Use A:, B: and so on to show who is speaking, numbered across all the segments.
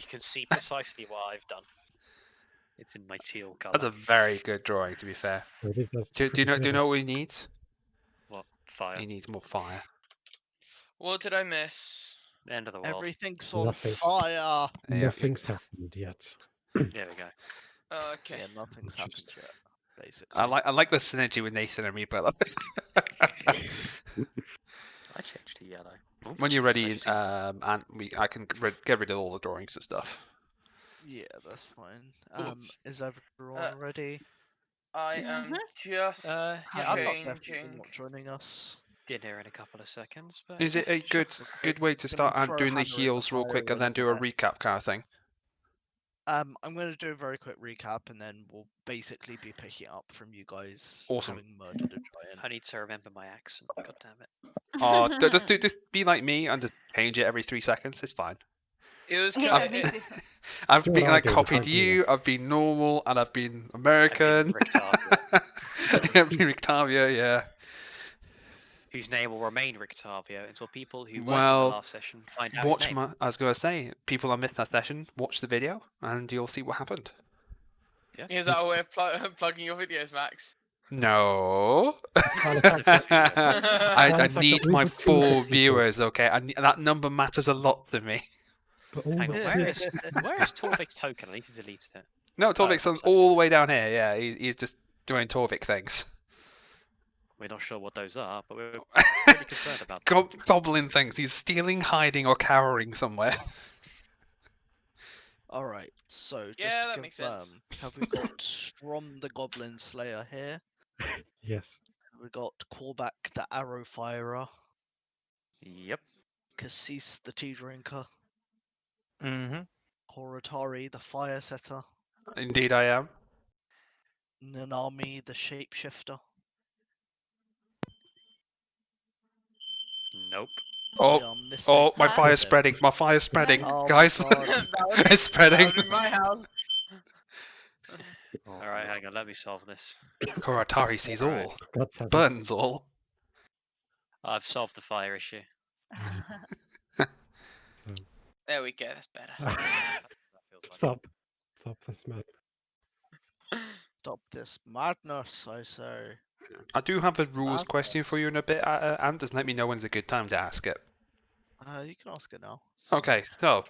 A: can see precisely what I've done. It's in my teal colour.
B: That's a very good drawing, to be fair.
C: That's
B: Do you know what he needs?
A: What? Fire.
B: He needs more fire.
D: What did I miss?
A: End of the world.
E: Everything's on
C: Nothing's-
E: fire.
B: Yeah.
C: Nothing's happened yet.
A: There we go.
D: Okay.
E: Yeah, nothing's
C: Just-
E: happened yet. Basically.
B: I like the synergy with Nathan and me, but
A: I changed to yellow. Oh,
B: when you're ready,
A: Jesus, I
B: I can get rid of all the drawings and stuff.
E: Yeah, that's fine. Is everyone ready?
D: I am just
A: Yeah,
E: Hannah's
A: I've got
E: definitely
D: changing.
E: not joining us.
A: dinner in a couple of seconds. But
B: Is it a
A: sure.
B: good way to start
E: throw
B: doing the
E: Hannah in the
B: heals real
E: fire
B: quick and
E: when
B: then do a
E: we're
B: recap kind of thing?
E: I'm going to do a very quick recap, and then we'll basically be picking up from you guys
B: Awesome.
E: having murdered a giant.
A: I need to remember my accent. God damn it.
B: Oh, just be like me and just change it every 3 seconds. It's fine.
D: It was
F: Yeah,
D: kind
F: me
D: of,
F: too.
B: I've
C: Do
B: been
C: what I
B: like
C: do,
B: copied
C: thank
B: you.
C: you.
B: I've been normal, and I've been American.
A: Rictavio.
B: I've been Rictavio, yeah.
A: Whose name will remain Rictavio until people who weren't in
B: Well,
A: the last session find out
B: Watch
A: his name.
B: I was gonna say, people that missed that session, watch the video, and you'll see what happened.
D: is that a way of plugging your videos, Max?
B: No.
C: kind of fact that-
B: I
C: fact that
B: need
C: we
B: my
C: were two
B: 4
C: people.
B: viewers, okay? That number matters a lot to me.
C: But all
A: Hang on,
C: the
A: where
C: two-
A: is Torvik's token? I need to delete it.
B: No, Torvik's
A: I'm sorry.
B: all the way down here. Yeah, he's just doing Torvik things.
A: We're not sure what those are, but we're pretty concerned about them.
B: Goblin things. He's stealing, hiding, or cowering somewhere.
E: Alright, so just
D: Yeah,
E: to
D: that makes sense.
E: confirm, have we got Strom the Goblin Slayer here?
C: Yes.
E: Have we got Callback the Arrow Firer?
A: Yep.
E: Cassis the Tea Drinker?
G: Mm-hmm.
E: Koratari the Fire Setter?
B: Indeed, I am.
E: Nanami the Shapeshifter?
A: Nope.
B: Oh,
E: We are missing
B: oh, my
F: Huh?
B: fire's
E: Pippin.
B: spreading. My fire's spreading,
E: Oh my
B: guys.
E: God.
D: That would be-
B: It's spreading.
D: that would be my house.
A: Alright, hang on, let me solve this.
B: Koratari sees
A: Alright.
B: all,
C: God's heaven.
B: burns all.
A: I've solved the fire issue.
C: So,
D: There we go. That's better.
A: That feels like
C: stop. Stop this man.
E: Stop this madness, I say.
B: I do have a rules
E: Madness.
B: question for you in a bit, and just let me know when's a good time to ask it.
E: You can ask it now.
B: Okay, so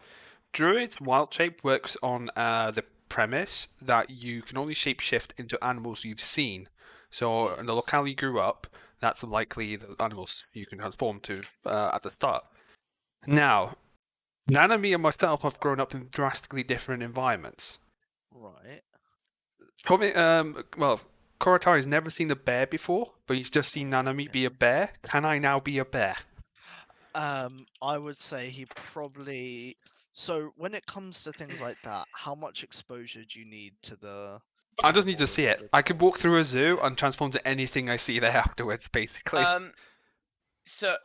B: Druid's wild shape works on the premise that you can only shapeshift into animals you've seen. So in the
E: Yes.
B: locale you grew up, that's likely the animals you can transform to at the start. Now, Nanami and myself have grown up in drastically different environments.
E: Right.
B: Probably, well, Koratari's never seen a bear before, but he's just seen Nanami be a bear. Can I now be a bear?
E: I would say he probably. So when it comes to things like that, how much exposure do you need to the?
B: I just need to see it. I could walk through a zoo and transform to anything I see there afterwards, basically.
D: So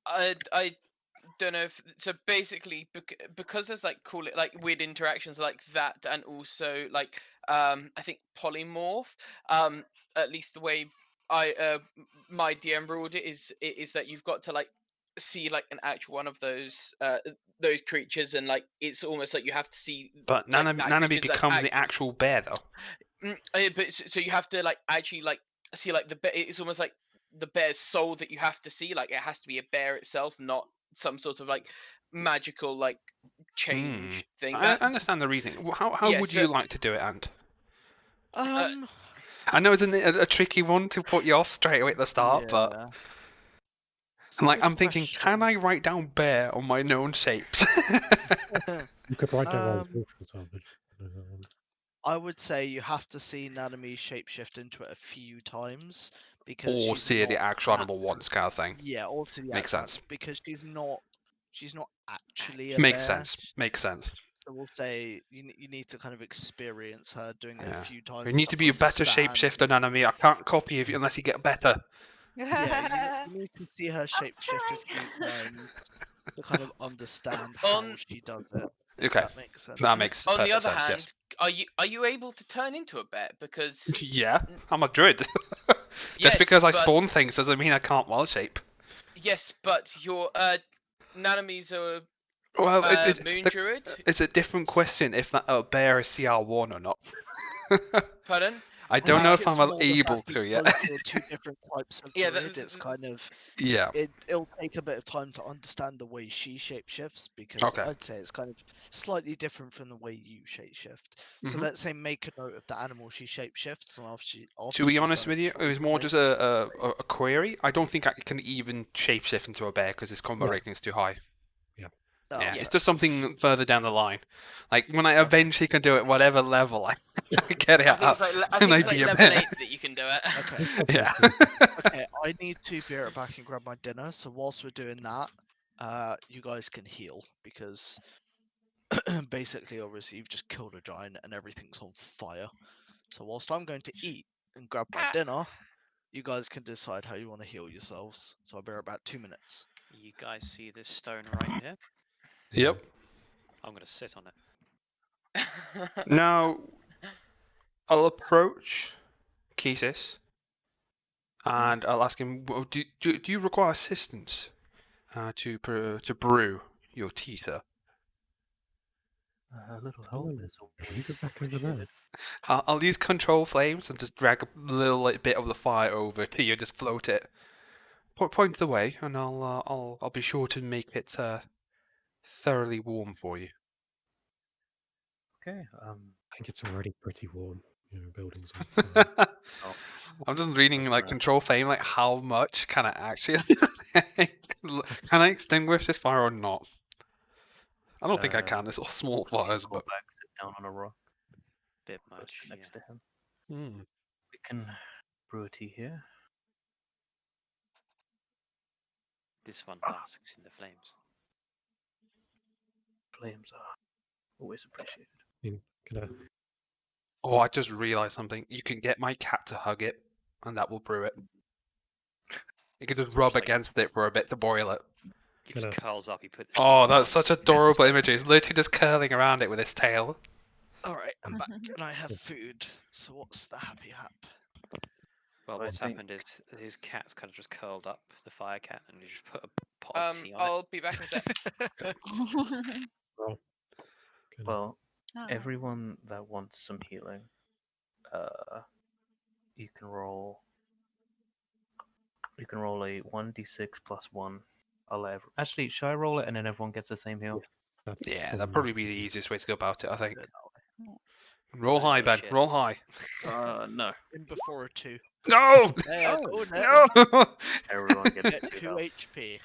D: I don't know if so. Basically, because there's like weird interactions like that, and also like I think polymorph. At least the way I my DM ruled it is that you've got to like see like an actual one of those creatures, and like it's almost like you have to see.
B: But
D: like,
B: Nanami,
D: that
B: Nanami
D: creature's, like,
B: becomes the actual bear, though.
D: But so you have to like actually like see like the bear. It's almost like the bear's soul that you have to see. Like it has to be a bear itself, not some sort of like magical like change thing.
B: I understand the reasoning. How
D: Yeah,
B: would
D: so-
B: you like to do it, Ant?
E: Um.
B: I know it's a tricky one to put you off straight away at the start, but
E: yeah.
B: I'm thinking, can I write down bear on my known shapes?
C: You could write down
E: Um,
C: one as well. But,
E: I would say you have to see Nanami shapeshift into it a few times because
B: or
E: she's
B: see the
E: not
B: actual
E: that-
B: animal once, kind of thing.
E: Yeah, or to the
B: Makes
E: actual
B: sense.
E: because she's not actually a
B: Makes
E: bear.
B: sense. Makes sense.
E: So we'll say you need to kind of experience her doing it
B: Yeah.
E: a few times.
B: You need to be a better
E: understand.
B: shapeshifter than me. I can't copy you unless you get better.
E: Yeah, you need to see her shapeshift a few times to kind of understand how
D: On-
E: she does it. if
B: Okay.
E: That makes sense.
B: That makes
D: On the
B: perfect
D: other
B: sense,
D: hand, are you able to turn into a bear? Because
B: yes. Yeah, I'm a druid.
D: yes,
B: Just because I
D: but-
B: spawn things doesn't mean I can't wild shape.
D: Yes, but your Nanami's a
B: Well,
D: Moon Druid.
B: it's a different question if that bear is CR1 or not.
D: Pardon?
B: I
E: I
B: don't know
E: think
B: if
E: it's
B: I'm
E: more the
B: able
E: fact
B: to yet.
E: because you're two different types of
D: Yeah,
E: druid. It's kind of
B: Yeah.
E: it'll take a bit of time to understand the way she shapeshifts because
B: Okay.
E: I'd say it's kind of slightly different from the way you shapeshift. So
B: Mhm.
E: let's say make a note of the animal she shapeshifts, and after
B: To be
E: she's
B: honest
E: done
B: with you, it was more just a query. I don't think I can even shapeshift into a bear because his combat
C: Yeah.
B: rating is too high.
E: Oh,
B: Yeah,
E: fair
B: it's just
E: enough.
B: something further down the line. Like when I eventually can do it, whatever level I get it
D: I think
B: up,
D: it's like I
B: and
D: think
B: I'd
D: it's like
B: be a
D: level
B: bear.
D: 8 that you can do it.
E: Okay.
B: Yeah.
E: Okay, I need to be right back and grab my dinner. So whilst we're doing that, you guys can heal because basically, obviously, you've just killed a giant and everything's on fire. So whilst I'm going to eat and grab my dinner, you guys can decide how you want to heal yourselves. So I'll be right about 2 minutes.
A: You guys see this stone right here?
B: Yep.
A: I'm gonna sit on it.
B: Now, I'll approach Kesis and I'll ask him, "Well, do you require assistance to brew your tea, sir?"
G: A little
C: Come
G: help
C: on,
G: is
C: you
G: always
C: go back over there.
G: appreciated.
B: I'll use control flames and just drag a little bit of the fire over to you, just float it. Point the way, and I'll be sure to make it thoroughly warm for you.
G: Okay.
C: I think it's already pretty warm. Buildings on fire.
G: Oh,
B: I'm just reading like
G: Right.
B: control flame, like how much can I actually can I extinguish this fire or not? I don't think I can. It's all small fires,
G: Go
B: but
G: back, sit down on a rock,
A: Bit
G: close
A: much.
G: to next to him.
B: hmm.
G: We can brew a tea here.
A: This one basks in the flames.
G: Flames are always appreciated.
C: Can I,
B: Oh, I just realized something. You can get my cat to hug it, and that will brew it. You can just rub
A: Just like-
B: against it for a bit to boil it.
A: He just curls up. He puts.
B: Oh, that's such adorable imagery. He's literally just curling around it with his tail.
E: Alright, I'm back and I have food. So what's the happy hap?
A: Well,
G: I
A: what's
G: think-
A: happened is his cat's kind of just curled up, the fire cat, and he just put a pot of tea on it.
D: I'll be back in a sec.
C: can
G: Well,
F: Oh.
G: everyone that wants some healing, you can roll. You can roll a 1d6 plus 1. Actually, should I roll it and then everyone gets the same heal?
C: that's
B: Yeah, that'd
C: probably
B: probably be the easiest way to go about it, I think.
F: Yeah.
B: Roll
A: Those
B: high,
A: were
B: Ben.
A: shit.
B: Roll high.
G: No.
E: In before a 2.
B: No!
E: There,
G: Oh,
E: no.
B: No!
G: Everyone gets
E: Get
G: 2
E: 2
G: health.
E: HP.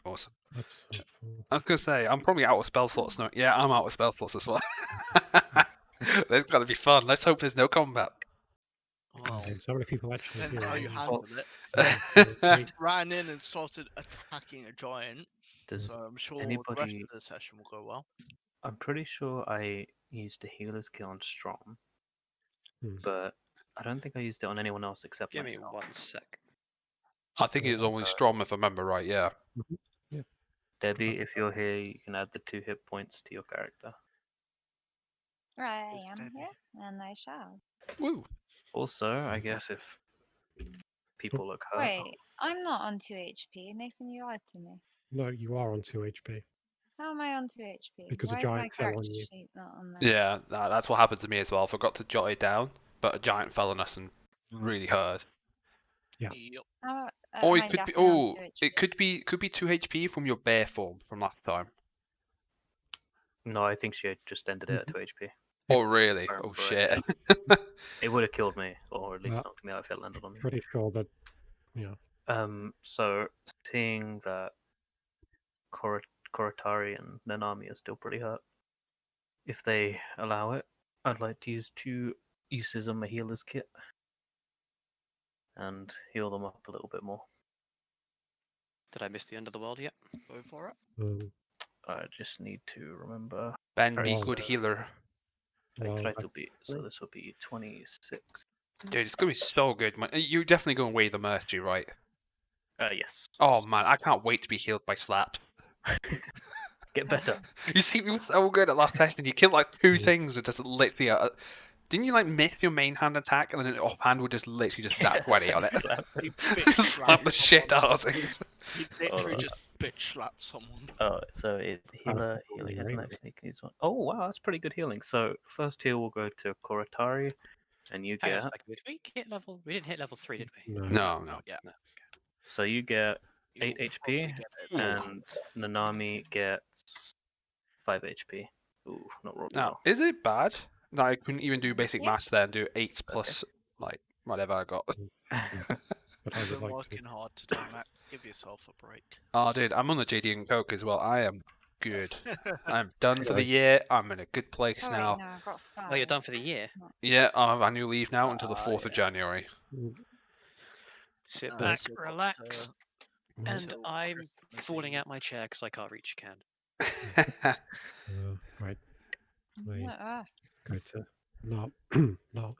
B: Awesome.
C: that's helpful.
B: I was gonna say, I'm probably out of spell slots now. Yeah, I'm out of spell slots as well. There's gotta be fun. Let's hope there's no combat.
E: Well,
C: And so many people actually
E: depends how you
C: heal.
E: handle it.
C: Yeah,
E: Just ran in and started attacking a giant,
G: Does
E: so I'm sure the rest
G: anybody?
E: of the session will go well.
G: I'm pretty sure I used a healer's kit on Strom,
C: Hmm.
G: but I don't think I used it on anyone else except
A: Give me
G: myself.
A: 1 sec.
B: I think it was only Strom if I remember right, yeah.
G: Debbie, if you're here, you can add the 2 hit points to your character.
F: I
E: Yes,
F: am
E: Debbie.
F: here, and I shall.
B: Woo!
G: Also, I guess if people look hurt,
F: Wait, I'm not on 2 HP. Nathan, you lied to me.
C: No, you are on 2 HP.
F: How am I on 2 HP?
C: Because a
F: Why
C: giant
F: is my
C: fell on
F: character
C: you.
F: sheet not on there?
B: Yeah, that's what happened to me as well. I forgot to jot it down, but a giant fell on us and really hurt us.
C: Yeah.
E: Yep.
F: How,
B: Or
F: am
B: it
F: I
B: could be
F: definitely on 2 HP?
B: it could be 2 HP from your bear form from last time.
G: no, I think she had just ended it at 2 HP.
B: Oh really?
G: I
B: Oh
G: remember
B: shit.
G: it, It would have killed me, or at least
C: Well-
G: knocked me out if it landed on me.
C: Pretty sure that, yeah.
G: So seeing that Koratari and Nanami are still pretty hurt, if they allow it, I'd like to use 2 uses of my healer's kit and heal them up a little bit more.
A: Did I miss the end of the world yet?
E: Go for it.
G: I just need to remember.
B: Ben,
G: Sorry,
B: be
C: so-
B: good healer.
G: I
C: Well,
G: tried to be. So this will be 26.
B: Dude, it's gonna be so good, man. You're definitely going away the mercy, right?
G: Yes.
B: Oh man, I can't wait to be healed by slaps.
G: Get better.
B: You see, you were so good at last session. You killed like 2
C: Yeah.
B: things with just literally Didn't you like miss your main hand attack and then an offhand would just literally just that 20 on it?
G: Slap
E: He
G: it.
E: bitch
B: Slap
E: slapped
B: the shit
E: someone.
B: out of things.
E: He literally
G: on.
E: just bitch slapped someone.
G: Oh, so it healer
C: only
G: isn't
C: range.
G: actually he's one. Oh wow, that's pretty good healing. So first heal will go to Koratari, and you
A: Hang on a
G: get
A: second. Did we hit level? We didn't hit level 3, did we?
C: No.
B: No.
E: Not yet.
G: so you get
E: You'll
G: 8 HP,
E: probably get it now.
G: and Nanami gets 5 HP. Ooh, not rolled
B: Now,
G: well.
B: is it bad that I couldn't even do basic
F: Yeah.
B: maths there and do 8 plus like whatever I got?
C: But I
E: You've
C: would
E: been
C: like
E: working
C: to.
E: hard today, Max. Give yourself a break.
B: Oh, dude, I'm on the JD and Coke as well. I am good. I'm done for the
C: Right.
B: year. I'm in a good place
F: Oh wait,
B: now.
F: no, I got 5.
A: Oh, you're done for the year.
B: Yeah, I have annual leave now until the
A: Ah,
B: 4th of January.
A: Sit
E: Uh,
A: back,
E: still got,
A: relax, and
E: until
A: I'm
E: Christmas
A: falling
E: Eve.
A: out my chair because I can't reach can.
C: Right.
F: No,
C: I go to no, no,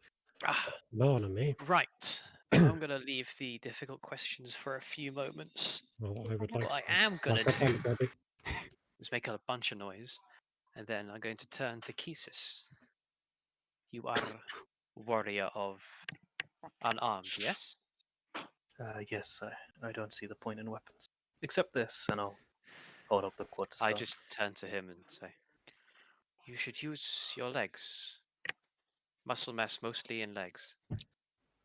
A: Ah,
C: no on me.
A: right. I'm gonna leave the difficult questions for a few moments.
C: Well,
F: Two
C: I would like
A: What
C: to.
A: I am gonna
C: Like up on the
A: do
C: body.
A: is make a bunch of noise, and then I'm going to turn to Kisis. You are warrior of unarmed, yes?
G: Yes, I don't see the point in weapons except this, and I'll hold up the quarterstaff.
A: I just turn to him and say, you should use your legs. Muscle mass mostly in legs.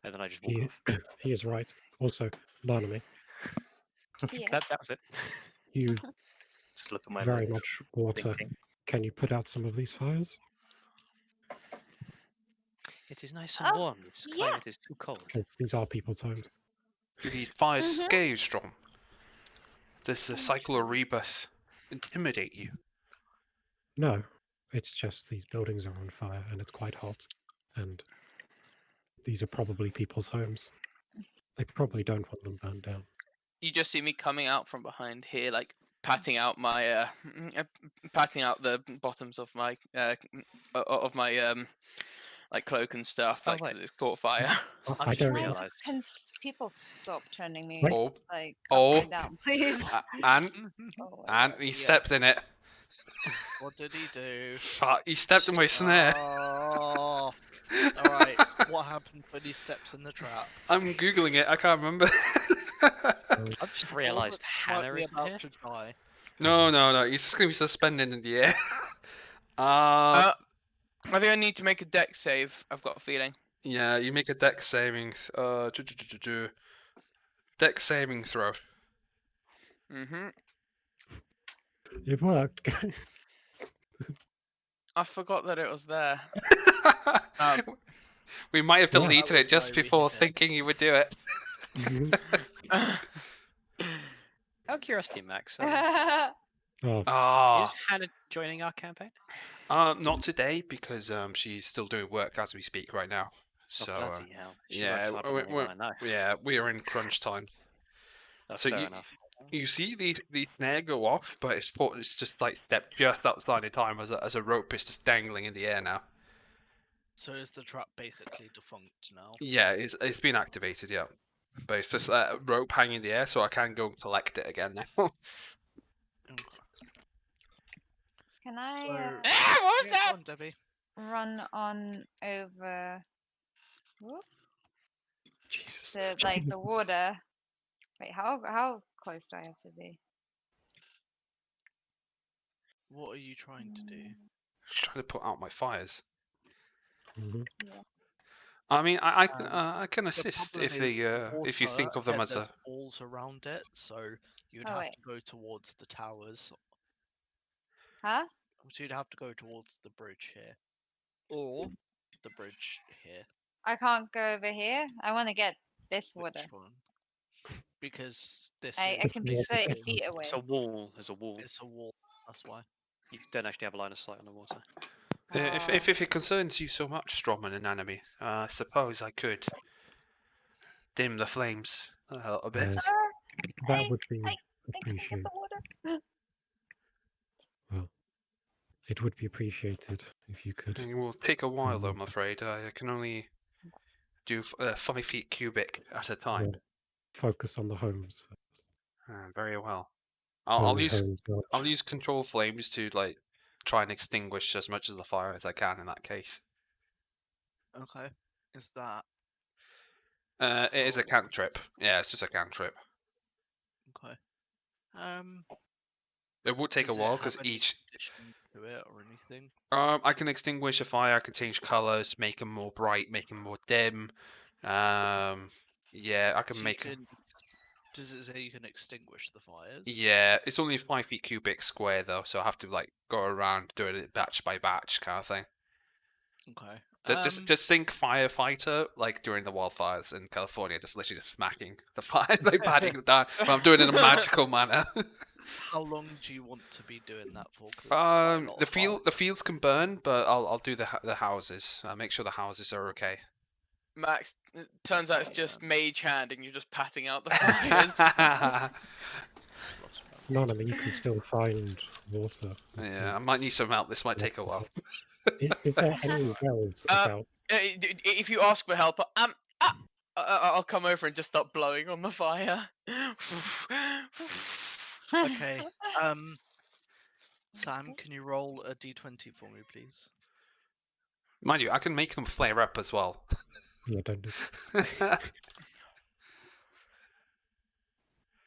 A: And then I just walk off.
C: He is right. Also, Nanami,
F: yes.
A: That was it.
C: you
G: just look at my
C: very
G: legs,
C: much water.
G: thinking.
C: Can you put out some of these fires?
A: It is nice and
F: Oh,
A: warm. This
F: yeah.
A: climate is too cold.
C: Because these are people's homes.
B: Do these fires
F: Mhm.
B: scare you, Storm? Does the cycle of rebirth intimidate you?
C: No, it's just these buildings are on fire and it's quite hot. And these are probably people's homes. They probably don't want them burned down.
D: You just see me coming out from behind here, like patting out my patting out the bottoms of my like cloak and stuff,
A: Oh,
D: like
A: wait.
D: 'cause it's caught fire.
A: I've
C: I
A: just
C: don't.
A: realised.
F: Can people stop turning me
C: Wait.
B: Oh,
F: like
B: Oh.
F: upside down, please?
B: and
F: Oh my God.
B: he
E: Yeah.
B: stepped in it.
E: What did he do?
B: Fuck, he stepped in my snare.
E: Oh, alright. What happens when he steps in the trap?
B: I'm googling it. I can't remember.
A: I've just
E: All
A: realised
E: that might
A: Hannah
E: be
A: isn't
E: about
A: here.
E: to die.
B: No. He's just gonna be suspended in the air.
D: I think I need to make a deck save. I've got a feeling.
B: Yeah, you make a deck saving. Deck saving throw.
D: Mm-hmm.
C: It worked, guys.
D: I forgot that it was there. Um,
B: We might have
C: Yeah.
B: deleted
E: That was
B: it just
E: why we
B: before
E: hit it.
B: thinking you would do it.
C: Mhm.
A: Out of curiosity, Max,
C: Oh,
B: Ah,
A: is Hannah joining our campaign?
B: not today because she's still doing work as we speak right now.
A: Oh,
B: So
A: bloody hell. She
B: yeah,
A: works harder than anyone I know.
B: yeah, we are in crunch time.
A: Oh,
B: So
A: fair enough.
B: You see the snare go off, but it's just like stepped just outside of time as a rope is just dangling in the air now.
E: So is the trap basically defunct now?
B: Yeah, it's been activated, yeah. But it's just a rope hanging in the air, so I can go and collect it again now.
F: Can I
E: So,
D: Ah, what was
E: yeah,
D: that?
E: go on, Debbie.
F: run on over whoop,
C: Jesus.
F: to like the
C: Jesus.
F: water? Wait, how close do I have to be?
E: What are you trying to do?
B: Just trying to put out my fires.
C: Mhm.
B: I mean, I can
E: The
B: assist
E: problem
B: if
E: is
B: if you
E: water,
B: think of them
E: and
B: as
E: there's
B: a.
E: walls around it, so you'd
F: Oh,
E: have
F: wait.
E: to go towards the towers.
F: Huh?
E: So you'd have to go towards the bridge here, or the bridge here.
F: I can't go over here. I want to get this water.
E: Which one? Because this
F: I
E: is
F: can be
C: water
F: 30
C: table.
F: feet away.
A: It's a wall. There's a wall.
E: it's a wall. That's why.
A: You don't actually have a line of sight on the water.
B: If it concerns you so much, Strawman and Anime, I suppose I could dim the flames a little bit.
C: That would be
F: I can get
C: appreciated.
F: the water.
C: Well, it would be appreciated if you could.
B: It will take a while, though, I'm afraid. I can only do 5 feet cubic at a time.
C: Well, focus on the homes first.
B: Very well. I'll
C: Only
B: use
C: homes.
B: I'll use control flames to like try and extinguish as much of the fire as I can in that case.
E: Okay. Is that
B: It is a
E: Oh.
B: cantrip. Yeah, it's just a cantrip.
E: okay?
B: It would take
E: Does
B: a
E: it
B: while
E: have
B: because
E: any
B: each.
E: additions to it or anything?
B: I can extinguish a fire. I can change colors, make them more bright, make them more dim. Yeah, I can
E: So you
B: make.
E: can. Does it say you can extinguish the fires?
B: Yeah, it's only 5 feet cubic square though, so I have to like go around doing it batch by batch kind of thing.
E: Okay.
B: Just think firefighter like during the wildfires in California, just literally just smacking the fire, like batting it down. But I'm doing it in a magical manner.
E: How long do you want to be doing that for? Because it's quite a lot of fire.
B: The fields can burn, but I'll do the houses. I'll make sure the houses are okay.
D: Max, it turns out it's just
E: Um,
D: mage hand, and you're just patting out the fires.
E: Lost my
C: No, I
E: water.
C: mean you can still find water. You
B: Yeah, I
C: can
B: might need some help. This might take a
C: walk
B: while.
C: about. Is there any wells
D: Uh,
C: about?
D: if you ask for help, I'll come over and just start blowing on the fire.
E: Okay. Sam, can you roll a d20 for me, please?
B: Mind you, I can make them flare up as well.
C: Yeah, don't do.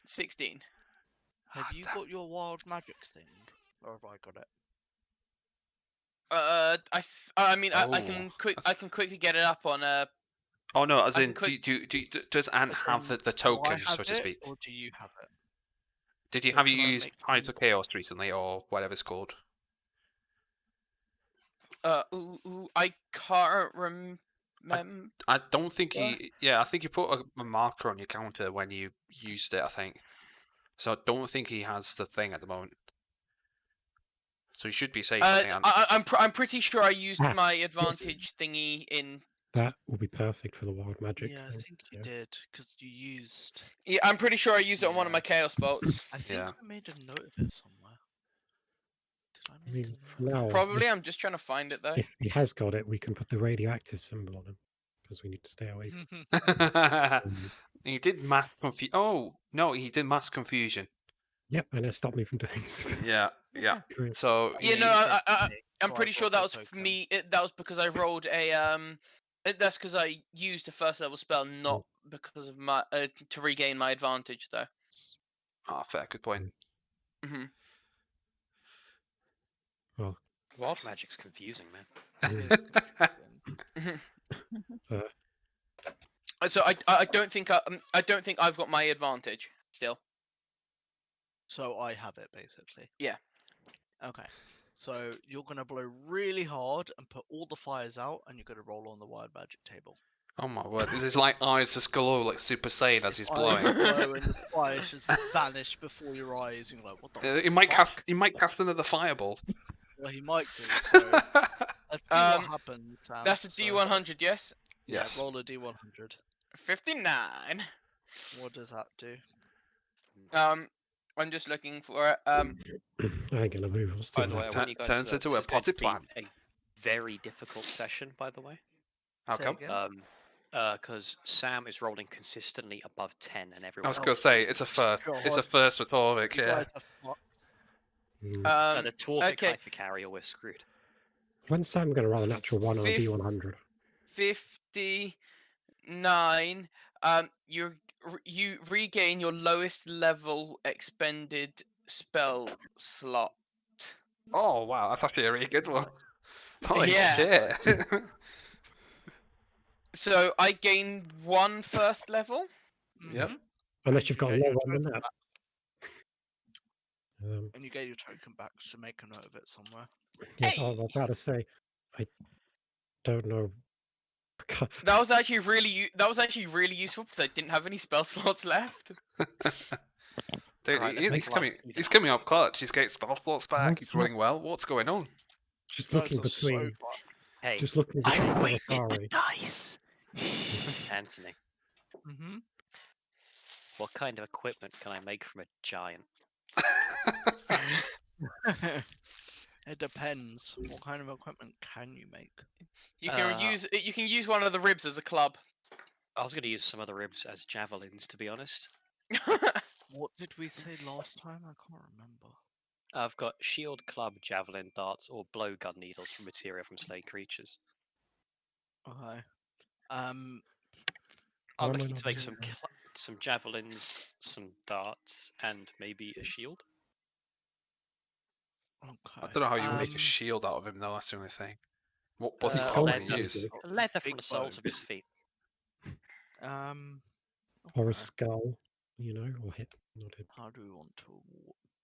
D: 16.
E: Have
B: Ah,
E: you
B: damn.
E: got your wild magic thing, or have I got it?
D: I mean, I
B: Oh,
D: can
B: that's-
D: I can quickly get it up on
B: Oh no, as
D: I
B: in,
D: can quick.
B: does Ant
E: As
B: have
E: in,
B: the
E: do I
B: token,
E: have
B: so to
E: it,
B: speak?
E: or do you have it?
B: Did you
E: So
B: have you
E: can I
B: used
E: make
B: Tides
E: them?
B: of Chaos recently, or whatever it's called?
D: I can't remember.
B: I don't think you. Yeah, I think you put a marker on your counter when you used it. I think. So I don't think he has the thing at the moment. So you should be safe, I think. Ant.
D: I'm pretty sure I used
C: Ah,
D: my
C: yes.
D: advantage thingy in.
C: That will be perfect for the wild magic.
E: Yeah, I think you
C: Yeah.
E: did, because you used.
D: Yeah, I'm pretty sure I used it on one of
E: Yeah.
D: my chaos bolts.
E: I think
B: Yeah.
E: I made a note of it somewhere. Did I
C: I
E: make
C: mean,
E: a
C: from
E: note?
C: now on,
D: Probably. I'm just trying to find it though.
C: if he has got it, we can put the radioactive symbol on him because we need to stay away. From
B: He did mass confusion. Oh no, he did mass confusion.
C: Yep, and it stopped me from doing stuff.
B: Yeah, yeah.
C: Great.
B: So
D: Yeah,
E: Yeah,
D: no,
E: you did
D: I'm
E: me, so I
D: pretty sure
E: got
D: that
E: the
D: was for
E: token.
D: me. That was because I rolled a That's because I used a first level spell, not because of my to regain my advantage though.
B: fair, good point.
D: hmm
C: Well,
A: Wild magic's confusing, man.
E: It is confusing.
D: So I don't think I don't think I've got my advantage still.
E: So I have it basically.
D: Yeah.
E: Okay. So you're gonna blow really hard and put all the fires out, and you're gonna roll on the wild magic table.
B: Oh my word! There's like eyes just glow like Super Saiyan as he's blowing.
E: I blow and the fires just vanish before your eyes. And you're like, what the
B: He might
E: fuck?
B: cast. He might cast another fireball.
E: Well, he might do. So let's see what happens, Sam.
D: That's a
E: So,
D: D100, yes.
E: yeah,
B: Yes.
E: roll a d100.
D: 59.
E: What does that do?
D: I'm just looking for it.
C: I ain't gonna move. I'll
A: By
C: still
A: the way, I
C: have
A: want you guys
B: Turns
A: to know
B: into
A: this
B: a
A: is going to
B: potted
A: be
B: plant.
A: a very difficult session. By the way,
B: How
E: Say
B: come?
E: again?
A: Because Sam is rolling consistently above 10, and
B: I
A: everyone
B: was
E: Oh,
B: gonna
A: else
B: say
A: is.
B: it's a first. It's a
E: God.
B: first for Torvik.
E: You
B: Yeah.
E: guys are fucked.
A: So the Torvik
D: Okay.
A: hypercarrier, we're screwed.
C: When's Sam gonna roll a natural one on a
D: Fif-
C: D100?
D: 59. You regain your lowest level expended spell slot.
B: Oh wow, that's actually a really good one. Holy
D: Yeah.
B: shit!
D: So I gain one first level.
B: Yep.
E: Mhm.
C: Unless
E: And
C: you've
E: you
C: got a
E: get your
C: lower one than
E: token
C: that.
E: back-
C: Um,
E: And you get your token back, so make a note of it somewhere.
C: yes, I was about to say, I don't know.
D: That was actually really useful because I didn't have any spell slots left.
B: Dude,
A: Alright, let's make
B: he's
A: life
B: coming.
A: even
B: He's coming
A: harder.
B: up clutch. He's getting spell slots back.
C: What's
B: He's
C: that?
B: running well. What's going on?
C: Just
E: Those
C: looking
E: are so
C: between,
E: fun.
A: Hey,
C: just looking between
A: I weighted the
C: Atari.
A: dice. Anthony,
E: Mhm.
A: what kind of equipment can I make from a giant?
E: It depends. What kind of equipment can you make?
D: You can use one of the ribs as a club.
A: I was going to use some of the ribs as javelins, to be honest.
E: What did we say last time? I can't remember.
A: I've got shield, club, javelin, darts, or blowgun needles from material from slain creatures.
E: Okay.
A: I'm
C: Why am I
A: looking
C: not
A: to make
C: doing
A: some javelins, some darts, and maybe a shield.
B: I
E: Okay.
B: don't know how you make a shield out of him, though. That's the only thing. What
C: His
B: skull would
C: skull
B: he
C: can
B: use?
C: break.
A: Leather from
E: Big
A: the soles
E: bone.
A: of his feet.
E: Um.
C: Or a
E: Okay.
C: skull, or hip, not hip.
E: How do we want to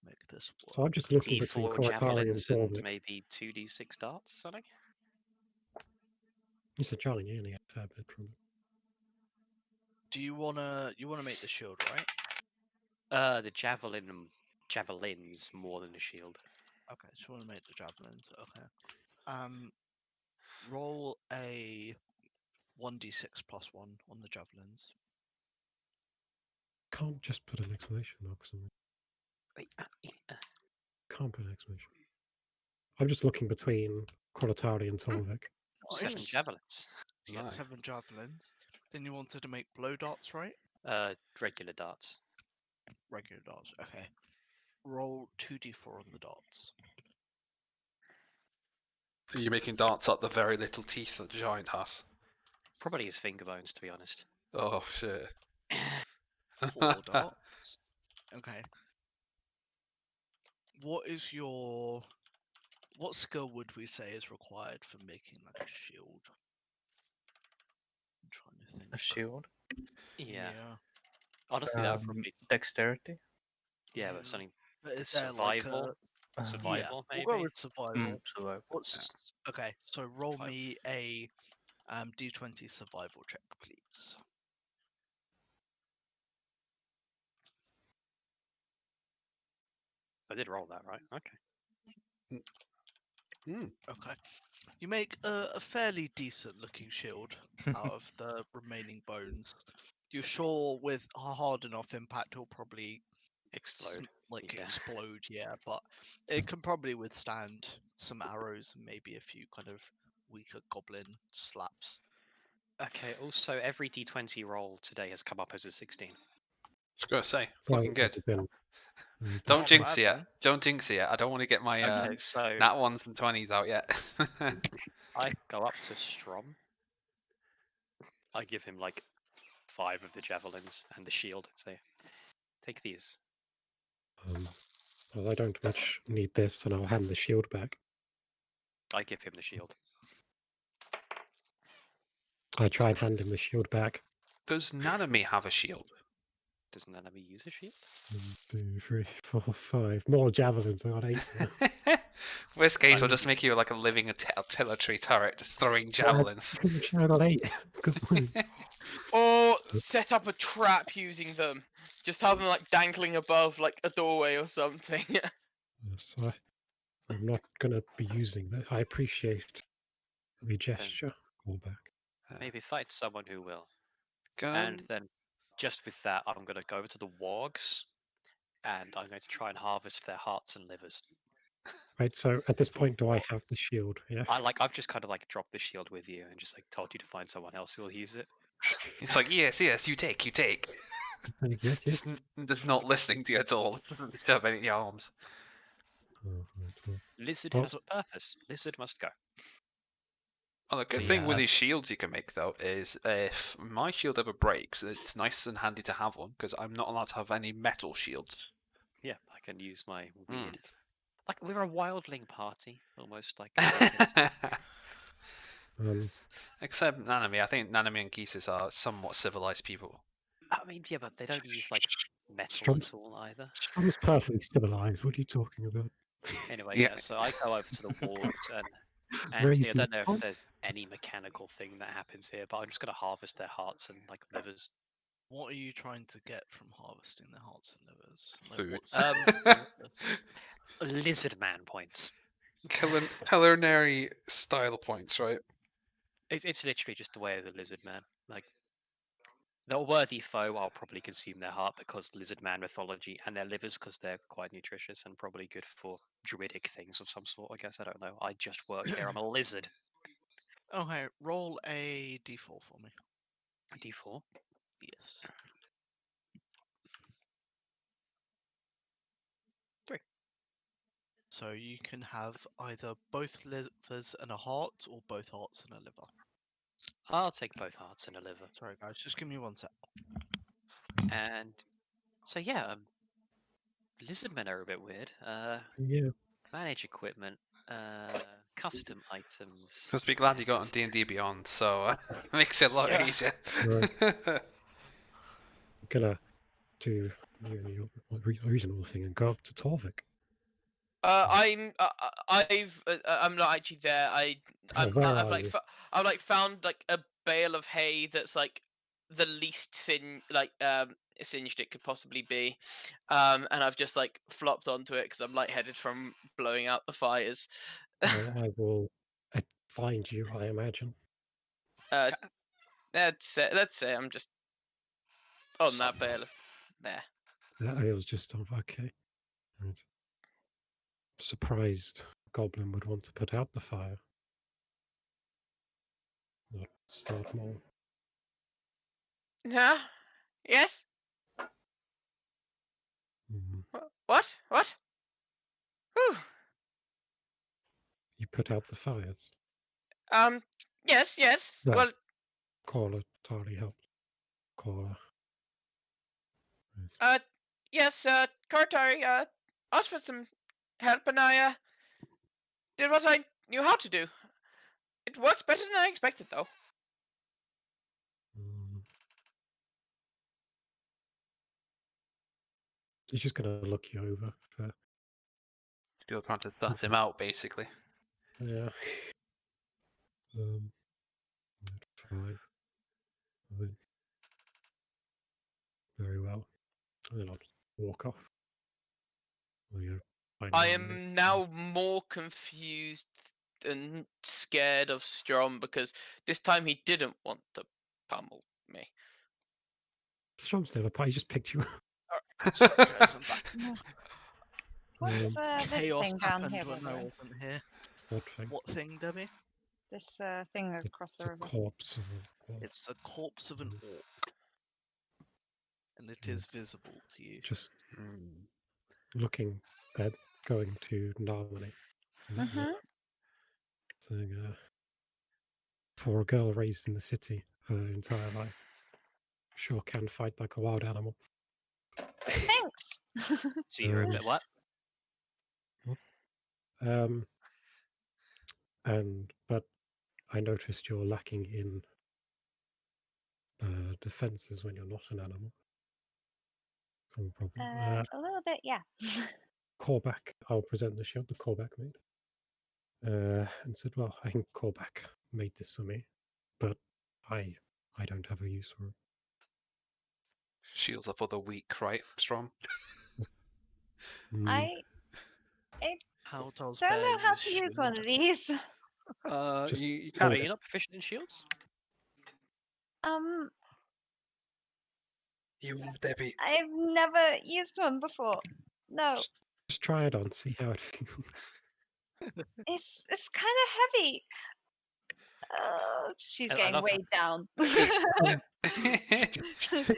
E: make this work?
C: So I'm just looking between
A: D4
C: Koratari and
A: javelins and
C: Torvik.
A: maybe 2d6 darts or something.
C: It's a challenge, you only get a fair bit from it.
E: Do you wanna make the shield, right?
A: The javelins more than a shield.
E: Okay, so you wanna make the javelins. Okay. Roll a 1d6 plus 1 on the javelins.
C: Can't just put an exclamation mark somewhere. Can't put an exclamation. I'm just looking between Koratari and Torvik.
A: 7
E: Nice.
A: javelins.
E: You get
B: Nice.
E: 7 javelins. Then you wanted to make blow darts, right?
A: Regular darts.
E: Regular darts. Okay. Roll 2d4 on the darts.
B: Are you making darts at the very little teeth that the giant has?
A: Probably his finger bones, to be honest.
B: Oh shit.
E: 4 darts. Okay. What skill would we say is required for making like a shield? I'm trying to think.
G: A shield.
A: Yeah.
E: Yeah.
A: Honestly, that would probably.
G: Dexterity.
A: Yeah, but
E: Mm,
A: something.
E: But is there like a
A: Survival,
E: We'll
A: maybe?
E: go with survival.
G: Survival.
E: What's okay? So roll
A: Five.
E: me a d20 survival check, please.
A: I did roll that, right? Okay.
E: Okay. You make a fairly decent looking shield out of the remaining bones. You're sure with a hard enough impact it'll probably
A: Explode. Yeah.
E: explode, yeah, but it can probably withstand some arrows and maybe a few kind of weaker goblin slaps.
A: Okay, also, every d20 roll today has come up as a 16.
B: Just gotta say,
C: Well,
B: fucking good.
C: then,
B: Don't
E: Not
B: jinx
E: bad,
B: it yet.
E: then.
B: Don't jinx it yet. I don't want to get my
A: Okay, so
B: nat ones and 20s out yet.
A: I go up to Strom. I give him like 5 of the javelins and the shield and say, take these.
C: well, I don't much need this, and I'll hand the shield back.
A: I give him the shield.
C: I try and hand him the shield back.
B: Does Nanami have a shield?
A: Does none of me use a shield?
C: 1, 2, 3, 4, 5. More javelins. I got 8 now.
B: Worst case,
A: I
B: we'll
A: mean-
B: just make you like a living artillery turret, just throwing
C: I
B: javelins.
C: got 8. It's good point.
D: Or set up a trap using them. Just have them like dangling above like a doorway or something.
C: So I'm not going to be using that. I appreciate the gesture. Call back.
A: Maybe fight someone who will.
B: Gun.
A: And then, just with that, I'm going to go over to the wargs, and I'm going to try and harvest their hearts and livers.
C: Right, so at this point, do I have the shield? Yeah.
A: I've just kind of like dropped the shield with you and just like told you to find someone else who will use it.
B: It's like, yes, you take.
C: Yes, yes.
B: Just not listening to you at all. Doesn't shove any in your arms.
C: Oh, right, well.
A: Lizard
C: Well-
A: has a purpose. Lizard must go.
B: Oh, the good
G: So,
B: thing with
G: yeah.
B: these shields you can make though is if my shield ever breaks, it's nice and handy to have one because I'm not allowed to have any metal shields.
A: Yeah, I can use my
B: Mm.
A: weird. Like we're a wildling party, almost like.
B: Except Nanami, I think Nanami and Kisis are somewhat civilized people.
A: I mean, yeah, but they don't use like metal
C: Strum's-
A: at all either.
C: Strom's perfectly civilized. What are you talking about?
A: Anyway,
B: Yeah.
A: yeah. So I go over to the wargs and
C: Very
A: see, I don't know
C: simple.
A: if there's any mechanical thing that happens here, but I'm just gonna harvest their hearts and like livers.
E: What are you trying to get from harvesting the hearts and livers? Like,
B: Food.
E: what's
A: Lizard man points.
B: Culinary style points, right?
A: It's literally just the way of the lizard man. Like, they're a worthy foe. I'll probably consume their heart because lizard man mythology, and their livers because they're quite nutritious and probably good for druidic things of some sort. I guess I don't know. I just work here. I'm a lizard.
E: Okay, roll a d4 for me.
A: D4.
E: Yes.
A: 3.
E: So you can have either both livers and a heart, or both hearts and a liver.
A: I'll take both hearts and a liver.
E: Sorry, guys, just give me 1 sec.
A: And so yeah, lizard men are a bit weird.
C: Yeah.
A: Manage equipment, custom items.
B: Must be glad you got on
A: Just-
B: D&D Beyond, so it makes it a lot
D: Yeah.
B: easier.
C: Right. I'm gonna do your reasonable thing and go up to Torvik.
D: I'm not actually there.
C: Where
D: I've
C: are
D: like
C: you?
D: I've like found like a bale of hay that's like the least singed it could possibly be, and I've just like flopped onto it because I'm lightheaded from blowing out the fires.
C: Well, I will find you, I imagine.
D: Let's say I'm just on that bale of there.
C: I was just on. Okay. Right. Surprised Goblin would want to put out the fire. Not start more.
D: Yeah. Yes.
C: Mm.
D: What? What? Whew.
C: You put out the fires.
D: Yes. Yes.
C: Well,
D: Well.
C: Caller totally helped. Caller. Yes.
D: Yes. Kartari. Asked for some help, and I did what I knew how to do. It worked better than I expected, though.
C: Mm. He's just gonna look you over.
B: You're trying to suss him out, basically.
C: Yeah. Fine. Fine. Very well. And then I'll just walk off. Well, you're finding
D: I
C: army.
D: am now more confused and scared of Strom because this time he didn't want to pummel me.
C: Strom's never he just picked you up.
E: Sorry, guys, I'm back.
F: What's this
E: Chaos
F: thing down
E: happened
F: here, by
E: when
F: the
E: I
F: way?
E: wasn't here.
C: What thing?
E: What thing, Debbie?
F: This thing across
C: It's
F: the
C: a
F: river.
C: corpse of a wolf.
E: It's the corpse of an orc. And it is visible to you.
C: Just
B: Hmm.
C: looking at going to Narmany.
F: Mm-hmm.
C: Saying, for a girl raised in the city her entire life, sure can fight like a wild animal.
F: Thanks.
A: So you're a
C: Um,
A: bit what?
C: But I noticed you're lacking in defenses when you're not an animal. No problem.
F: A little bit, yeah.
C: Callback. I'll present the shield the callback made. And said, "Well, I think callback made this for me, but I don't have a use for it."
B: Shields up for the weak, right, Strom?
F: I
E: How does
F: don't
E: Bear
F: know how to use
E: shield?
F: one of these.
C: Just
B: You
A: Oh,
B: can't.
A: are you not proficient in shields?
B: You are, Debbie.
F: I've never used one before. No,
C: just try it on, see how it feels.
F: it's kind of heavy. She's
A: I
F: getting
A: love
F: weighed down.
C: The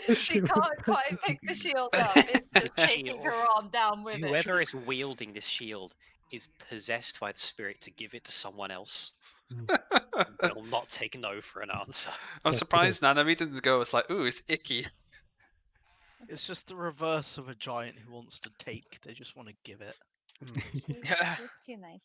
F: She
C: shield.
F: can't quite pick the shield up. It's just taking
A: shield.
F: her arm down with it.
A: Whoever is wielding this shield is possessed by the spirit to give it to someone else. Will not take no for an answer.
B: I'm
C: Yes,
B: surprised Nanami didn't go. It's like, ooh, it's icky.
E: It's just the reverse of a giant who wants to take. They just want to give it.
F: She's too nice.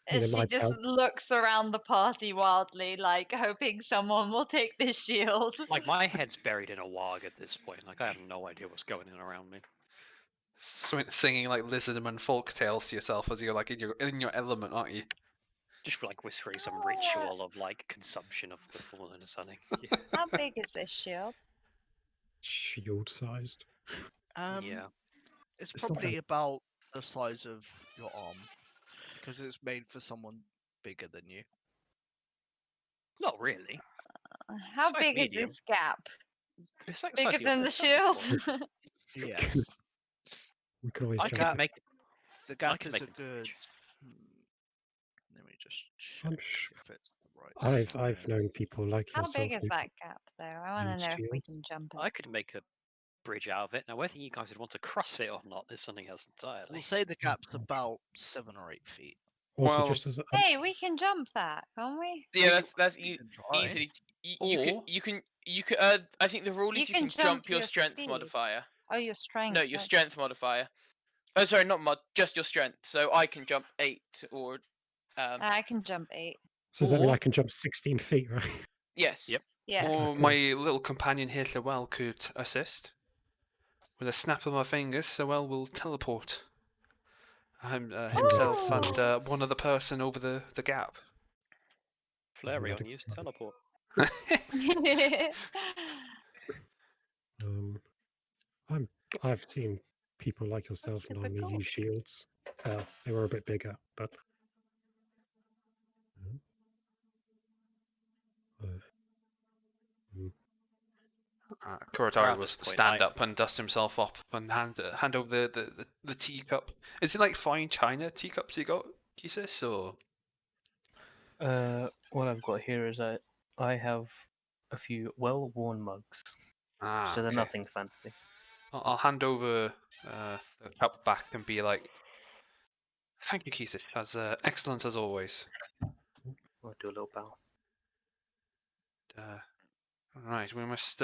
C: And it
F: She
C: might
F: just
C: help.
F: looks around the party wildly, like hoping someone will take this shield.
A: Like my head's buried in a wog at this point. Like I have no idea what's going on around me.
B: Singing like Lizardman folk tales to yourself as you're like in your element, aren't you?
A: Just like whispering some ritual of like consumption of the fallen or something. Yeah.
F: How big is this shield?
C: Shield sized.
A: Yeah.
E: It's
C: It's not
E: probably
C: very-
E: about the size of your arm. Because it's made for someone bigger than you.
A: Not really.
F: How
A: Size
F: big
A: medium.
F: is this gap?
A: It's like
F: Bigger
A: size of your
F: than the
A: fist,
F: shield?
E: Yes.
C: We can always
A: I
C: jump.
E: gap-
A: could make
E: The gap
A: can
E: is
A: make
E: a
A: them
E: good.
A: huge.
E: Let me just
C: I'm
E: check
C: sure.
E: if it's the right
C: I've
E: size.
C: known people like
F: How
C: yourself.
F: big is
C: who
F: that gap, though? I want
C: use
F: to know if we
C: shields.
F: can jump it.
A: I could make a bridge out of it. Now whether you guys would want to cross it or not is something else entirely.
E: We'll say the gap's about 7 or 8 feet.
C: Also,
B: Well,
C: just as
F: Hey, we can jump that, can't we?
D: Yeah, that's
E: You can try.
D: easily. You
B: Or-
D: can. I think the rule is you can jump your strength
F: speed.
D: modifier.
F: Oh, your strength.
D: No, your
F: okay.
D: strength modifier. Oh, sorry, not mod, just your strength. So I can jump 8 or
F: I can jump 8.
C: so does that mean I
B: Or-
C: can jump 16 feet, right?
D: yes.
A: Yep.
F: Yeah.
B: or my little companion here, Sewell, could assist. With a snap of my fingers, Sewell will teleport himself and
F: Ooh.
B: one other person over the gap.
C: Doesn't that
A: Flareon used
C: explain?
A: teleport.
C: I've seen people like yourself
F: super
C: normally
F: cool.
C: use shields. They were a bit bigger, but
B: Kuratari
A: Around
B: was
A: this point,
B: stand up and dust himself up and hand over the teacup. Is it like fine china teacups you got, Kisis, or?
G: What I've got here is I have a few well-worn mugs, so they're
B: Okay.
G: nothing fancy.
B: I'll hand over the cup back and be like, "Thank you, Kisis, as excellent as always."
G: I'll do a little bow.
B: Right, we must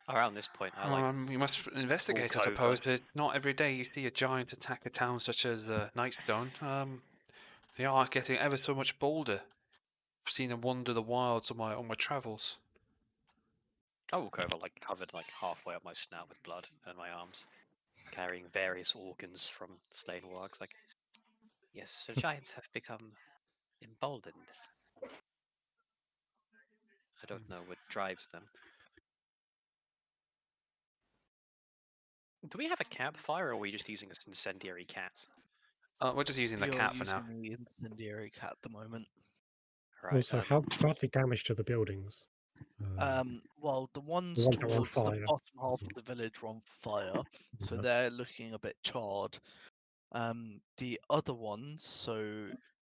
A: around this point, I like
B: we must investigate. I
A: walk
B: suppose
A: over.
B: it's not every day you see a giant attack a town such as Nightstone. They are getting ever so much bolder. I've seen them wander the wilds on my travels.
A: I walk over like covered like halfway up my snout with blood and my arms, carrying various organs from slain wargs. Like, yes, the giants have become emboldened. I don't know what drives them. Do we have a campfire, or are we just using an incendiary cat?
B: We're just using the
E: You're
B: cat for now.
E: using the incendiary cat at the moment.
A: Right.
C: also, how badly damaged are the buildings?
E: Well, the ones
C: ones that are on
E: towards the
C: fire.
E: bottom half of the village were on fire, so
C: Yeah.
E: they're looking a bit charred. The other ones, so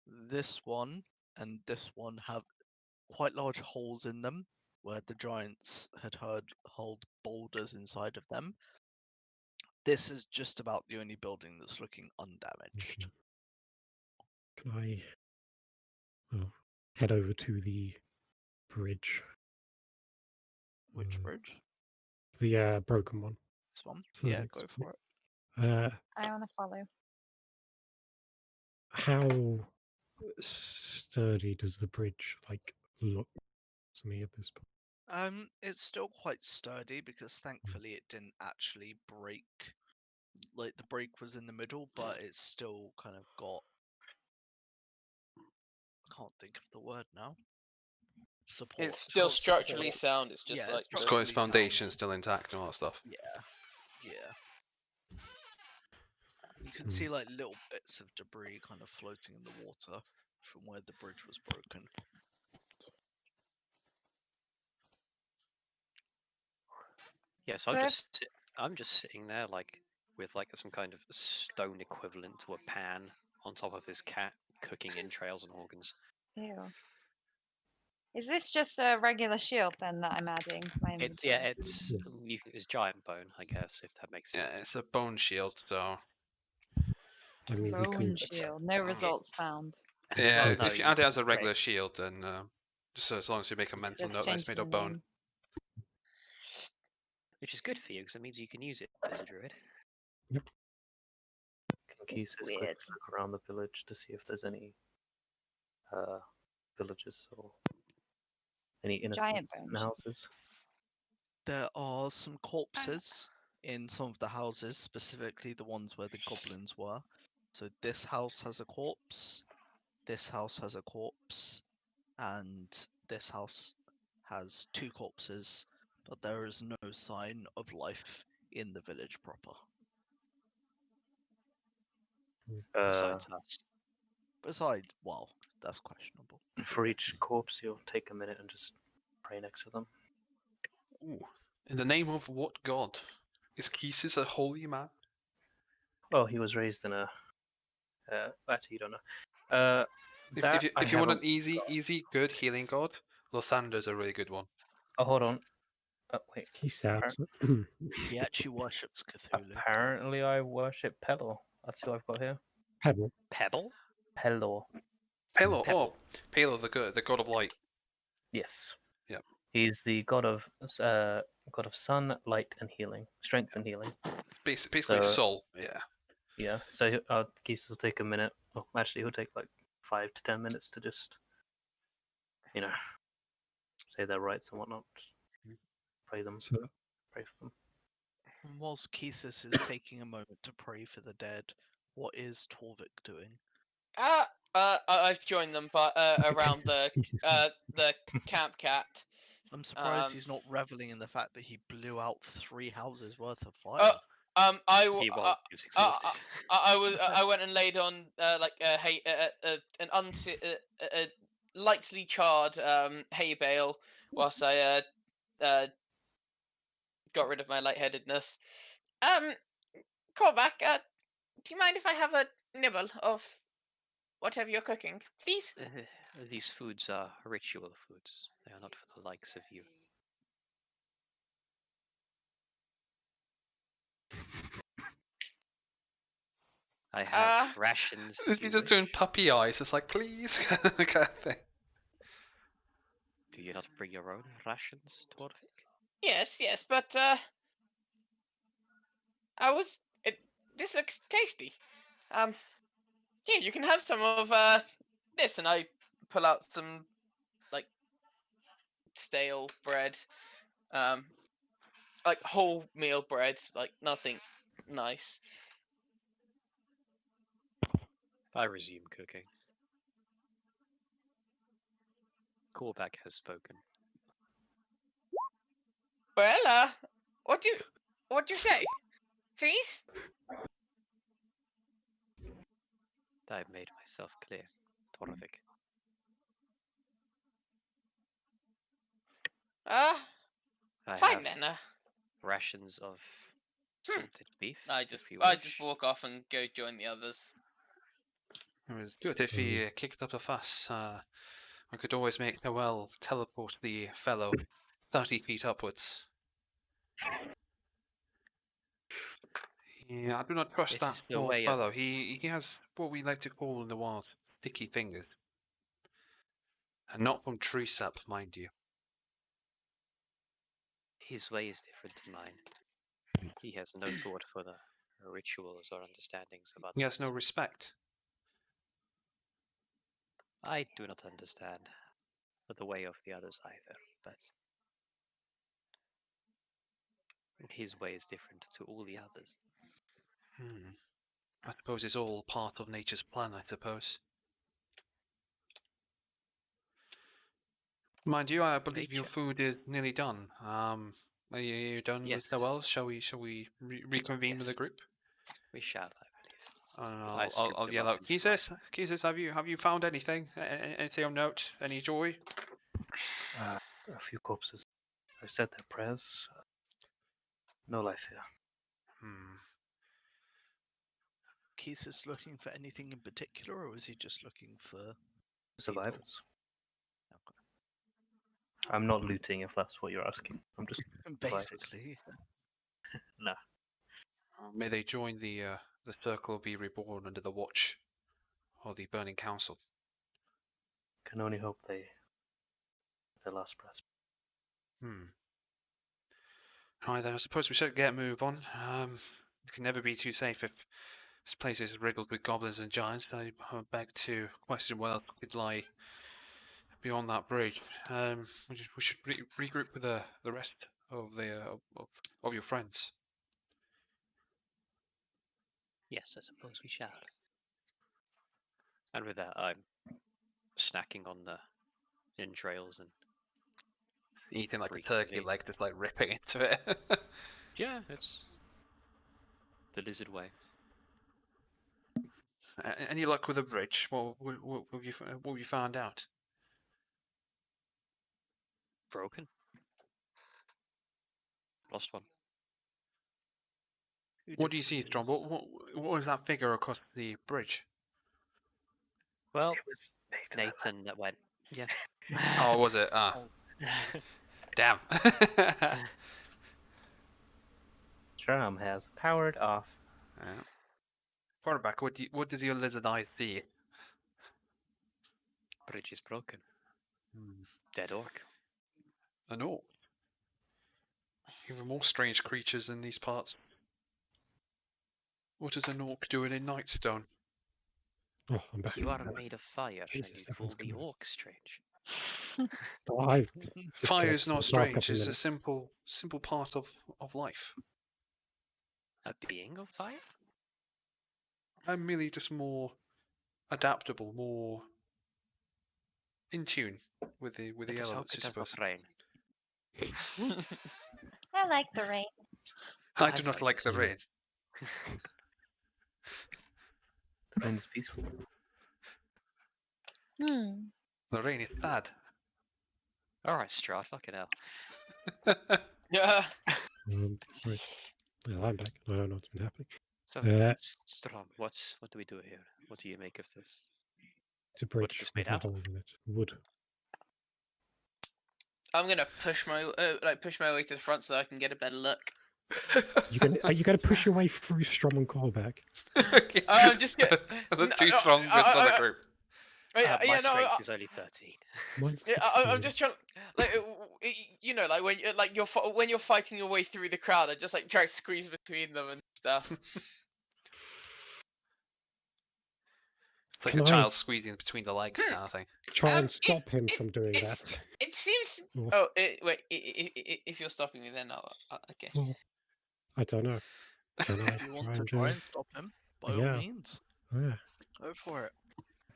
E: this one and this one have quite large holes in them where the giants had hurled boulders inside of them. This is just about the only building that's looking undamaged.
C: Can I head over to the bridge?
E: Which bridge?
C: The broken one.
E: This one?
C: So
E: Yeah,
C: it's-
E: go for it.
F: I want to follow.
C: How sturdy does the bridge look to me at this point?
E: It's still quite sturdy because thankfully it didn't actually break. Like the break was in the middle, but it's still kind of got. I can't think of the word now. Support.
D: It's still
E: got
D: structurally
E: support.
D: sound. It's just
E: Yeah,
D: like
B: It's got its
E: structurally sound.
B: foundation still intact and all that stuff.
E: Yeah. You can see like little bits of debris kind of floating in the water from where the bridge was broken.
A: Yes,
F: So
A: I'm just sitting there like with like some kind of stone equivalent to a pan on top of this cat cooking entrails and organs.
F: Ew. Is this just a regular shield then that I'm adding to my inventory?
A: It's giant bone, I guess, if that makes sense.
B: Yeah, it's a bone shield, so
C: I mean, we
F: Bone
C: can.
F: shield. No results found.
B: yeah.
A: Well, no,
B: if you
A: you
B: add it as
A: can
B: a regular
A: create-
B: shield, then just as long as you make a mental
F: Just
B: note that it's
F: change
B: made
F: the
B: of bone.
F: name.
A: which is good for you because it means you can use it as a druid.
G: Can Keys just quickly
F: Weird.
G: look around the village to see if there's any villages or any innocent
F: bone
G: houses?
E: There are some corpses in some of the houses, specifically the ones where the goblins were. So this house has a corpse, this house has a corpse, and this house has 2 corpses, but there is no sign of life in the village proper.
A: Besides us,
E: Besides, well, that's questionable.
G: For each corpse, you'll take a minute and just pray next to them.
B: Ooh. In the name of what god? Is Kisis a holy man?
G: Well, he was raised in a. Actually, you don't know.
B: If you want an easy, good healing god, Lothander's a really good one.
G: Oh, hold on. Wait.
C: He sounds.
E: He actually worships Cthulhu.
G: Apparently, I worship Pelor. That's who I've got here.
C: Pebble.
A: Pebble?
G: Pelor.
B: Palo,
A: Pebble.
B: Palo, the god of light.
G: Yes.
B: Yep.
G: He's the god of sun, light, and healing, strength and healing.
B: Basically,
G: So-
B: soul. Yeah.
G: Yeah. So Geese will take a minute. Oh, actually, he'll take like 5 to 10 minutes to just, say their rites and whatnot. Pray them.
C: So
G: Pray for them.
E: And whilst Kesis is taking a moment to pray for the dead, what is Torvik doing?
D: I've joined them, but around the camp cat.
E: I'm surprised
D: Um,
E: he's not reveling in the fact that he blew out 3 houses worth of fire.
A: He was exhausted.
D: I went and laid on an lightly charred hay bale whilst I got rid of my lightheadedness. Callback. Do you mind if I have a nibble of whatever you're cooking, please?
A: These foods are ritual foods. They are not for the likes of you. I have rations. if
B: He's
A: you
B: just doing
A: wish.
B: puppy eyes. It's like, please, kind of thing.
A: Do you not bring your own rations, Torvik?
D: Yes, but this looks tasty. Here, you can have some of this, and I pull out some like stale bread, like wholemeal bread, like nothing nice.
A: I resume cooking. Callback has spoken.
D: Well, what do you say, please?
A: I've made myself clear, Torvik. I
D: Fine
A: have
D: then.
A: rations of salted beef.
D: I
A: if you
D: just
A: wish.
D: walk off and go join the others.
B: It was good if he kicked up a fuss. I could always make Noel teleport the fellow 30 feet upwards. Yeah, I do not trust
A: It
B: that
A: is the
B: poor
A: way of-
B: fellow. He has what we like to call in the wild sticky fingers. And not from tree sap, mind you.
A: His way is different to mine. He has no thought for the rituals or understandings of others.
B: He has no respect.
A: I do not understand the way of the others either, but his way is different to all the others.
B: I suppose it's all part of nature's plan, I suppose. Mind you, I believe your
A: Nature.
B: food is nearly done. Are you done with
A: Yes.
B: Noel? Shall we reconvene with the
A: Yes.
B: group?
A: We shall, I believe.
B: And
A: I scooped
B: I'll
A: him
B: yell
A: up
B: out,
A: into my-
B: Keezus, have you found anything? Anything of note? Any joy?
G: A few corpses. I said their prayers. No life here.
E: Kesis looking for anything in particular, or is he just looking for
G: Survivors. I'm not looting if that's what you're asking. I'm just
E: basically?
G: no.
B: May they join the circle be reborn under the watch of the Burning Council.
G: Can only hope they their last breath.
B: Right then, I suppose we should get a move on. It can never be too safe if this place is riddled with goblins and giants. I beg to question what else could lie beyond that bridge. We should regroup with the rest of the of your friends.
A: Yes, I suppose we shall. And with that, I'm snacking on the entrails and
B: Eating like a turkey
A: reconvene.
B: leg, just like ripping into it.
A: Yeah, it's the lizard way.
B: Any luck with the bridge? What have you found out?
A: Broken. Lost one.
B: What do you see, Strong? What was that figure across the bridge?
A: Well,
G: It was
A: Nathan that went. Yeah.
B: Oh, was it? Ah, damn.
G: Tram has powered off.
B: Yeah. Quarterback, what does your lizard eye see?
A: Bridge is broken.
B: Hmm.
A: Dead orc.
B: An orc. Even more strange creatures in these parts. What is an orc doing in Nightstone?
C: Oh, I'm back.
A: You are made of fire, and
C: Jesus,
A: you call
C: everyone's
A: the
C: coming.
A: orc strange.
C: Oh, I've
B: Fire is
C: disconnected
B: not
C: for the last
B: strange.
C: couple of
B: It's a
C: minutes.
B: simple part of life.
A: A being of fire?
B: I'm merely just more adaptable, more in tune with the
A: Let us hope
B: elements, I
A: it does not
B: suppose.
A: rain.
F: I like the rain.
B: I do not
A: like
B: like the rain.
G: The rain is peaceful.
F: Hmm.
B: The rain is sad.
A: Alright, Strahd, fucking hell.
D: Yeah.
C: Right. Well, I'm back. I don't know what's been happening.
A: So,
C: Uh,
A: Strom, what do we do here? What do you make of this?
C: It's a
A: What is
C: bridge
A: this
C: with
A: made
C: a
A: out of?
C: hole in it. Wood.
D: I'm gonna push my way to the front so that I can get a better look.
C: Are you gonna push your way through Strom and Callback?
B: Okay.
D: I'm just get
B: The two strong bits of the group.
A: My
D: yeah, no,
A: strength is only 13.
C: Mine's
D: yeah,
C: 16.
D: I'm just trying, like, you know, like when you're fighting your way through the crowd, I just like try to squeeze between them and stuff.
B: It's like
C: Can
B: a
C: I
B: child squeezing between the legs kind of thing.
C: try and
D: it-
C: stop him from doing
D: it's-
C: that?
D: It seems.
C: Or-
D: Oh, wait. If you're stopping me, then okay.
C: Well, I don't know. Can I
E: If you want
C: try
E: to
C: and
E: try
C: do?
E: and stop him, by all
C: Yeah.
E: means,
C: Yeah.
E: go for it.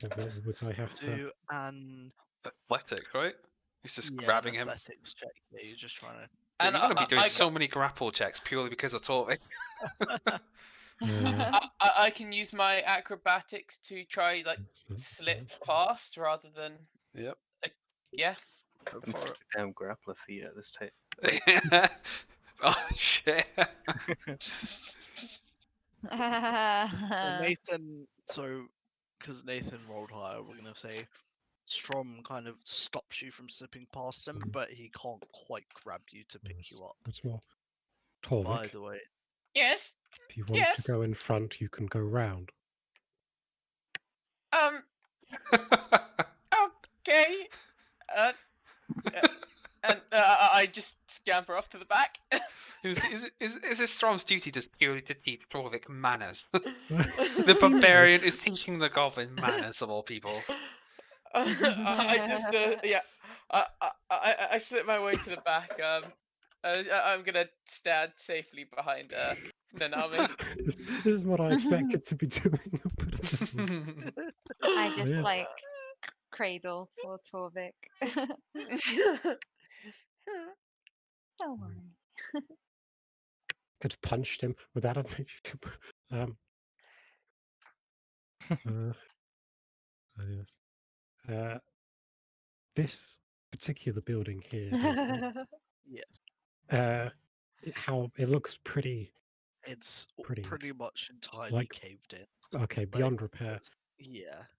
C: What would I have to?
E: Do an
B: Athletic, right? He's just
E: an
B: grabbing him.
E: athletics check. Yeah, you're just trying to.
B: Dude,
D: And
B: you're gonna be doing
D: I,
B: so many grapple checks purely because of Torvik.
D: I can use my acrobatics to try like
C: That's
D: slip past rather than
B: Yep.
D: yeah.
E: Go
G: I'm
E: for it.
G: damn grappler feet at this tape.
B: Oh shit.
E: So Nathan, because Nathan rolled higher, we're gonna say Strom kind of stops you from slipping past him, but he can't quite grab you to pick you up.
C: What's more,
E: By
C: Torvik,
E: the way,
D: Yes.
C: if you want to
D: Yes.
C: go in front, you can go round.
D: Okay. And I just scamper off to the back.
B: Is it Strom's duty just purely to teach Torvik manners? The barbarian is teaching the goblin manners of all people.
D: I just yeah. I slip my way to the back. I'm gonna stand safely behind Nanami.
C: This is what I expected to be doing. But
F: I just
C: Yeah.
F: like cradle for Torvik. Don't worry.
C: could have punched him. Would that have made you? Yes. This particular building here,
E: yes,
C: how it looks pretty
E: it's
C: Pretty
E: pretty
C: ex-
E: much entirely
C: like-
E: caved in.
C: okay, beyond repair.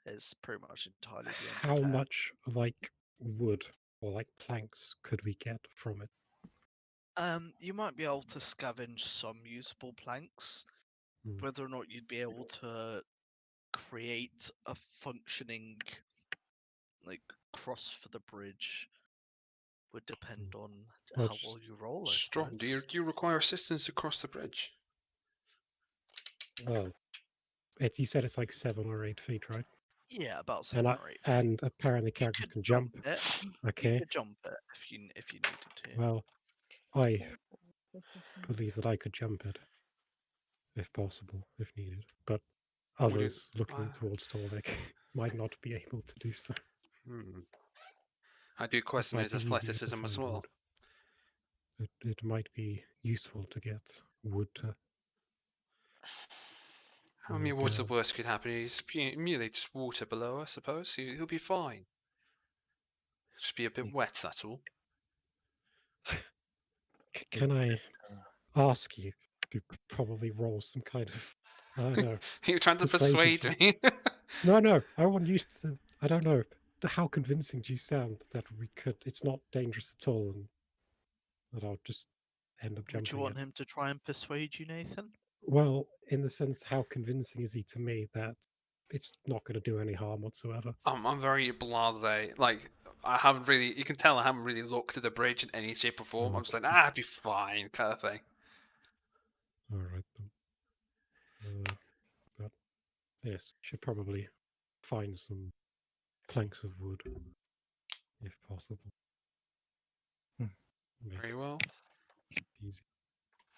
E: It's pretty much entirely beyond
C: How
E: repair.
C: much like wood or like planks could we get from it?
E: You might be able to scavenge some usable planks.
C: Hmm.
E: Whether or not you'd be able to create a functioning like cross for the bridge would depend on
C: Well,
E: how well you roll. I
B: Strom, do you
E: suppose.
B: require assistance to cross the bridge?
C: Well, you said it's like 7 or 8 feet, right?
E: Yeah, about
C: And
E: 7 or 8 feet.
C: and apparently
E: You
C: characters
E: could
C: can jump.
E: it. You
C: Okay.
E: could jump it if you needed to.
C: Well, I
F: This is the-
C: believe that I could jump it, if possible, if needed. But
B: Would it-
C: others looking towards Torvik might not be able to do so.
B: I do question
C: might
B: his
C: be easier to
B: athleticism as
C: find
B: well.
C: wood. It might be useful to get wood to.
B: I mean,
C: go
B: what's the
C: down.
B: worst could happen? He's merely just water below, I suppose. He'll be fine. Just be a bit wet, that's all.
C: Can I ask you to probably roll some kind of, I don't know.
B: You're trying to
C: Persuasion
B: persuade me.
C: No, I want you to, I don't know. How convincing do you sound that we could, it's not dangerous at all and that I'll just end up
E: Would you
C: jumping
E: want
C: it?
E: him to try and persuade you, Nathan?
C: Well, in the sense, how convincing is he to me that it's not going to do any harm whatsoever?
B: I'm very blasé. Like, I haven't really. You can tell I haven't really looked at the bridge in any shape or form. I'm just like, it'd be fine, kind of thing.
C: All right then. But yes, should probably find some planks of wood, if possible.
G: Hmm.
C: Make
B: Very well.
C: it easy.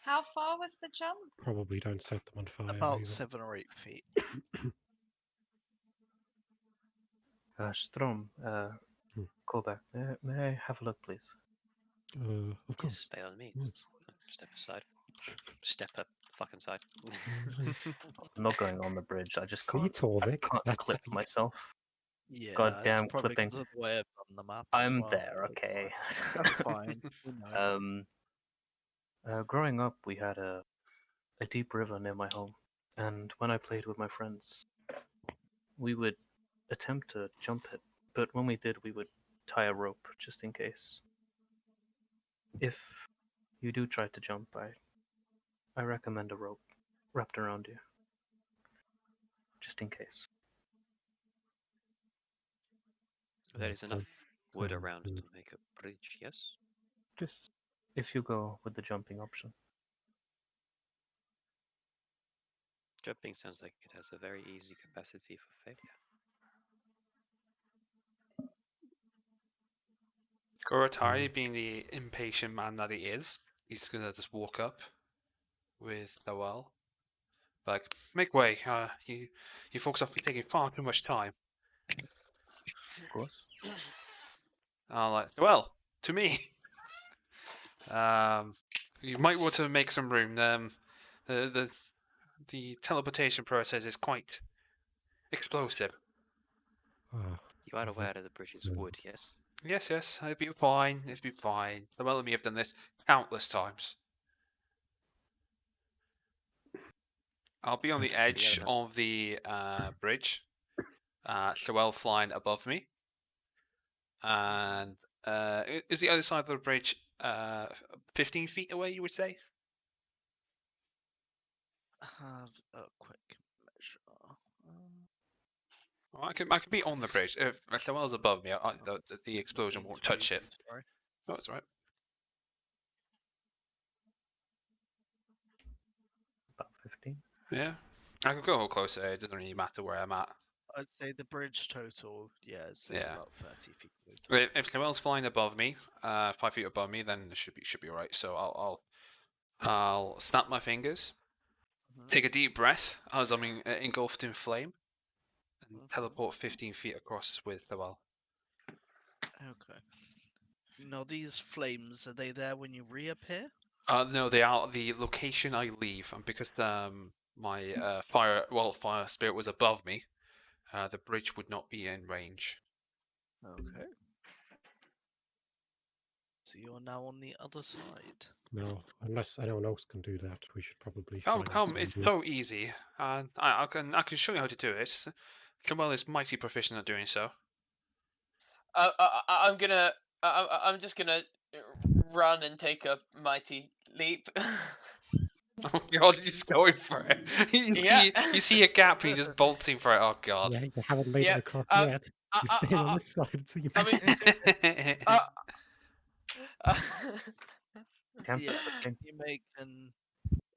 F: How far was the jump?
C: Probably don't set them on fire
E: About
C: either.
E: 7 or 8 feet.
G: Strom,
C: Hmm.
G: call back. May I have a look, please?
C: Of course.
A: Yes, by all means.
C: Yes.
A: Step aside. Step up fucking side.
C: Right.
G: I'm not going on the bridge. I just
C: See,
G: can't.
C: Torvik,
G: I can't
C: that's
G: clip
C: how you
G: myself.
E: Yeah, it's
G: Goddamn
E: probably
G: clipping.
E: because of the way I've done the map as
G: I'm
E: well.
G: there,
E: That's
G: okay.
E: fine. That's fine. We know.
G: Growing up, we had a deep river near my home, and when I played with my friends, we would attempt to jump it, but when we did, we would tie a rope just in case. If you do try to jump, I recommend a rope wrapped around you, just in case.
A: There is enough wood around
C: wood.
A: to make a bridge, yes?
G: Just if you go with the jumping option.
A: Jumping sounds like it has a very easy capacity for failure.
B: Goratari, being the impatient man that he is, he's gonna just walk up with Noel. Like, make way. You folks have been taking far too much time.
G: Of course.
B: Like, well, to me. You might want to make some room. The teleportation process is quite explosive.
A: You are aware that the bridge is wood, yes?
B: Yes, it'd be fine. It'd be fine. The well of me have done this countless times. I'll be on the edge of the bridge. Joel flying above me. And is the other side of the bridge 15 feet away, you would say?
E: Have a quick measure.
B: Well, I could be on the bridge. If Joel's above me, the explosion won't touch it.
E: Sorry.
B: Oh, that's right.
G: About 15.
B: Yeah. I could go closer. It doesn't really matter where I'm at.
E: I'd say the bridge total, it's about 30 feet.
B: If Joel's flying above me, 5 feet above me, then it should be alright. So I'll snap my fingers, take a deep breath as I'm engulfed in flame, and teleport 15 feet across with Joel.
E: Okay. Now these flames, are they there when you reappear?
B: No, they are the location I leave, and because my fire spirit was above me, the bridge would not be in range.
E: Okay. So you're now on the other side.
C: No, unless anyone else can do that, we should probably
B: Oh,
C: find
B: come! It's
C: somebody.
B: so easy. I can show you how to do it. Joel is mighty proficient at doing so.
D: I'm just gonna run and take a mighty leap.
B: Oh god, he's just going for it. You see a gap and he's just bolting for it. Oh god.
C: Yeah, you haven't made
D: Yeah,
C: it across
D: um,
C: yet. You're staying on this side until you.
D: I mean,
G: Can't
E: Yeah,
G: clipping.
E: you make an.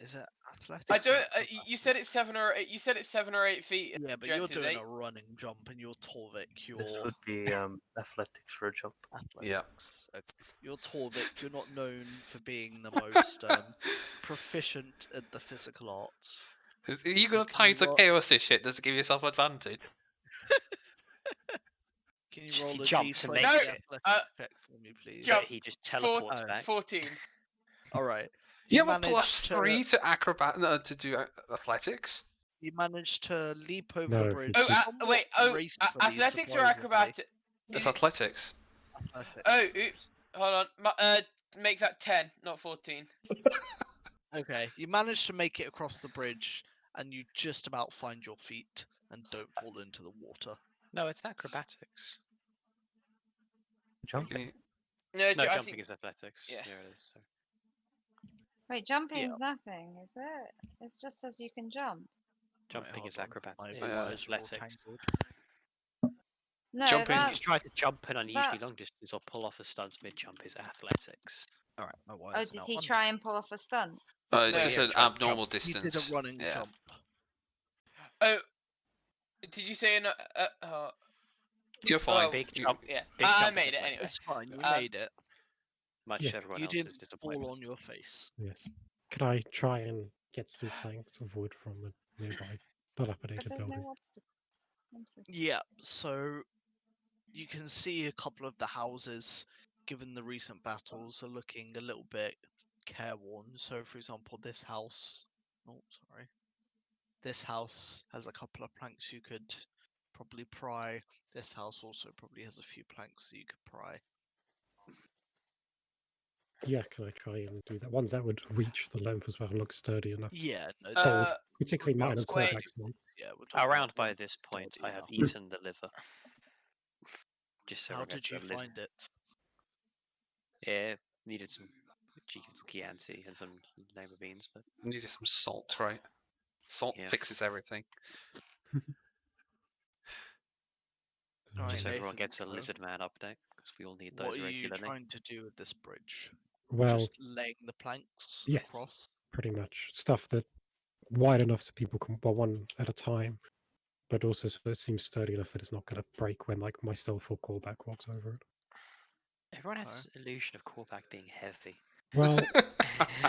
E: Is it athletics?
D: I don't.
E: or
D: You said it's
E: acrobatics?
D: 7 or 8. You said it's 7 or 8 feet.
E: Yeah, but
D: Jeff
E: you're
D: is
E: doing
D: 8.
E: a running jump, and you're Torvik.
G: This
E: You're
G: would be athletics for a jump.
E: athletics. Okay. You're Torvik. You're not known for being the most proficient at the physical arts.
B: Are you
E: So
B: gonna
E: can
B: tie
E: you
B: to
E: roll?
B: chaos this shit? Does it give yourself advantage?
E: Can you
A: Just
E: roll
A: he
E: a
A: jumps and
E: d20
A: makes
D: it.
E: athletics check for me, please?
D: Jump.
A: He just teleports back.
D: 14.
E: All right.
B: You
E: You
B: have a
E: managed to.
B: +3 to to do athletics.
E: You managed to leap over
C: No,
E: the
C: he
E: bridge.
C: did-
E: somewhat gracefully,
D: Athletics or
E: surprisingly.
D: acrobatics?
B: It's athletics.
E: Athletics.
D: Oh, oops. Hold on. Make that 10, not 14.
E: Okay, you managed to make it across the bridge, and you just about find your feet and don't fall into the water.
A: No, it's acrobatics.
G: Jumping.
A: No,
D: I
A: jumping
D: think.
A: is athletics.
D: Yeah.
A: There it is. So.
F: Wait, jumping
E: Yeah.
F: is nothing, is it? It just says you can jump.
A: Jumping
E: hold
A: is
E: on,
A: acrobatics.
E: my
A: It's
E: wires are all
A: athletics.
E: tangled.
F: No,
B: Jumping-
A: If you
F: that's...
A: try to jump an unusually
F: that-
A: long distance or pull off a stunt mid-jump is athletics.
E: All right, my
F: Oh,
E: wires are
F: did
E: now
F: he
E: under.
F: try and pull off a stunt?
B: It's
A: No,
B: just
A: yeah,
B: an
A: tries to
B: abnormal
A: jump.
E: He
B: distance.
E: did a running
B: yeah.
E: jump.
D: Oh, did you say
B: You're fine.
D: Oh,
A: Big
B: You-
A: jump.
D: yeah.
A: Big
D: I
A: jump is
D: made it
A: athletic.
D: anyway.
E: It's fine. You
D: Um,
E: made it.
A: Much
C: Yeah.
A: to everyone
E: You
A: else's
E: didn't
A: disappointment.
E: fall on your face.
C: Yes. Could I try and get some planks of wood from a nearby
F: But
C: dilapidated
F: there's
C: building?
F: no obstacles.
E: Yeah. So you can see a couple of the houses, given the recent battles, are looking a little bit careworn. So, for example, this house. Oh, sorry. This house has a couple of planks you could probably pry. This house also probably has a few planks that you could pry.
C: Yeah, can I try and do that? Ones that would reach the length as well and look sturdy enough.
E: Yeah, no,
C: Hold,
D: Uh,
C: particularly mine and
D: wait.
C: Corvac's one.
E: yeah, we're talking
A: Around
E: about
A: by
E: ones
A: this point,
E: sturdy
A: I have
E: enough.
A: eaten the liver. Just so
E: How
A: remember
E: did you
A: the lizard.
E: find it?
A: Yeah, needed some Chianti and some lima beans, but
B: Needed some salt, right? Salt
A: Yeah.
B: fixes everything.
E: Alright,
A: just so everyone
E: Nathan,
A: gets a
E: so
A: lizard man update because we all need
E: what
A: those
E: are you
A: regularly.
E: trying to do with this bridge?
C: Well,
E: Just laying the planks
C: yes,
E: across?
C: pretty much. Stuff that wide enough so people can, well, one at a time, but also so it seems sturdy enough that it's not going to break when, like, myself or Callback walks over it.
A: Everyone has illusion of Corvac being heavy.
C: Well,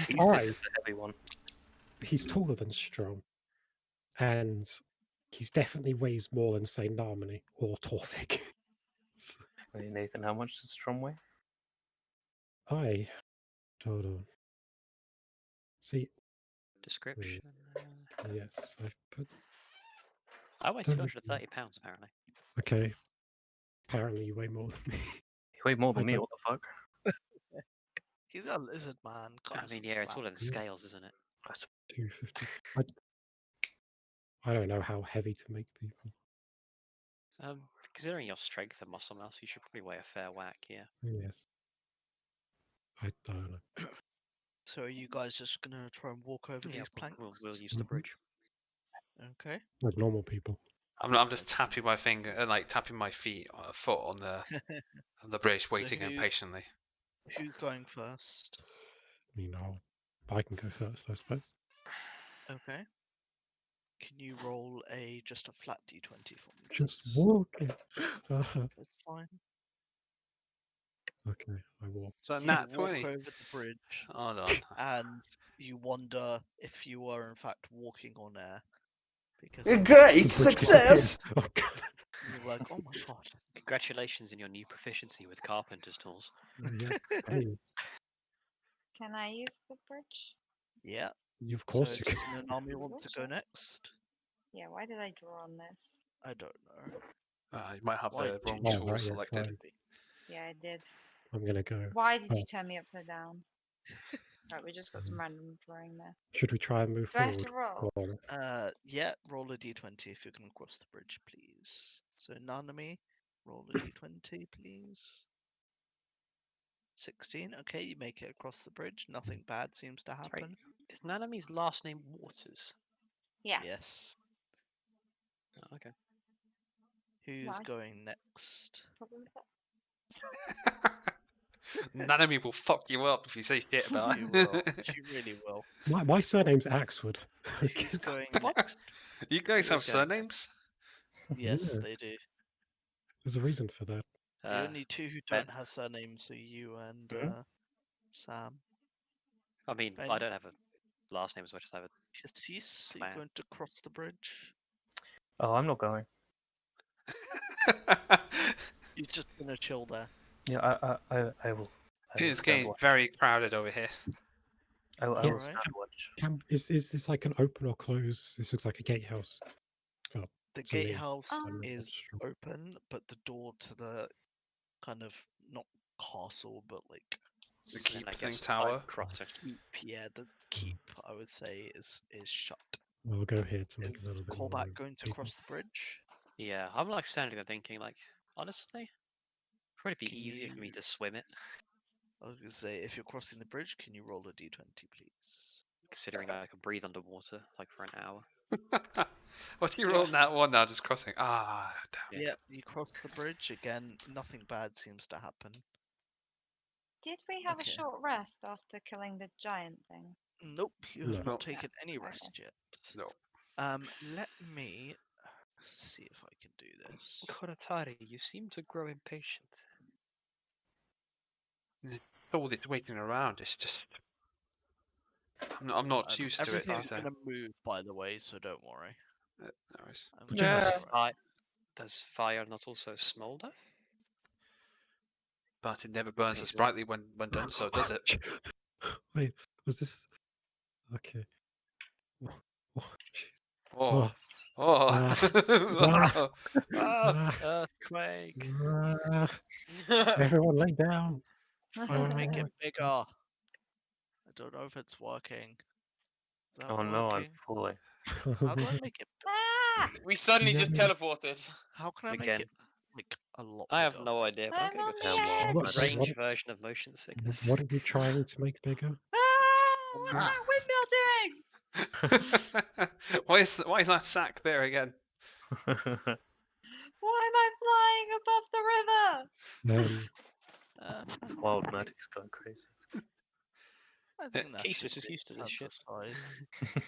G: He's
C: I,
G: the heavy one.
C: he's taller than Strong, and he's definitely weighs more than, say, Narmany or Torvik.
G: Wait, Nathan, how much does Strom weigh?
C: Hold on. See,
A: Description.
C: yes, I've put,
A: I weigh
C: Don't look
A: 230 pounds apparently.
C: okay. Apparently you weigh more than me.
G: You weigh more
C: I
G: than me,
C: don't-
G: what the fuck?
E: He's a lizard man. cut
A: I
E: him
A: mean,
E: some
A: yeah, it's all
E: slack.
A: in the scales, isn't it?
C: 250. I don't know how heavy to make people.
A: Considering your strength and muscle mass, you should probably weigh a fair whack, yeah.
C: Yes. I don't know.
E: So are you guys just gonna try and walk over
A: Yeah,
E: these planks?
A: we'll use the
C: Mhm.
A: bridge.
E: Okay.
C: Like normal people.
B: I'm just tapping my finger, like tapping my foot on the bridge,
E: So
B: waiting impatiently.
E: Who's going first?
C: I can go first, I suppose.
E: Okay. Can you roll just a flat d20 for me,
C: Just
E: please?
C: walking.
E: That's fine.
C: Okay, I walk.
B: So
E: You
B: nat
E: walk
B: 20.
E: over the bridge,
B: Hold on.
E: and you wonder if you are in fact walking on air. Because
H: A
E: it
H: great
C: The bridge
H: success!
C: disappears. Oh god.
E: you're like, oh my god.
A: Congratulations on your new proficiency with carpenter's tools.
C: Yes, please.
F: Can I use the bridge?
E: Yeah.
C: Of
E: So
C: course you
E: does
C: can.
E: Nanami want to go next?
F: Yeah, why did I draw on this?
E: I don't know.
B: You might have
E: Why
B: the
E: did
B: wrong
E: you
C: Oh,
B: tool
C: right, yeah,
B: selected.
C: fine.
F: Yeah, I did.
C: I'm gonna go.
F: Why did
C: Oh.
F: you turn me upside down? Right, we just got some random drawing there.
C: Should we try and move
F: Do I have
C: forward?
F: to roll?
C: Or-
E: Yeah, roll a d20 if you can cross the bridge, please. So Nanami, roll a d20, please. 16. Okay, you make it across the bridge. Nothing bad seems to
A: Sorry,
E: happen.
A: is Nanami's last name Waters?
F: Yeah.
E: Yes.
A: Oh, okay.
E: Who's
F: Why?
E: going next?
F: Problem with that?
B: Nanami will fuck you up if you say shit about
E: She
B: it.
E: will. She really will.
C: My surname's Axwood.
E: Who's going
A: What?
E: next?
B: You guys have
A: Who's going?
B: surnames?
E: Yes,
C: Yes.
E: they do.
C: There's a reason for that.
E: The only two who
A: Ben.
E: don't have surnames are you and
G: Mhm.
E: Sam.
A: I mean,
E: Ben.
A: I don't have a last name as much as I have a.
E: Cassis, are you
A: Clan.
E: going to cross the bridge?
G: Oh, I'm not going.
E: You're just gonna chill there.
G: Yeah, I will. I will
B: It's
G: stand
B: getting
G: watch.
B: very crowded over here.
G: I will
E: Alright.
G: stand watch.
C: Is this like an open or close? This looks like a gatehouse.
E: The
C: To me,
E: gatehouse
C: I'm not
E: is
C: sure.
E: open, but the door to the kind of not castle, but like
B: The
A: And
B: keep
A: I
B: thing
A: guess
B: tower.
A: I'm crossing.
E: keep. Yeah, the keep I would say is shut.
C: I'll go here to make
E: Is
C: a little bit more
E: Callback
C: room.
E: going to
C: People.
E: cross the bridge?
A: Yeah, I'm like standing there thinking, like, honestly, probably be
E: Can
A: easier for me
E: you-
A: to swim it.
E: I was gonna say, if you're crossing the bridge, can you roll a d20, please?
A: Considering I could breathe underwater like for an hour.
B: What are you
D: Yeah.
B: rolling that one now? Just crossing. Ah, damn.
A: Yeah.
E: Yep, you cross the bridge again. Nothing bad seems to happen.
F: Did we have
E: Okay.
F: a short rest after killing the giant thing?
E: Nope, you have
C: No.
E: not taken any
F: Okay.
E: rest yet.
B: No.
E: Let me see if I can do this.
A: Koratari, you seem to grow impatient.
B: All this waiting around. It's just. I'm not used to it.
E: Everything's
B: So.
E: gonna move, by the way, so don't worry.
B: No worries.
E: I'm
C: But
E: gonna
C: yes.
E: be alright.
A: Does fire not also smolder?
B: But it never burns
E: Okay,
B: as
E: so-
B: brightly when done so, does it?
C: Wait, was this okay? Oh,
B: Oh.
C: oh,
B: Oh.
C: ah,
B: Oh.
C: ah,
A: Earthquake!
C: ah. Everyone lay down.
E: Trying to make it bigger. I don't know if it's working. Is that
G: Oh no, I'm
E: working?
G: fully.
E: How do I make it?
F: Ah!
D: We suddenly just
C: No.
D: teleported.
E: How can I make
A: Again.
E: it like a lot
A: I have
E: bigger?
A: no idea, but I'm
F: I'm
A: gonna
F: on
A: go
F: the
G: Yeah, well,
F: edge!
C: What-
G: that's
A: strange
C: what-
A: version of motion sickness.
C: What are you trying to make bigger?
F: Ah! What's
E: Ah.
F: that windmill doing?
B: Why is that sack there again?
F: Why am I flying above the river?
E: Uh,
G: Wild magic's going crazy.
E: I think that should
A: Kesis is
E: be
A: used to
E: in
A: this
E: terms
A: shit.
E: of size.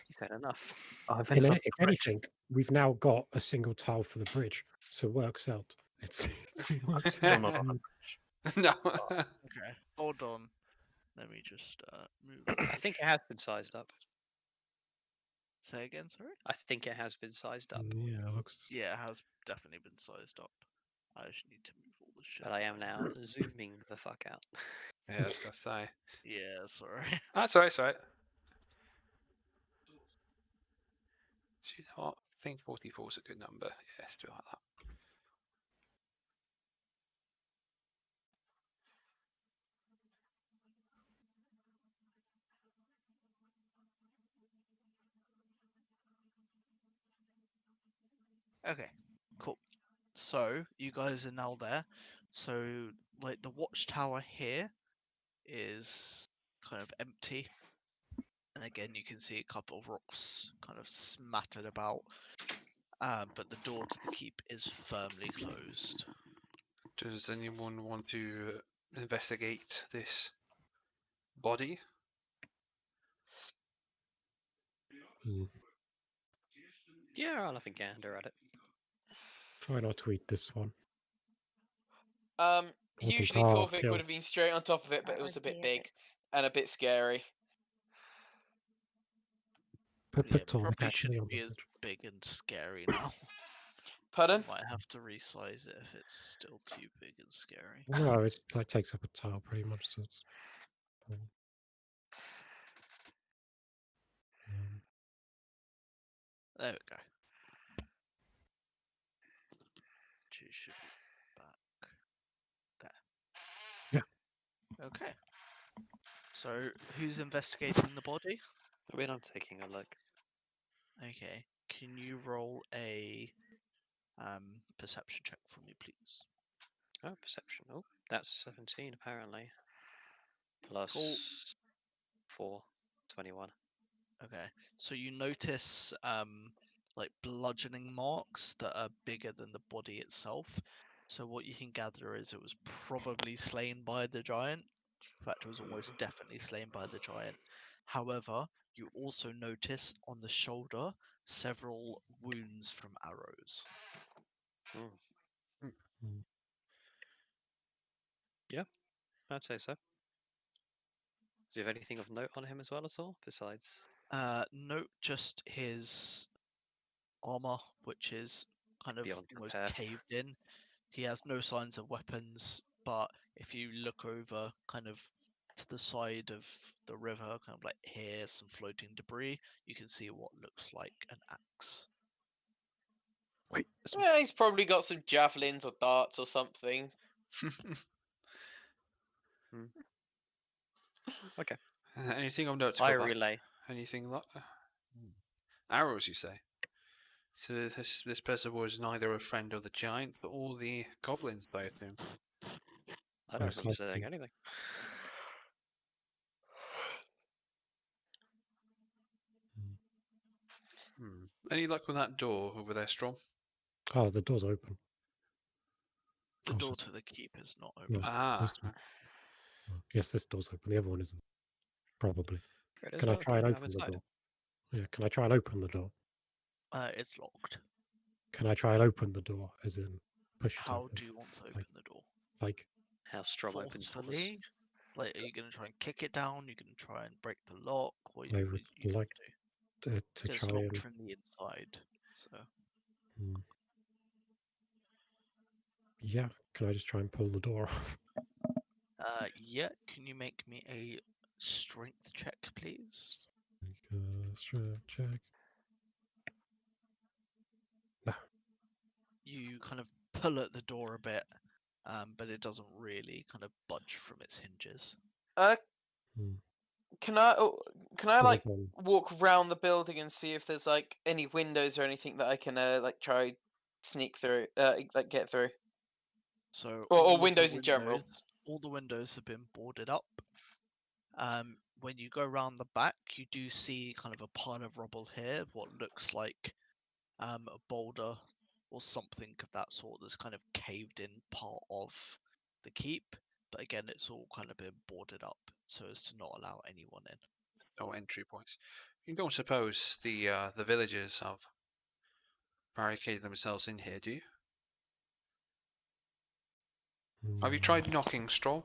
A: He's had enough.
G: Oh, I've
C: In
G: ended
C: any,
G: up
C: if
G: with
C: anything, we've now got a single tile for the bridge, so it works out. It works
G: Still
C: out.
G: not on
B: No.
E: Okay, hold on. Let me just move.
A: I think it has been sized up.
E: Say again, sorry?
A: I think it has been sized up.
C: Yeah, it looks.
E: Yeah, it has definitely been sized up. I just need to move all the shit.
A: But I am
E: around.
A: now zooming the fuck out.
B: Yeah, I was gonna say.
E: Yeah, sorry.
B: That's alright, it's alright. Do you know what? I think 44 is a good number. Yeah, let's do it like that.
E: Okay, cool. So you guys are now there. So like the watchtower here is kind of empty. And again you can see a couple of rocks kind of smattered about. But the door to the keep is firmly closed.
B: Does anyone want to investigate this body?
C: Hmm.
A: Yeah, I'll have a gander at it.
C: Try not to eat this one. Wasn't
D: Usually
C: half
D: Torvik
C: killed.
D: would have been straight on top of it, but
F: That
D: it was a
F: would
D: bit
F: be a
D: big and a bit scary.
C: Put
E: Yeah,
C: Torvik
E: probably
C: actually on
E: shouldn't be
C: the
E: as
C: bridge.
E: big and scary now.
D: Pardon?
E: Might have to resize it if it's still too big and scary.
C: No, it like takes up a tile pretty much. So it's.
E: There we go. Two should be back there.
C: Yeah.
E: Okay. So who's investigating the body?
A: I mean, I'm taking a look.
E: Okay. Can you roll a perception check for me, please?
A: Oh, perception. Oh, that's 17 apparently. Plus
E: Cool.
A: 4, 21.
E: Okay. So you notice like bludgeoning marks that are bigger than the body itself. So what you can gather is it was probably slain by the giant. In fact, it was almost definitely slain by the giant. However, you also notice on the shoulder several wounds from arrows.
A: Hmm.
C: Hmm.
A: I'd say so. Does he have anything of note on him as well at all? Besides,
E: Note just his armor, which is kind of
A: Beyond
E: almost
A: repair.
E: caved in. He has no signs of weapons, but if you look over kind of to the side of the river, kind of like here, some floating debris, you can see what looks like an axe.
C: Wait.
D: Yeah, he's probably got some javelins or darts or something.
A: okay.
B: Anything of note to
A: I
B: go back?
A: relay.
B: Anything like arrows, you say? So this person was neither a friend of the giant or the goblins, I assume.
A: I don't
C: Most
A: remember saying
C: likely.
A: anything.
B: Any luck with that door over there, Strom?
C: Oh, the door's open.
E: The
C: Oh,
E: door
C: so-
E: to the keep is not
C: No,
E: open.
C: this one. Oh, yes, this door's open. The other one isn't. Probably.
A: It is
C: Can I try and
A: working. I'm
C: open the
A: inside.
C: door? Yeah, can I try and open the door?
E: It's locked.
C: Can I try and open the door, as in push it
E: How
C: open?
E: do you want to open the door?
C: Like,
A: How Strom opens doors.
E: Forcefully? Like, are you going to try and kick it down? You're going to try and break the lock? What
C: I
E: you,
C: would
E: you gonna
C: like
E: do?
C: to
E: It's
C: try
E: locked
C: and.
E: from the inside. So
C: Yeah, can I just try and pull the door off?
E: yeah. Can you make me a strength check, please?
C: Check.
E: You kind of pull at the door a bit, but it doesn't really kind of budge from its hinges.
D: Can I
C: Pull
D: like
C: it on.
D: walk round the building and see if there's like any windows or anything that I can like try sneak through, like get through,
E: So
D: or
E: all of the
D: windows in general?
E: all the windows have been boarded up. When you go around the back, you do see kind of a pile of rubble here, what looks like a boulder or something of that sort that's kind of caved in part of the keep. But again, it's all kind of been boarded up so as to not allow anyone in.
B: No entry points. You don't suppose the villagers have barricaded themselves in here, do you? Have you tried knocking, Strom?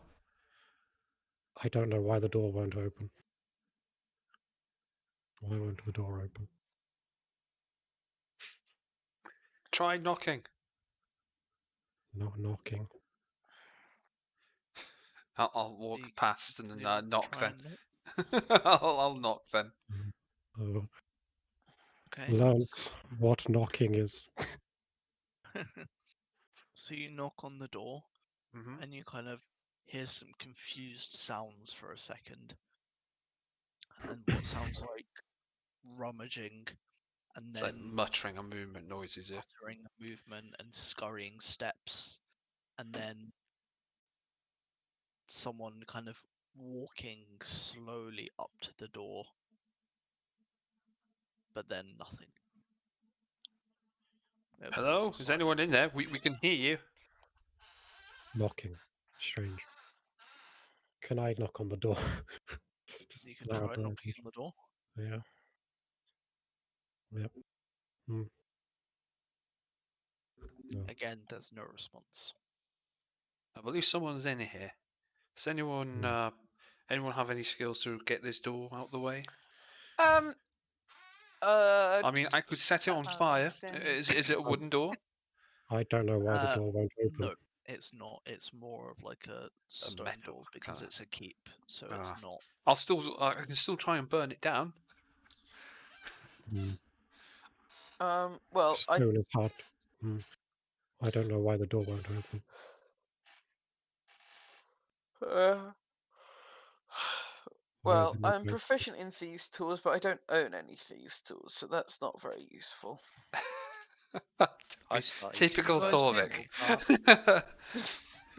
C: I don't know why the door won't open. Why won't the door open?
B: Try knocking.
C: Not knocking.
B: I'll walk
E: You
B: past and
E: do
B: then
E: not
B: knock
E: try
B: then.
E: and knock.
B: I'll knock then.
C: Oh,
E: Okay.
C: learnt what knocking is.
E: So you knock on the door
B: Mm-hmm.
E: and you kind of hear some confused sounds for a second. And then what sounds like rummaging and
B: It's
E: then
B: like muttering and movement noises. Yeah.
E: muttering movement and scurrying steps. And then someone kind of walking slowly up to the door. But then nothing.
B: Hello? Is anyone in there? We can hear you.
C: Knocking. Strange. Can I knock on the door? just
E: You can
C: loud
E: try knocking
C: language.
E: on the door.
C: Yeah. Yep. No.
E: Again, there's no response.
B: I believe someone's in here. Does anyone anyone have any skills to get this door out the way? I mean, I could set it
F: That's
B: on
F: not
B: fire.
F: interesting.
B: Is it a wooden door?
C: I don't know why the door won't open.
E: No, it's not. It's more of like a stone
B: metal
E: door because
B: kinda.
E: it's a keep, so it's not.
B: I can still try and burn it down.
D: Well,
C: Stone is hard. I don't know why the door won't open.
D: well,
C: it
D: I'm
C: not
D: proficient in thieves' tools, but I don't own any thieves' tools, so that's not very useful.
A: I start
B: Typical
E: guys hear me?
B: Thorvik.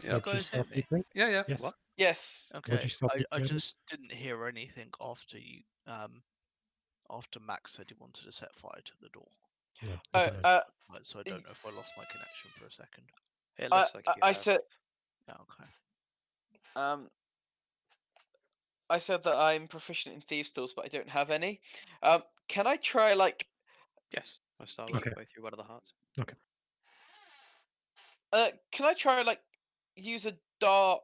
E: You guys hear me?
B: Yeah.
C: Yes.
A: What?
D: Yes.
C: What'd
E: Okay.
C: you stop me
E: I
C: saying?
E: just didn't hear anything after you after Max said he wanted to set fire to the door.
C: Yeah.
E: Right, so I don't know if I lost my connection for a second.
A: It looks like you
D: I
A: have.
D: said
E: Yeah, okay.
D: I said that I'm proficient in thieves' tools, but I don't have any. Can I try like
A: Yes. I start
C: Okay.
A: working my way through one of the hearts.
C: Okay.
D: can I try like use a dart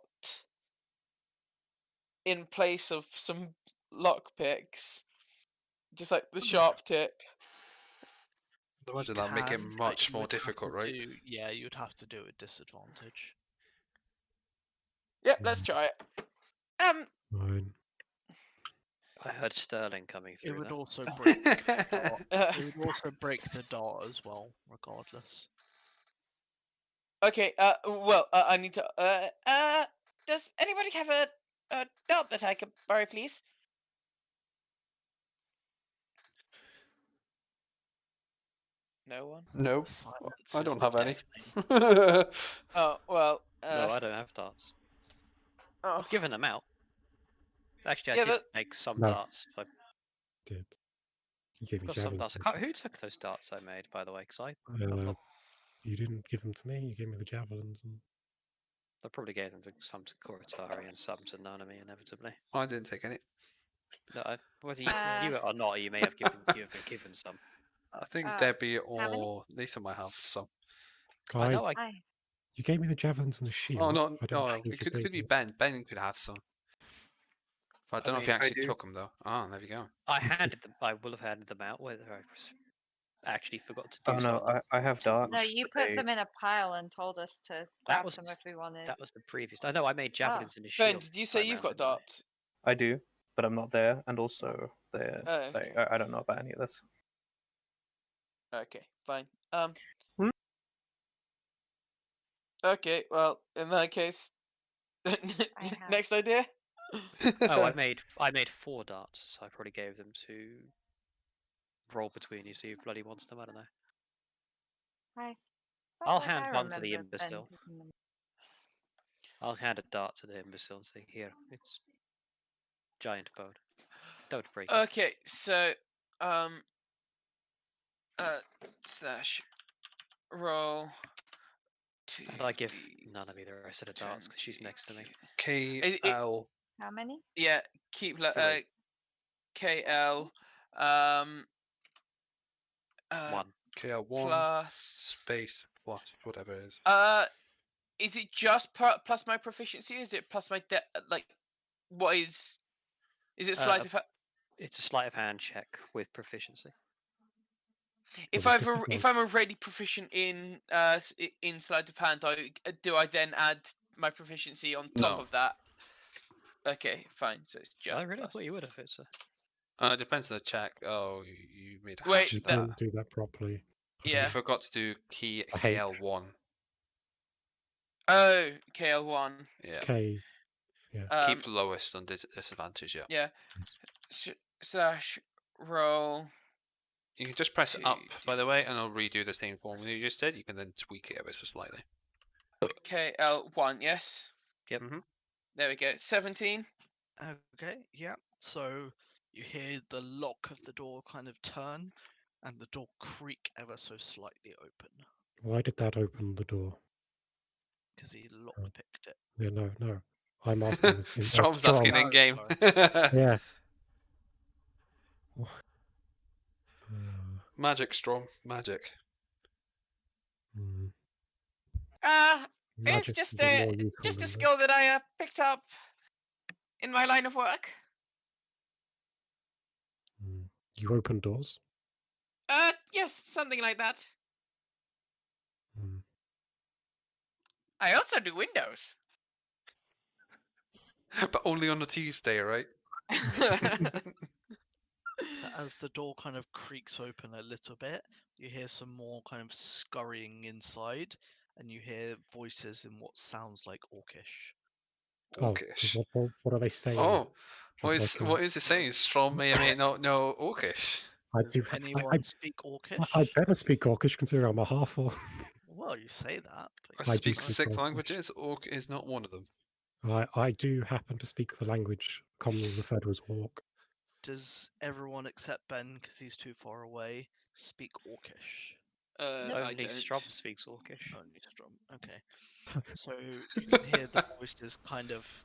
D: in place of some lockpicks? Just like the sharp tip.
B: Imagine that make it
E: Can, but
B: much
E: you
B: more
E: would have
B: difficult,
E: to
B: right?
E: Yeah, you'd have to do it disadvantage.
D: Yep, let's try it.
C: Fine.
A: I heard Sterling coming
E: It
A: through
E: would
A: there.
E: also break the dart. It would also break the dart as well, regardless.
D: Okay. Well, I need to. Does anybody have a dart that I could borrow, please? No one.
B: No,
E: Silence
B: I
E: is
B: don't have any.
E: deafening.
D: Oh well.
A: No, I don't have darts.
D: Oh.
A: I've given them out. Actually, I
D: Yeah,
A: did
D: that-
A: make some
C: No.
A: darts.
C: Did. You gave me
A: Got some
C: javelins.
A: darts. I can't, who took those darts I made, by the way? Because I'm
C: Uh,
A: not.
C: you didn't give them to me. You gave me the javelins. And...
A: I probably gave them to some to Koratari and some to Nanami, inevitably.
B: I didn't take any.
A: No, whether you
F: Uh,
A: knew it or not, you may have given you have been given some.
B: I think
F: Oh,
B: Debbie
F: how many?
B: or Nathan might have some.
A: I know.
C: You gave me the javelins and the shield.
B: Oh no,
C: I don't
B: oh,
C: think
B: it
C: you
B: could
C: gave
B: be
C: me-
B: Ben. Ben could have some. But I don't know if
A: mean,
B: he actually
G: do.
B: took them though. Ah, there we go.
A: I handed them. I will have handed them out. Whether I actually forgot to do
G: Oh
A: so.
G: no,
A: or not.
G: I have darts.
F: No, you
G: but
F: put them in a pile and told us to
A: That
F: grab
A: was
F: some if we wanted.
A: that was the previous. I know I made javelins in a
D: Ben,
A: shield.
D: did you
A: this
D: say
A: time
D: you've
A: round,
D: got
A: didn't I?
D: darts?
G: I do, but I'm not there, and also they're
D: Oh,
G: like
D: okay.
G: I don't know about any of this.
D: Okay, fine.
G: Hmm?
D: Okay, well, in that case, next idea.
A: Oh, I made 4 darts, so I probably gave them to roll between you, see who bloody wants them. I don't know.
F: I
A: I'll
F: felt like
A: hand
F: I
A: one to the
F: remember Ben
A: imbecile.
F: picking them.
A: I'll hand a dart to the imbecile and say, "Here, it's giant bone. Don't break it."
D: Okay, so slash roll.
A: And I give none of me the rest of the darts because she's next to me.
B: KL.
F: How many?
D: Yeah, keep
A: 3.
D: KL
A: 1.
B: KL1
D: plus.
B: space plus whatever it is.
D: Is it just plus my proficiency? Is it plus my like? What is? Is it sleight of hand?
A: It's a sleight of hand check with proficiency.
D: If
C: Well, the
D: if I'm already proficient in sleight of hand, do I then add my proficiency on top
B: No.
D: of that? Okay, fine. So it's just.
A: I really
D: plus.
A: thought you would have. It's a...
B: It depends on the check. Oh, you made a
D: Wait,
B: hash
C: You
B: of that.
C: didn't do that properly. I
D: Yeah.
B: You forgot to do
C: I hate-
B: KL1.
D: Oh, KL1.
B: Yeah.
C: K. Yeah.
B: Keep lowest on disadvantage, yeah.
D: Yeah. Slash roll.
B: You can just press up, by the way, and I'll redo the same formula you just did. You can then tweak it ever so slightly.
D: KL1, yes.
A: Yep.
D: There we go. 17.
E: Okay, yeah. So you hear the lock of the door kind of turn, and the door creak ever so slightly open
C: Why did that open the door?
E: because he lockpicked it.
C: Yeah, no. I'm asking this.
B: Strom's
C: Strom.
B: asking in
E: Oh,
B: game.
C: Yeah.
B: Magic, Strom. Magic.
C: Hmm.
D: It's
C: Magic's
D: just
C: bit
D: a
C: more useful than
D: skill that I picked up in my line of work.
C: You open doors?
D: Yes, something like that.
C: Hmm.
D: I also do windows.
B: But only on a Tuesday, right?
E: So as the door kind of creaks open a little bit, you hear some more kind of scurrying inside, and you hear voices in what sounds like Orcish.
B: Orcish.
C: Oh, what are they saying?
B: Oh,
C: It's like,
B: what is it saying? Strom may or may not know Orcish.
C: I
E: Does
C: do.
E: anyone speak Orcish?
C: I better speak Orcish considering I'm a half-orc.
E: Well, you say that. But
B: I
C: I do
B: speak
C: speak
B: 6
C: Orcish.
B: languages. Orc is not one of them.
C: I do happen to speak the language commonly referred to as Orc.
E: does everyone except Ben, because he's too far away, speak Orcish?
D: I
A: Only
D: don't.
A: Strom speaks Orcish.
E: Only Strom. Okay. So you can hear the voices kind of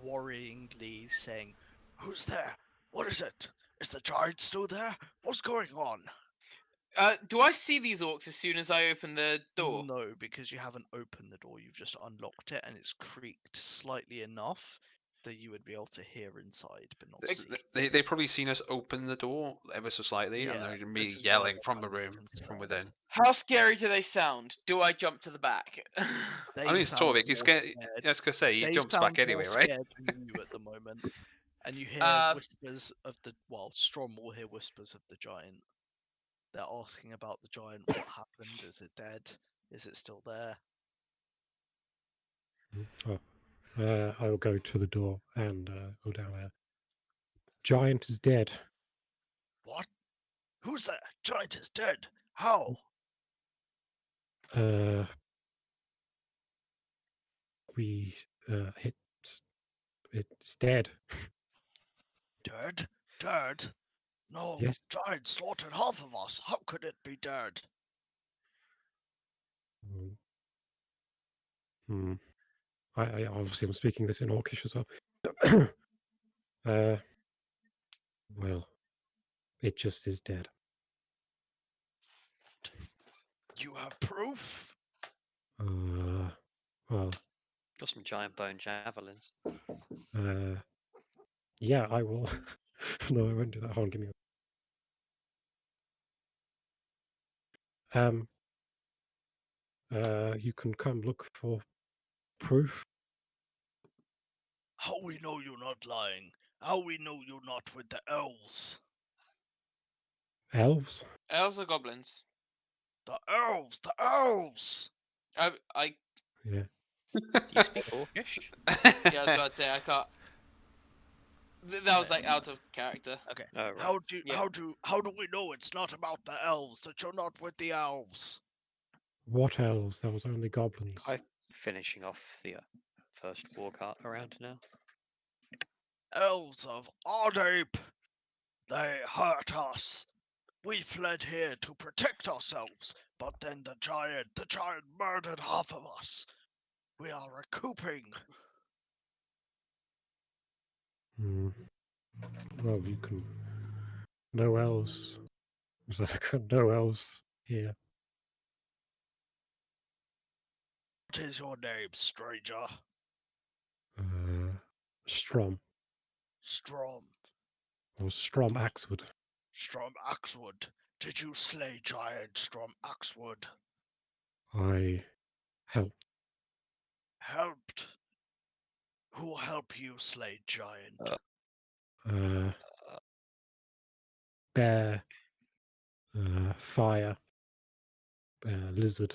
E: worryingly saying, "Who's there? What is it? Is the giant still there? What's going on?"
D: Do I see these orcs as soon as I open the door?
E: No, because you haven't opened the door. You've just unlocked it, and it's creaked slightly enough that you would be able to hear inside, but not see.
B: They probably seen us open the door ever so slightly, and
E: Yeah,
B: they're me
E: this is why
B: yelling
E: they're
B: from the
E: kind of
B: room from
E: concerned.
B: within.
D: How scary do they sound? Do I jump to the back?
E: They
B: I mean, it's
E: sound
B: Torvik. He's
E: more
B: scared.
E: scared.
B: I was gonna say he
E: They
B: jumps
E: sound
B: back anyway,
E: more
B: right?
E: scared than you at the moment. And you hear whispers of the Strom will hear whispers of the giant. They're asking about the giant. What happened? Is it dead? Is it still there?
C: I will go to the door and go down there. Giant is dead.
E: What? Who's there? Giant is dead. How?
C: We it's dead.
E: Dead? Dead? No,
C: Yes.
E: giant slaughtered half of us. How could it be dead?
C: Mm. Hmm. I obviously am speaking this in Orcish as well. Well, it just is dead.
E: You have proof?
C: Well,
A: Got some giant bone javelins.
C: yeah, I will. No, I won't do that. Hold on, give me. You can come look for proof.
E: How we know you're not lying? How we know you're not with the elves?
C: Elves?
D: Elves or goblins?
E: The elves! The elves!
D: I
C: Yeah.
A: Do you speak Orcish?
D: yeah, I was about to say I can't. That was like out of character.
E: Okay.
A: Oh, right.
D: Yeah.
E: How do we know it's not about the elves, that you're not with the elves?
C: What elves? There was only goblins.
A: I'm finishing off the first war cart around now.
E: Elves of Ardape! They hurt us. We fled here to protect ourselves, but then the giant murdered half of us. We are recouping.
C: Hmm. Well, you can. No elves. So there are no elves here.
E: What is your name, stranger?
C: Strom.
E: Strom.
C: Or Strom Axwood.
E: Strom Axwood. Did you slay giant Strom Axwood?
C: I helped.
E: Helped? Who helped you slay giant?
C: Uh, bear. Fire. Lizard.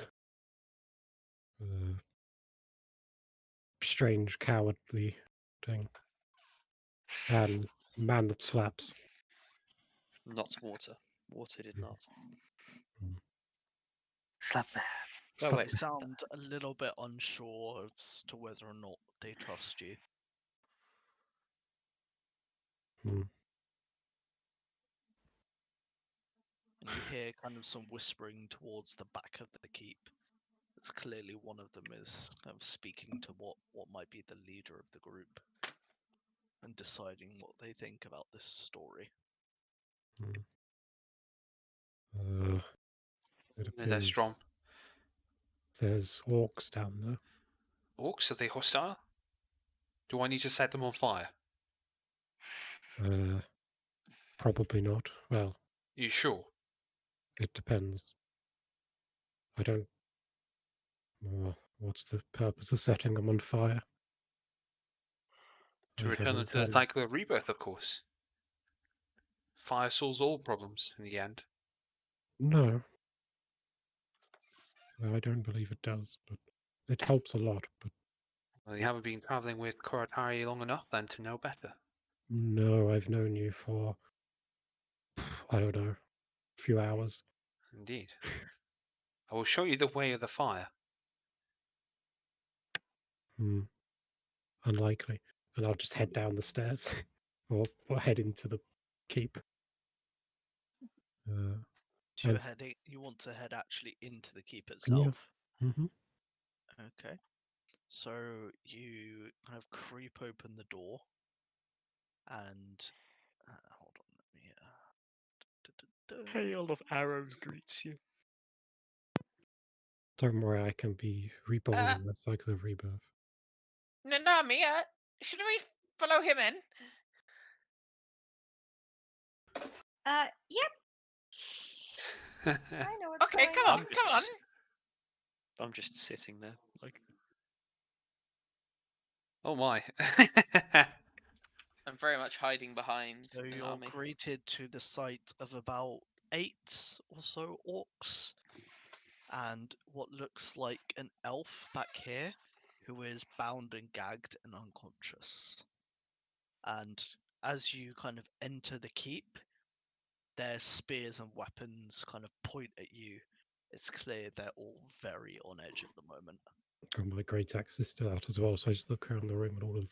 C: Strange, cowardly thing. And man that slaps.
A: Not water. Water did not.
G: Slap man.
A: Oh,
C: Slap-
A: wait.
E: They sound a little bit unsure as to whether or not they trust you.
C: Hmm.
E: And you hear kind of some whispering towards the back of the keep. It's clearly one of them is kind of speaking to what might be the leader of the group and deciding what they think about this story.
C: It
B: And they're
C: appears
B: strong.
C: there's orcs down there.
B: Orcs, are they hostile? Do I need to set them on fire?
C: Probably not. Well,
B: Are you sure?
C: it depends. I don't. What's the purpose of setting them on fire?
B: To
C: I
B: return them
C: haven't
B: to the
C: done.
B: cycle of rebirth, of course. Fire solves all problems in the end.
C: No, I don't believe it does, but it helps a lot. But
B: Well, you haven't been travelling with Koratari long enough then to know better.
C: no, I've known you for, I don't know, a few hours.
B: Indeed. I will show you the way of the fire.
C: Hmm. Unlikely. And I'll just head down the stairs or head into the keep.
E: So
C: And
E: you want to head actually into the keep
C: yeah.
E: itself?
C: Hmm.
E: Okay. So you kind of creep open the door and hold on, let me.
A: Hail of arrows greets you.
C: Don't worry, I can be reborn
D: Uh,
C: in the cycle of rebirth.
D: Nanami, should we follow him in?
F: Yep. I know what's
D: Okay,
F: going
D: come
F: on.
D: on, come on.
A: I'm just sitting there, like.
B: Oh my.
D: I'm very much hiding behind
E: So you're
D: Nanami.
E: greeted to the sight of about 8 or so orcs and what looks like an elf back here who is bound and gagged and unconscious. And as you kind of enter the keep, their spears and weapons kind of point at you. It's clear they're all very on edge at the moment.
C: Got my great axe is still out as well, so I just look around the room at all of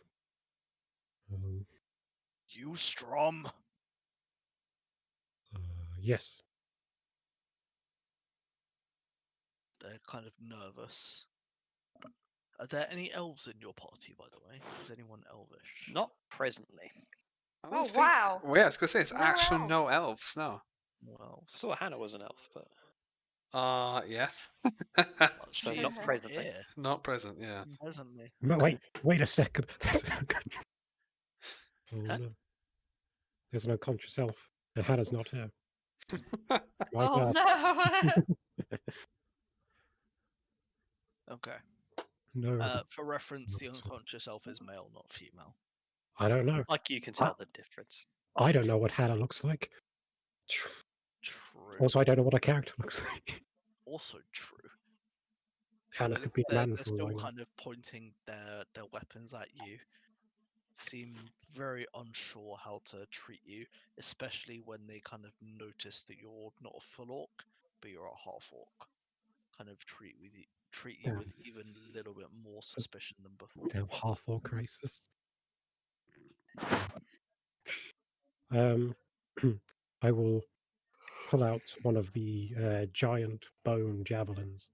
C: them.
E: You Strom,
C: Yes.
E: They're kind of nervous. Are there any elves in your party, by the way? Is anyone elvish?
A: Not presently.
B: I
F: Oh,
B: don't think-
F: wow.
B: Well, yeah, I was gonna say it's
F: No
B: actual
F: elves.
B: no elves. No.
E: No
A: I
E: elves.
A: thought Hannah was an elf, but
B: Yeah.
E: Well,
A: So
E: she
A: not
E: is
A: presently.
E: here,
B: Not present. Yeah.
E: presently.
C: Wait a second. Oh
A: Huh?
C: no. There's an unconscious elf. And Hannah's not here. My
F: Oh,
C: God.
F: no.
E: Okay.
C: No.
E: For reference, the
C: Not at all.
E: unconscious elf is male, not female.
C: I don't know.
A: Like you can tell the difference.
C: I don't know what Hannah looks like.
E: True.
C: Also, I don't know what a character looks like.
E: Also true.
C: Hannah
E: They're,
C: could be a
E: they're,
C: man
E: they're
C: for all
E: still
C: I know.
E: kind of pointing their weapons at you. Seem very unsure how to treat you, especially when they kind of notice that you're not a full orc, but you're a half orc. Kind of treat you with even a little bit more suspicion than before.
C: Damn half orc racist. I will pull out one of the giant bone javelins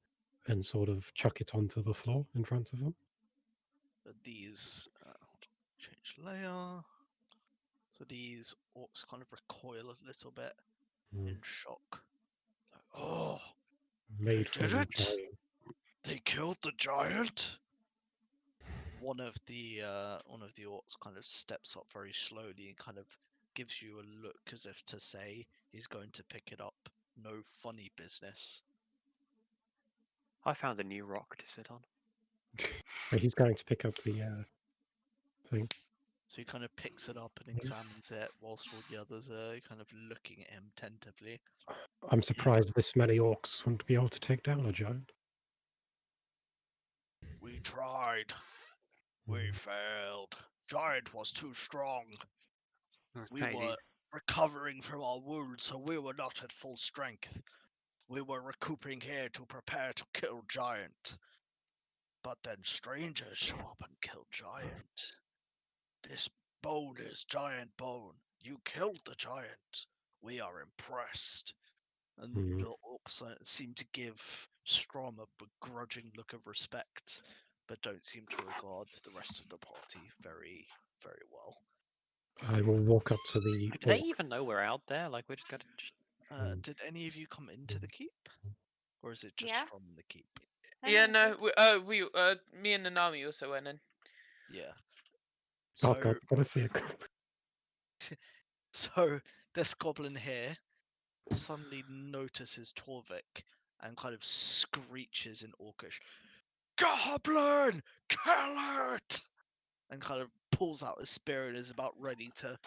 C: and sort of chuck it onto the floor in front of them.
E: But these hold on, change layer. So these orcs kind of recoil a little bit in shock. Like, oh,
C: Made
E: they
C: from
E: did it!
C: giant.
E: They killed the giant. One of the orcs kind of steps up very slowly and kind of gives you a look as if to say he's going to pick it up. No funny business.
A: I found a new rock to sit on.
C: But he's going to pick up the thing.
E: So he kind of picks it up and examines it, whilst all the others are kind of looking at him tentatively.
C: I'm surprised this many orcs wouldn't be able to take down a giant.
E: We tried. We failed. Giant was too strong. We
B: Okay.
E: were recovering from our wounds, so we were not at full strength. We were recouping here to prepare to kill Giant. But then strangers show up and kill Giant. This bone is giant bone. You killed the giant. We are impressed. And
C: Mhm.
E: the orcs seem to give Strom a begrudging look of respect, but don't seem to regard the rest of the party very, very well.
C: I will walk up to the
A: Like, do they
C: orc.
A: even know we're out there? Like we're just gonna.
E: Did any of you come into the keep? Or is it just
F: Yeah.
E: Strom in the keep?
D: Yeah, no, me and Nanami also went in.
E: Yeah.
C: Oh
E: So,
C: God, I gotta see a
E: so this goblin here suddenly notices Torvik and kind of screeches in Orcish, "Goblin! Kill it!" And kind of pulls out his spear and is about ready to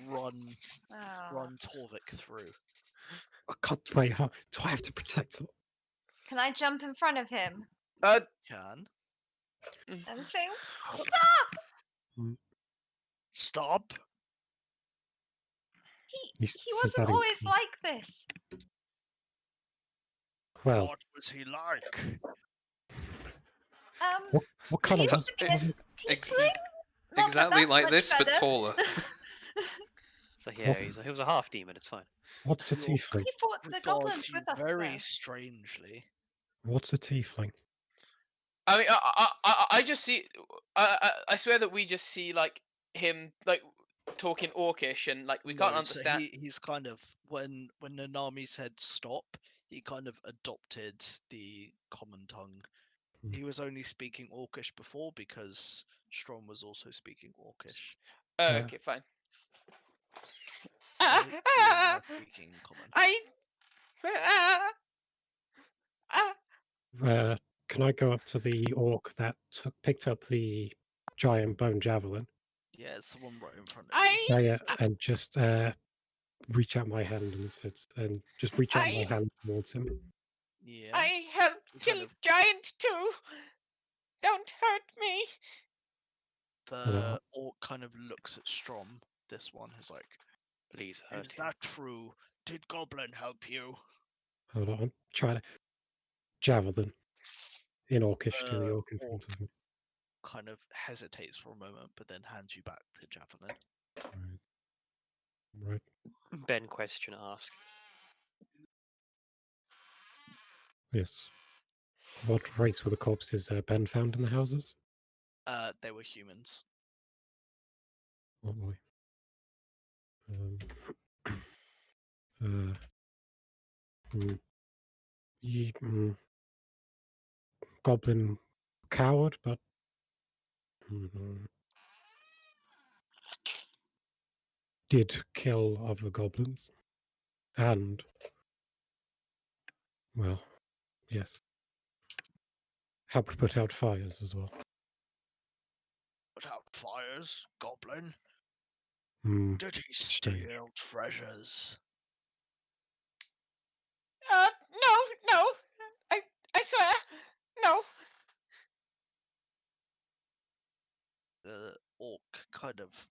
E: run
F: Oh.
E: Torvik through.
C: I can't wait. How do I have to protect him?
F: Can I jump in front of him
E: Can
F: and sing?
E: stop.
C: He
F: He
C: says
F: wasn't
C: that in-
F: always like this.
C: Well,
E: What was he like?
C: what kind
F: he
C: of
F: used to be a
B: Ex-
F: tiefling? Not that
B: exactly
F: that's
B: like
F: much
B: this, but
F: better.
B: taller.
A: So yeah, he was a half demon. It's fine.
C: what's a
E: Your
C: tiefling?
F: He fought the
E: regards
F: goblins
E: you
F: with us,
E: very
F: though.
E: strangely.
C: What's a tiefling?
D: I mean, I just see. I swear that we just see like him like talking Orcish, and like we can't
E: No, so
D: understand.
E: he's kind of when Nanami said stop, he kind of adopted the common tongue. He was only speaking Orcish before because Strom was also speaking Orcish.
D: Oh, okay, fine.
E: So you are now speaking common.
C: Can I go up to the orc that picked up the giant bone javelin?
E: Yeah, it's the one right in front of you.
C: Yeah, and just reach out my hand and just reach out my hand towards him.
E: Yeah.
D: helped
E: You kind of-
D: Giant too. Don't hurt me.
E: The orc kind of looks at Strom. This one is like,
A: Please
E: "Is
A: hurt him.
E: that true? Did Goblin help you?"
C: Hold on, try to javelin in orcish to the orc in
E: orc
C: front of me.
E: kind of hesitates for a moment, but then hands you back the javelin.
C: Right.
A: Ben question ask.
C: Yes. What race were the corpses Ben found in the houses?
E: They were humans.
C: Oh boy. Hmm. Goblin coward, but did kill other goblins. And, well, yes. Helped put out fires as well.
E: Put out fires, goblin.
C: Hmm.
E: Did he
C: Strange.
E: steal treasures?
D: No. I swear, no.
E: The orc kind of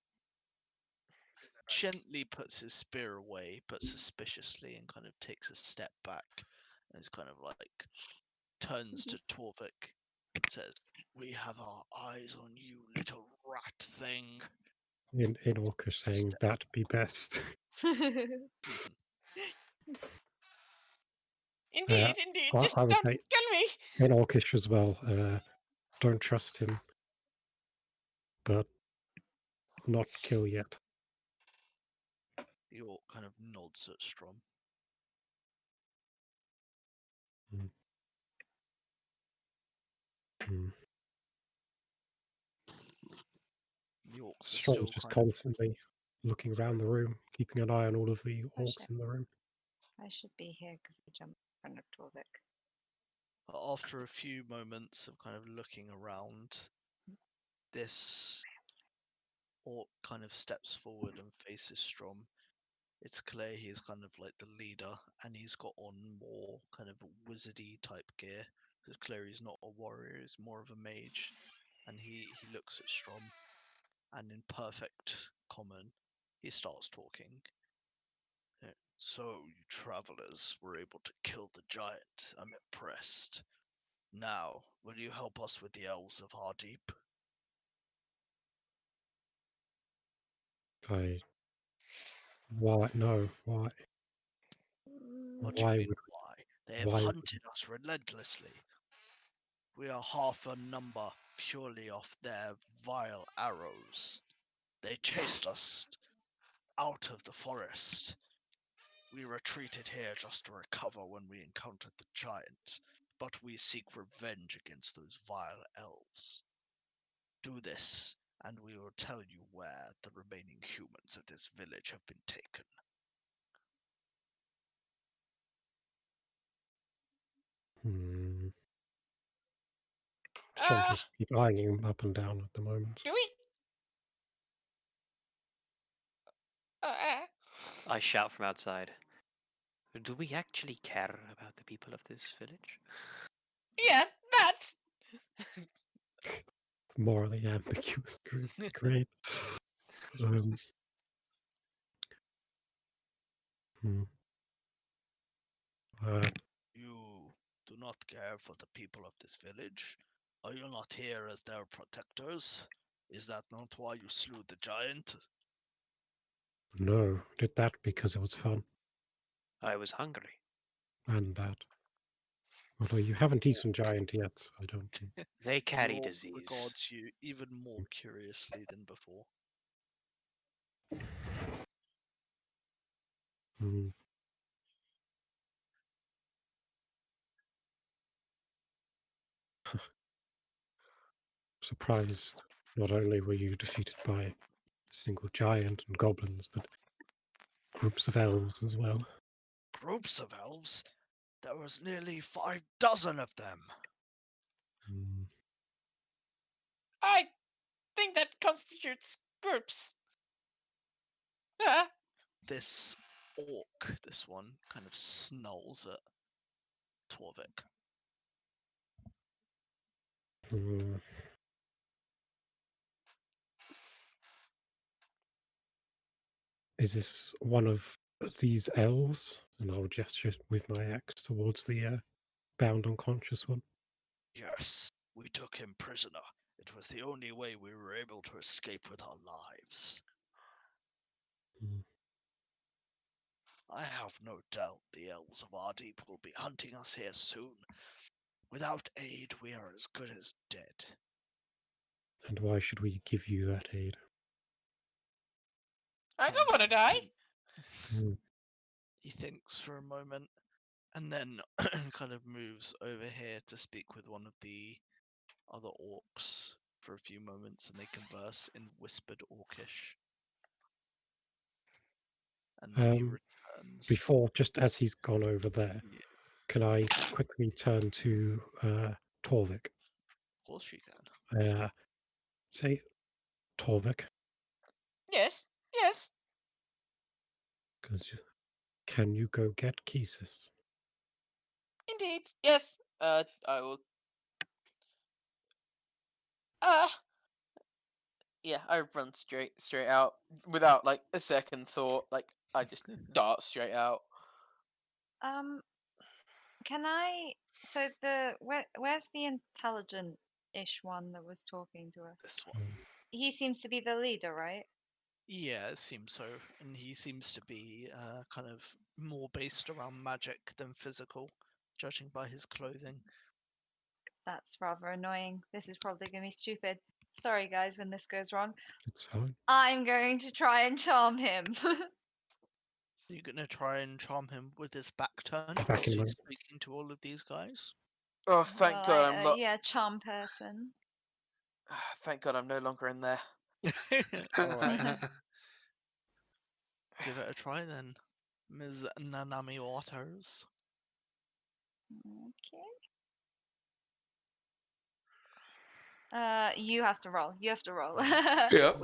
E: gently puts his spear away, but suspiciously, and kind of takes a step back, and is kind of like turns to Torvik and says, "We have our eyes on you, little rat thing."
C: In Orcish saying
E: Step.
C: that be best.
D: Indeed. Just
C: I would
D: don't
C: say
D: kill me.
C: in Orcish as well. Don't trust him, but not kill yet.
E: The orc kind of nods at Strom.
C: Hmm.
E: The orcs are
C: Strong's
E: still
C: just
E: kind of
C: constantly looking around the room, keeping an eye on all of the orcs
F: shit.
C: in the room.
F: I should be here because I jumped in front of Torvik.
E: after a few moments of kind of looking around, this orc kind of steps forward and faces Strom. It's clear he's kind of like the leader, and he's got on more kind of wizardy type gear. It's clear he's not a warrior; he's more of a mage. And he looks at Strom, and in perfect common, he starts talking. So you travelers were able to kill the giant. I'm impressed. Now, will you help us with the elves of Hardeep?
C: Why? No. Why?
E: What do you
C: Why
E: mean,
C: would?
E: why? They have
C: Why?
E: hunted us relentlessly. We are half a number purely off their vile arrows. They chased us out of the forest. We retreated here just to recover when we encountered the giant, but we seek revenge against those vile elves. Do this, and we will tell you where the remaining humans of this village have been taken.
C: Strong just keep eyeing him up and down at the moment.
D: Do we?
A: I shout from outside. Do we actually care about the people of this village?
D: Yeah, that.
C: Morally ambiguous group. Great. Um, hmm.
E: You do not care for the people of this village? Are you not here as their protectors? Is that not why you slew the giant?
C: No, did that because it was fun,
A: I was hungry.
C: and that. Although you haven't eaten giant yet, I don't think.
A: They
E: The
A: carry
E: orc
A: disease.
E: regards you even more curiously than before.
C: Hmm. Surprised. Not only were you defeated by a single giant and goblins, but groups of elves as well.
E: Groups of elves? There was nearly 5 dozen of them.
C: Hmm.
D: I think that constitutes groups.
E: This orc, this one, kind of snarls at Torvik.
C: Hmm. Is this one of these elves? And I'll gesture with my axe towards the bound unconscious one.
E: Yes, we took him prisoner. It was the only way we were able to escape with our lives.
C: Hmm.
E: I have no doubt the elves of our deep will be hunting us here soon. Without aid, we are as good as dead.
C: And why should we give you that aid?
D: I don't want to die.
C: Hmm.
E: He thinks for a moment and then kind of moves over here to speak with one of the other orcs for a few moments, and they converse in whispered orcish. And then he returns.
C: Before, just as he's gone over there,
E: Yeah,
C: can I quickly turn to Torvik?
E: of course you can.
C: Say, Torvik,
D: Yes, yes,
C: because can you go get Kesis?
D: indeed. Yes. I will. Yeah, I run straight out without like a second thought. Like I just dart straight out.
F: Can I? So where's the intelligent-ish one that was talking to us?
E: This one.
F: He seems to be the leader, right?
E: Yeah, it seems so. And he seems to be kind of more based around magic than physical, judging by his clothing.
F: That's rather annoying. This is probably going to be stupid. Sorry, guys, when this goes wrong.
C: It's fine.
F: I'm going to try and charm him.
E: Are you going to try and charm him with his back turned
C: Back
E: whilst
C: in a
E: he's
C: moment.
E: speaking to all of these guys?
D: Oh, thank
F: Well,
D: God I'm not.
F: yeah, charm person.
D: Thank God I'm no longer in there.
E: Alright, give it a try then, Ms. Nanami Waters.
F: Okay. You have to roll. You have to roll.
B: Yep.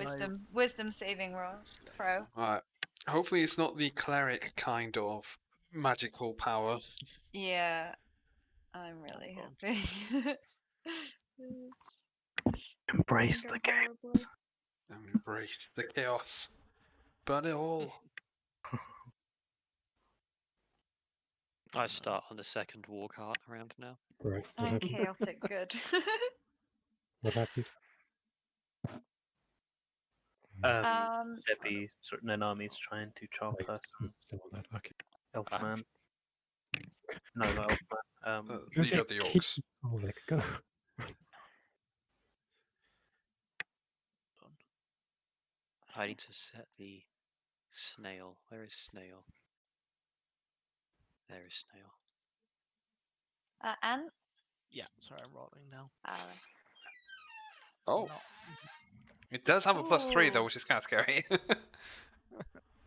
F: Wisdom saving roll. Pro.
B: Alright. Hopefully it's not the cleric kind of magical power.
F: Yeah. I'm really
E: Hold
F: hoping.
G: Embrace
F: Go
G: the game.
F: horribly.
B: Embrace the chaos. Burn it all.
A: I start on the second war cart around now.
C: Right. What
F: I'm
C: happened?
F: chaotic good.
C: What happened?
G: Debbie, certain enemies trying to chop
C: Wait,
G: us.
C: he's still on that. Okay.
G: Elfman. No, not Elfman.
C: Go
B: These
C: get
B: are the orcs.
C: Kesis, Torvik. Go.
A: I need to set the snail. Where is snail? There is snail.
F: Ant?
E: Yeah, sorry, I'm rolling now.
F: Alright.
B: Oh,
E: No.
B: it does have a +3 though,
F: Ooh.
B: which is kind of scary.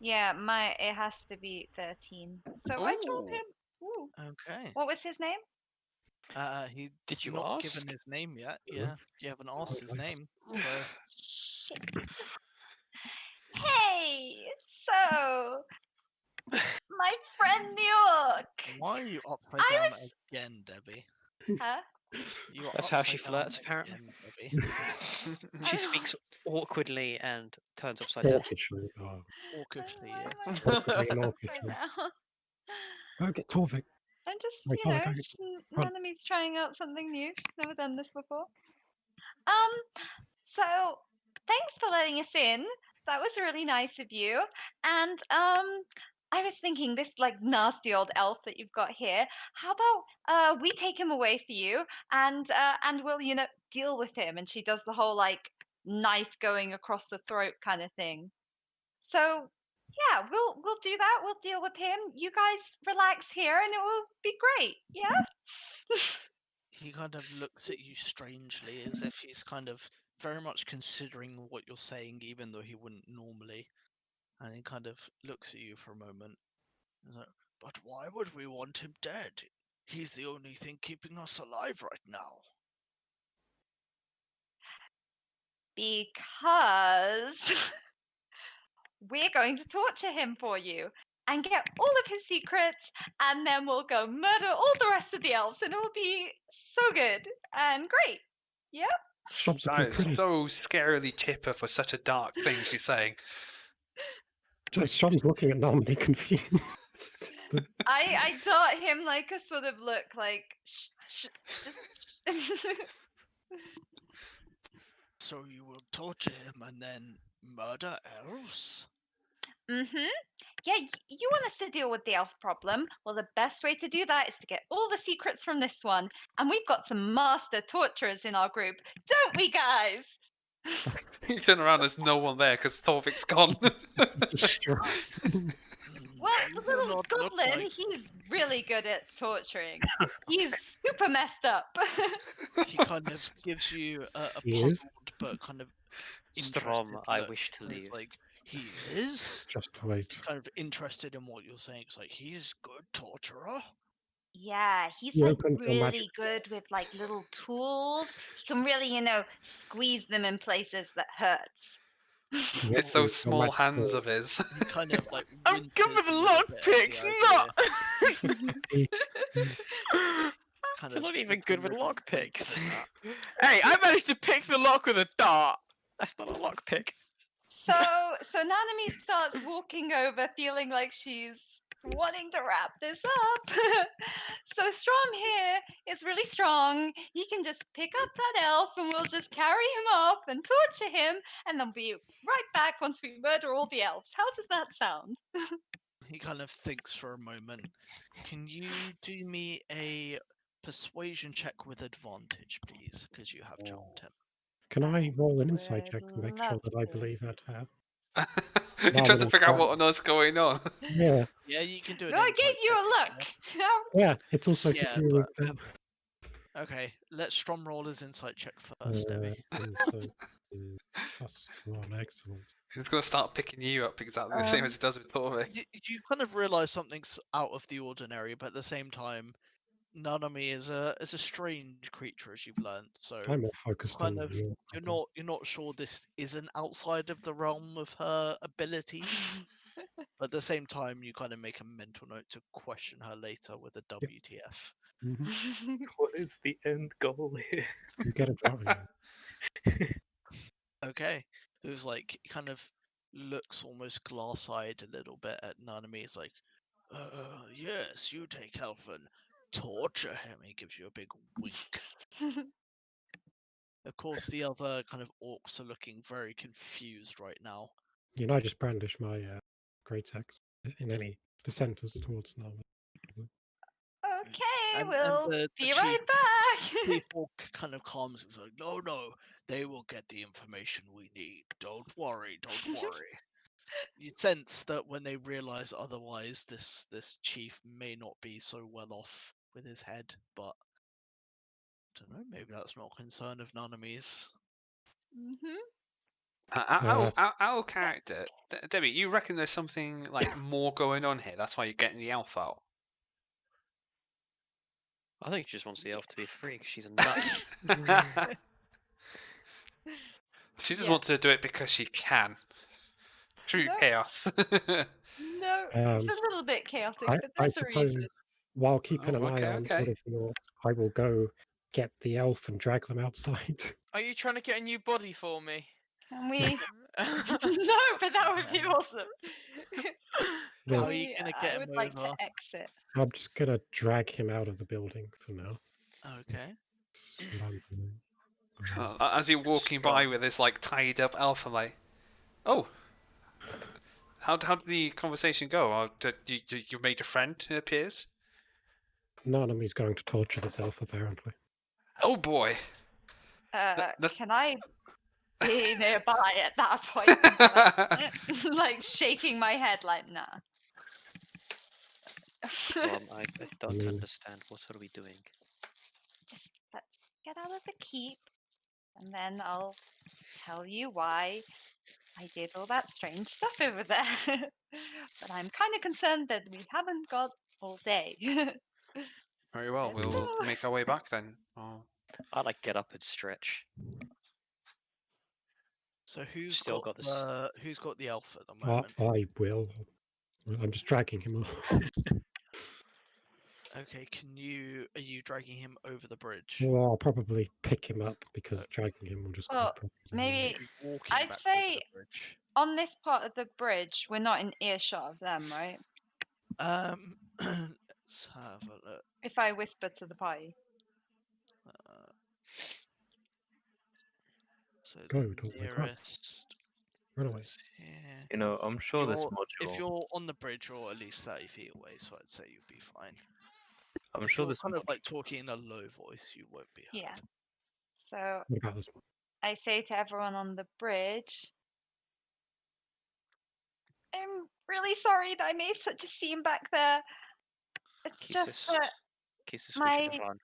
F: Yeah, it has to be 13. So I told
B: Ooh.
F: him. Ooh.
E: Okay.
F: What was his name?
E: He's
A: Did you
E: not
A: ask?
E: given his name yet.
C: Mhm.
E: Yeah, you haven't asked his name. So
F: Shit. Hey, so my friend the orc.
E: why are you upside
F: I
E: down
F: was.
E: again, Debbie?
F: Huh?
E: You are
A: That's how she
E: upside down
A: flirts, apparently.
E: again, Debbie.
A: She
F: I-
A: speaks awkwardly and turns upside down.
C: Orchishly. Oh.
E: Orcishly,
F: Why am I
E: yes.
C: Awkwardly and
F: upside
C: orchishly.
F: down?
C: Go get Torvik.
F: I'm just,
C: Wait, Torvik, go get... Run.
F: Naname's trying out something new. She's never done this before. So thanks for letting us in. That was really nice of you. And I was thinking this like nasty old elf that you've got here. How about we take him away for you and we'll deal with him. And she does the whole like knife going across the throat kind of thing. So yeah, we'll do that. We'll deal with him. You guys relax here, and it will be great. Yeah.
E: He kind of looks at you strangely, as if he's kind of very much considering what you're saying, even though he wouldn't normally. And he kind of looks at you for a moment. He's like, but why would we want him dead? He's the only thing keeping us alive right now.
F: Because we're going to torture him for you and get all of his secrets, and then we'll go murder all the rest of the elves, and it will be so good and great. Yep.
C: Shops are
B: That is
C: pretty.
B: so scarily chipper for such a dark thing she's saying.
C: Just Sean's looking at Normandy confused.
F: I dart him like a sort of look, like shh, just.
E: So you will torture him and then murder elves?
F: Mm-hmm. Yeah, you want us to deal with the elf problem. Well, the best way to do that is to get all the secrets from this one. And we've got some master torturers in our group, don't we, guys?
B: You turn around, there's no one there because Torvik's gone.
C: Destroy.
F: Well,
E: You
F: the
E: do
F: little
E: not look
F: goblin,
E: like
F: he's really good at torturing. He's super messed up.
E: he kind of gives you a
C: He
E: puzzled
C: is?
E: but kind of
A: Strom,
E: interested
A: I
E: look.
A: wish to
E: And it's
A: leave.
E: like, he is?
C: Just wait.
E: He's kind of interested in what you're saying. It's like, he's good torturer.
F: Yeah, he's
C: You
F: like
C: opened your magic
F: really good with like little tools. He can really, squeeze them in places that hurts.
C: You
B: It's
C: opened
B: those
C: your
B: small
C: magic
B: hands
C: door.
B: of his.
E: He kind of like
D: I'm
E: winces
D: good with
E: a little bit at
D: lockpicks,
E: the idea.
D: not.
C: He-
E: Kind
A: You're
E: of
A: not even
E: takes a
A: good with
E: little
A: lockpicks.
E: wince at that.
D: Hey, I managed to pick the lock with a dart.
A: That's not a lockpick.
F: So Nanami starts walking over, feeling like she's wanting to wrap this up. So Strom here is really strong. He can just pick up that elf and we'll just carry him off and torture him, and then be right back once we murder all the elves. How does that sound?
E: He kind of thinks for a moment. Can you do me a persuasion check with advantage, please? Because you have charmed him.
C: Can I
F: I
C: roll an insight
F: would
C: check to make sure
F: love
C: that I
F: to.
C: believe that?
B: You're trying to
C: Nominee
B: figure out
C: crap.
B: what on earth's going on.
C: Yeah,
E: Yeah, you can do an
F: No, I
E: insight
F: gave you
E: check
F: a
E: if
F: look.
C: yeah. It's also
E: Yeah,
C: to do with that.
E: Okay, let Strom roll his insight check first, Debbie.
C: Insight +1, excellent.
B: He's gonna start picking you up exactly the same as he does with Torvik.
E: You kind of realize something's out of the ordinary, but at the same time, Nanami is a strange creature, as you've learned. So
C: I'm more focused on
E: kind of
C: your
E: you're
C: problem.
E: not sure this isn't outside of the realm of her abilities. But at the same time, you kind of make a mental note to question her later with a WTF.
C: Mhm.
G: What is the end goal here?
C: You get a drawing.
E: Okay, it was like he kind of looks almost glass-eyed a little bit at Nanami. It's like, yes, you take Elf and torture him. He gives you a big wink. Of course, the other kind of orcs are looking very confused right now.
C: I just brandish my great axe in any dissenters towards them.
F: Okay,
E: And
F: we'll
E: the
F: be
E: chief
F: right back.
E: chief orc kind of calms him. He's like, no, they will get the information we need. Don't worry, don't worry. You sense that when they realize otherwise, this chief may not be so well off with his head, but I don't know, maybe that's not a concern of Nanami's.
F: Mhm.
B: Our character, Debbie, you reckon there's something like more going on here? That's why you're getting the elf out.
A: I think she just wants the elf to be free because she's a nut.
B: She just
F: Yeah.
B: wants to do it because she can. Through
F: No.
B: chaos.
F: No, it's a little bit chaotic,
C: I
F: but there's a
C: suppose
F: reason.
C: while keeping an
B: Oh,
C: eye
B: okay,
C: on
B: okay.
C: all of the orcs, I will go get the elf and drag them outside.
D: Are you trying to get a new body for me?
F: Can we? No, but that would be awesome.
C: Well,
E: How are you gonna get
F: I
E: him
F: would like to
E: over?
F: exit.
C: I'm just gonna drag him out of the building for now.
E: Okay.
C: That's what I'm doing.
B: As you're walking by with this like tied up elf, I'm like, oh, how did the conversation go? Did you made a friend appears?
C: Nanami's going to torture this elf apparently.
B: Oh boy.
F: Can I be nearby at that point? And be like, like shaking my head, like nah.
A: I don't
C: mean-
A: understand. What are we doing?
F: Just let's get out of the keep, and then I'll tell you why I did all that strange stuff over there. But I'm kind of concerned that we haven't got all day.
B: Very well,
F: Let's
B: we'll
F: go.
B: make our way back then. Oh.
A: I like get up and stretch.
E: So who's
A: Still
E: got
A: got this-
E: who's got the elf at the moment?
C: I will. I'm just dragging him off.
E: Okay, are you dragging him over the bridge?
C: Well, I'll probably pick him up because dragging him will just cause
F: Well,
C: problems.
F: maybe
E: Are you walking
F: I'd
E: back
F: say-
E: over the bridge?
F: On this part of the bridge, we're not in earshot of them, right?
E: Let's have a look.
F: If I whisper to the party.
E: So
C: Go,
E: the
C: don't wake up.
E: nearest
C: Run away.
E: Yeah.
G: You know, I'm sure this
E: If
G: module.
E: you're on the bridge, you're at least 30 feet away, so I'd say you'll be fine.
G: I'm
E: If
G: sure
E: you're
G: this
E: kind of
G: module.
E: like talking in a low voice, you won't be heard.
F: Yeah. So
C: What about this one?
F: I say to everyone on the bridge, I'm really sorry that I made such a scene back there. It's just that
A: Kisses, we should have run.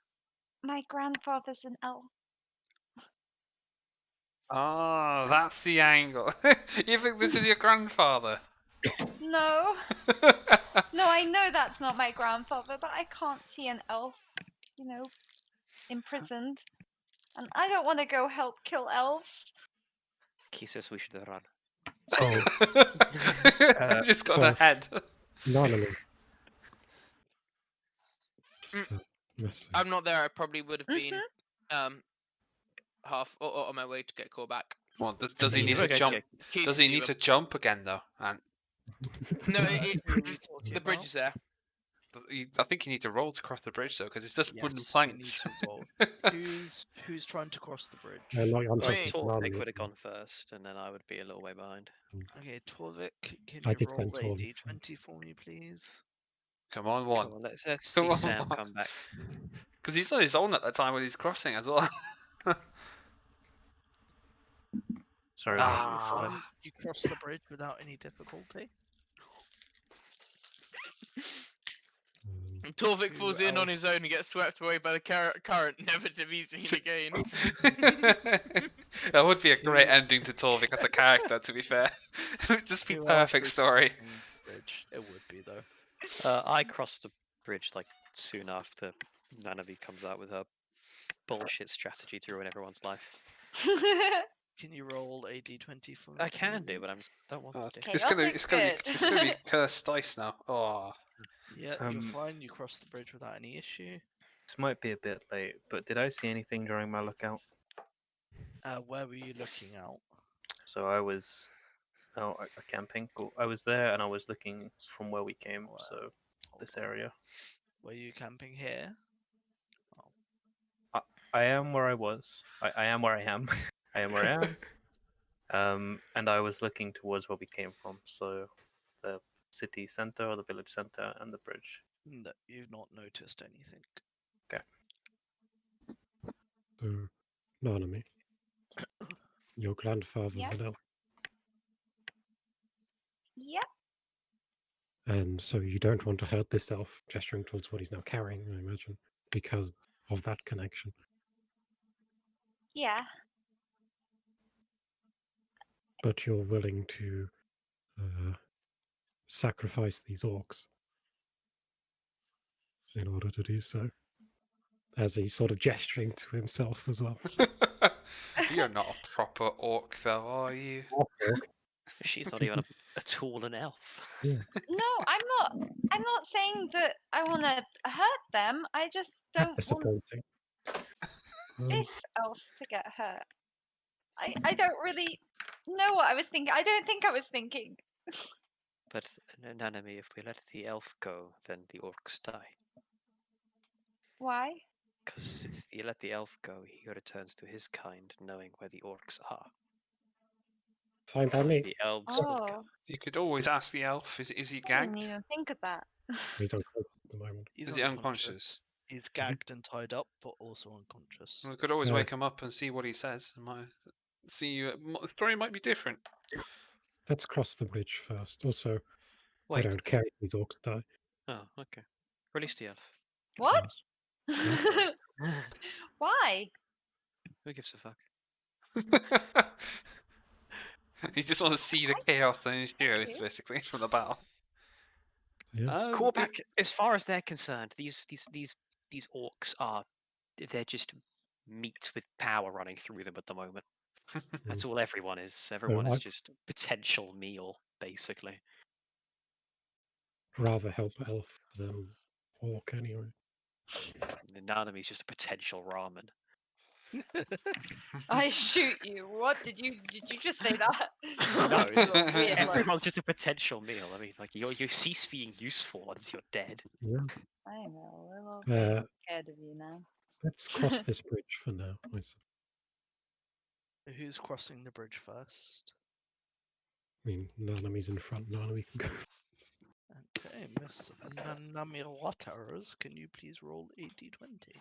F: my grandfather's an elf.
B: Oh, that's the angle. You think this is your grandfather?
F: No. No, I know that's not my grandfather, but I can't see an elf, imprisoned. And I don't want to go help kill elves.
A: Kisses, we should have run.
C: So,
B: Just got
C: so-
B: a head.
C: Anonymous. Just a message.
D: I'm not there. I probably would have been
F: Mhm.
D: half or on my way to get a call back.
B: Well, does he
C: He's
B: need to
A: okay.
B: jump?
D: Keys
B: Does
D: to
B: he
D: see
B: need
D: them.
B: to jump again though? And
D: No,
E: Who are you talking
D: the bridge
E: about?
D: is there.
B: I think you need to roll to cross the bridge though, because it's just wooden
E: Yes,
B: planks.
E: you need to roll. Who's trying to cross the bridge?
C: Like, I'm
A: Well,
C: talking
D: Wait.
A: Torvik
C: anonymous.
A: would have gone first, and then I would be a little way behind.
E: Okay, Torvik, can
C: I
E: you
C: did
E: roll
C: send
E: a
C: Torvik
E: d20 for me, please?
B: Come on, one.
A: Come on, let's
B: Come
A: see
B: on,
A: Sam
B: Mark.
A: come back.
B: Because he's on his own at that time when he's crossing as well.
G: Sorry,
B: Ah.
E: You
G: Mark.
E: find you cross the bridge without any difficulty.
C: Um,
D: Torvik
E: Who
D: falls in on
E: else?
D: his own and gets swept away by the current, never to be seen again.
B: That would be a great
E: Who-
B: ending to Torvik as a character, to be fair. It would just be
E: Who else
B: perfect
E: is
B: story.
E: crossing the bridge? It would be though.
A: I crossed the bridge like soon after Nanavi comes out with her bullshit strategy to ruin everyone's life.
E: Can you roll a d20 for me?
A: I can do,
E: please?
A: but I don't want to.
B: It's gonna
F: Chaotic
B: it's gonna be
F: good.
B: cursed dice now. Oh.
E: Yeah, you're
G: Um,
E: fine. You cross the bridge without any issue.
G: This might be a bit late, but did I see anything during my lookout?
E: Where were you looking out?
G: So I was camping. Cool. I was there and I was looking from where we came.
E: Wow.
G: So
E: Hold
G: this
E: on.
G: area.
E: Were you camping here?
G: I am where I was. I am where I am. I am where I am. And I was looking towards where we came from. So the city center or the village center and the bridge.
E: No, you've not noticed anything.
C: Anonymous. Your grandfather's
F: Yes?
C: an elf.
F: Yep.
C: And so you don't want to hurt this elf, gesturing towards what he's now carrying, I imagine, because of that connection.
F: Yeah.
C: But you're willing to sacrifice these orcs in order to do so. As he's sort of gesturing to himself as well.
B: You're not a proper orc though, are you?
A: She's not even a tool an elf.
F: No, I'm not saying that I want to hurt them. I just
C: That's
F: don't want
C: disappointing.
F: this elf to get hurt. I don't really know what I was thinking. I don't think I was thinking.
A: But Nanami, if we let the elf go, then the orcs die.
F: Why?
A: Because if you let the elf go, he returns to his kind, knowing where the orcs are.
C: Fine by me.
A: The elves would go.
F: Oh,
B: You could always ask the elf, is he
F: I didn't
B: gagged?
F: even think of that.
C: He's unconscious at the moment.
E: He's
B: Is he unconscious?
E: He's gagged and tied up, but also unconscious.
B: We could always
C: Yeah.
B: wake him up and see what he says. The story might be different.
C: Let's cross the bridge first. Also, I
A: Wait.
C: don't care if these orcs die.
A: Oh, okay. Release the elf.
F: What?
C: Yes.
F: Why?
A: Who gives a fuck?
B: You just want to see the chaos and endurance,
F: you.
B: basically, from the battle.
C: Yeah.
A: Callback. As far as they're concerned, these orcs are they're just meat with power running through them at the moment. That's all everyone is. Everyone is
C: I-
A: just potential meal, basically.
C: Rather help elf than orc anyway.
A: The Naname's just a potential ramen.
F: I shoot you. What did you just say that?
A: No, it's just,
F: Weird look.
A: everyone's just a potential meal. I mean, like you cease being useful once you're dead.
C: Yeah.
F: I know. We're all
C: Uh,
F: scared of you now.
C: let's cross this bridge for now.
E: Who's crossing the bridge first?
C: mean, Nanami's in front. Nanami can go.
E: Okay, Miss Nanami Waters, can you please roll a d20?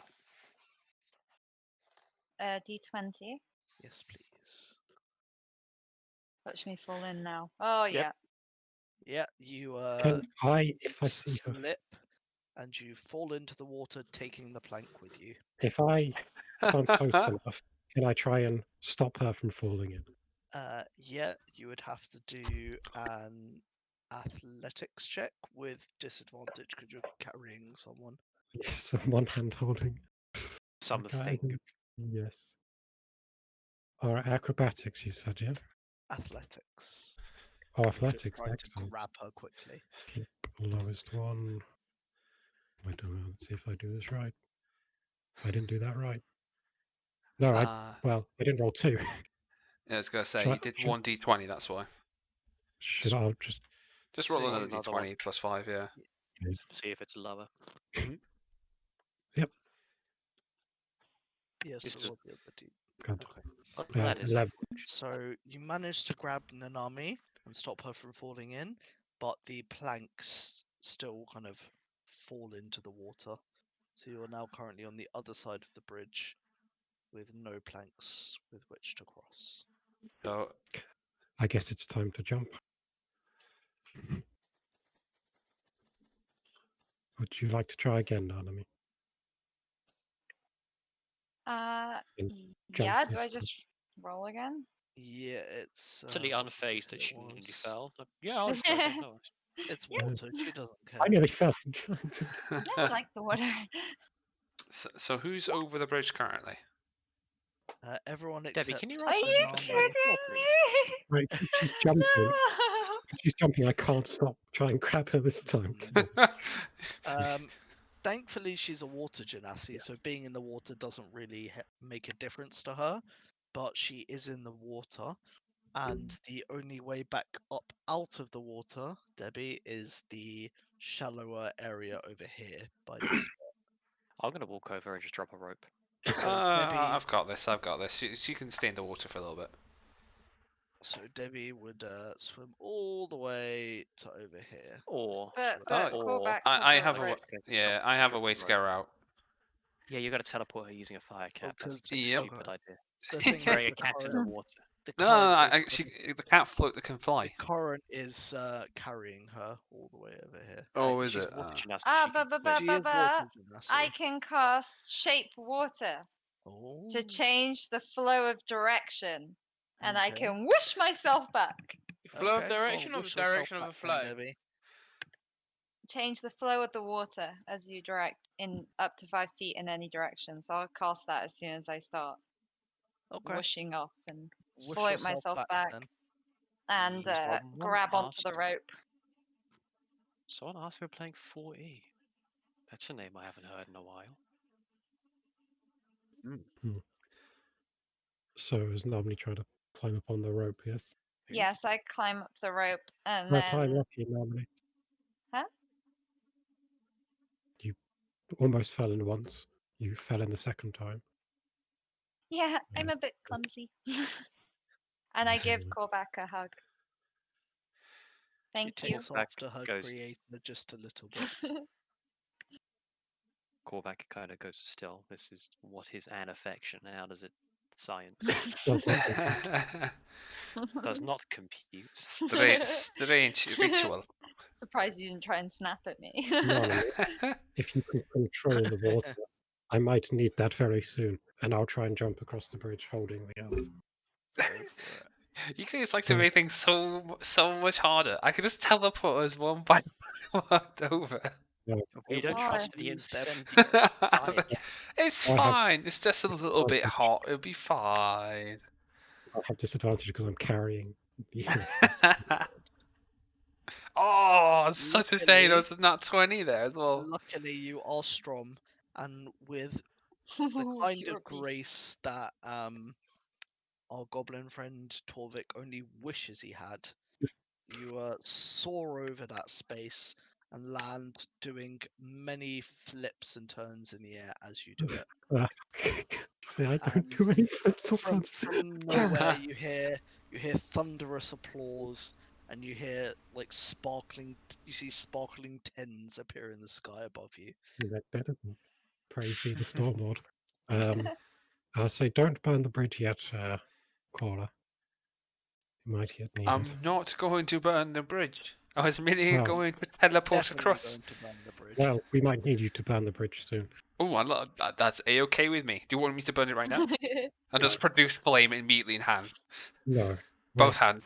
F: D20.
E: Yes, please.
F: Watch me fall in now. Oh,
A: Yep.
F: yeah.
E: Yeah, you
C: Can I, if I see her,
E: slip and you fall into the water, taking the plank with you.
C: if I'm close enough, can I try and stop her from falling in?
E: Yeah, you would have to do an athletics check with disadvantage because you're carrying someone.
C: Yes, one hand holding.
A: Something.
C: Yes. Or acrobatics, you said, yeah?
E: Athletics.
C: Oh,
E: You're just
C: athletics,
E: trying to
C: excellent.
E: grab her quickly.
C: Keep lowest one. I don't know. Let's see if I do this right. I didn't do that right. No, I didn't roll 2.
B: I was gonna say
C: Should I-
B: you did
C: should-
B: 1d20. That's why.
C: Should I just
B: Just roll
E: So
B: another
A: another one.
B: d20 plus 5. Yeah.
A: See if it's lower.
E: Yes,
A: It's
E: so
A: just-
E: roll the other d-
C: God,
E: Okay.
A: Well, that is
C: 11.
E: So you managed to grab Nanami and stop her from falling in, but the planks still kind of fall into the water. So you are now currently on the other side of the bridge with no planks with which to cross.
B: So
C: I guess it's time to jump. Would you like to try again, Nanami? And jump
F: Yeah, do
C: this
F: I
C: time.
F: just roll again?
E: Yeah, it's
A: totally
E: what did you
A: unfazed
E: say
A: that
E: it
A: she nearly
E: was?
A: fell. Like, yeah, I'll just try again. No worries.
E: It's
F: Yeah.
E: water. She doesn't care.
C: I nearly fell trying to.
F: Yeah, I like the water.
B: so who's over the bridge currently?
E: Everyone
A: Debbie,
E: except
A: can you
F: Are
A: roll something
F: you
A: to
E: Nanami.
A: carry
F: kidding
A: the floor, please?
F: me?
C: Right, if she's jumping. If she's jumping, I can't stop. Try and grab her this time. Come on.
E: Thankfully, she's a water genasi, so
C: Yes.
E: being in the water doesn't really make a difference to her. But she is in the water, and the only way back up out of the water, Debbie, is the shallower area over here by this.
A: I'm gonna walk over and just drop a rope.
E: So Debbie,
B: I've got this. I've got this. She can stay in the water for a little bit.
E: so Debbie would swim all the way to over here.
A: Or
F: But
B: Oh,
F: call
A: or
F: back.
B: I
F: 'cause
B: have
F: of
B: a
F: rope.
B: yeah. I have a
A: drop
B: way
A: the
B: to
A: rope.
B: get her out.
A: Yeah, you got to teleport her using a fire cat. That's
E: Because-
A: a
B: Yep.
A: stupid idea.
E: The thing is,
A: Throwing a
E: the
A: cat in the
E: current,
A: water.
E: the
B: No,
E: current is
B: the cat float that can
E: the
B: fly.
E: current is carrying her all the way over here.
B: Oh, is
A: She's
B: it?
A: a water gymnast.
F: Ah,
A: She can
F: but
A: float.
E: She is water genasi.
F: I can cast shape water
E: Oh,
F: to change the flow of direction, and I
E: okay.
F: can whoosh myself back.
D: Flow of
E: Okay,
D: direction
E: well,
D: or the
E: wish yourself
D: direction of
E: back
D: the
E: then,
D: flow?
E: Debbie.
F: Change the flow of the water as you direct in up to 5 feet in any direction. So I'll cast that as soon as I start
E: Okay.
F: whooshing off and
E: Wish
F: float
E: yourself
F: myself
E: back
F: back
E: then.
F: and
A: Someone
F: grab onto the
A: asked-
F: rope.
A: Someone asked if we're playing 4E. That's a name I haven't heard in a while.
C: So is Namni trying to climb up on the rope? Yes.
F: Yes, I climb up the rope and
C: Well, time
F: then
C: lucky, Namni.
F: Huh?
C: You almost fell in once. You fell in the second time.
F: yeah, I'm a bit clumsy. And I give
C: Mhm.
F: Korvac a hug. Thank
E: She
F: you.
E: takes
A: Back
E: after her
A: goes-
E: creator just a little bit.
A: Korvac kind of goes still. This is what is an affection. How does it science does not compute.
B: Strange ritual.
F: Surprised you didn't try and snap at me.
C: Namni, if you can control the water, I might need that very soon. And I'll try and jump across the bridge holding the elf.
E: Go for it.
B: You can just like
C: So-
B: to make things so much harder. I could just teleport us one by one over.
A: You don't
F: Why?
A: trust the
E: Please, Deb.
A: incendiary fire cat.
B: It's
C: I have-
B: fine. It's just a little bit hot. It'll be fine.
C: I'll have disadvantage because I'm carrying the elf.
B: Oh, such a shame.
E: Luckily-
B: There was not 20 there as well.
E: Luckily, you are strong, and with the
F: You're
E: kind
F: a
E: of
F: beast.
E: grace that our goblin friend Torvik only wishes he had, you soar over that space and land, doing many flips and turns in the air as you do it.
C: Say I don't
E: And
C: do any flips or
E: From
C: turns.
E: from nowhere, you hear thunderous applause and you hear like sparkling. You see sparkling tins appear in the sky above you.
C: You read better than praise be the Storm Lord. So don't burn the bridge yet, Caller. You might yet need
B: I'm
C: it.
B: not going to burn the bridge. I was merely
C: Well,
B: going to teleport
E: Definitely
B: across.
E: going to burn the bridge.
C: Well, we might need you to burn the bridge soon.
B: Oh, that's a-okay with me. Do you want me to burn it right now? And just produce flame immediately in hand.
C: No.
B: Both
C: wait.
B: hands.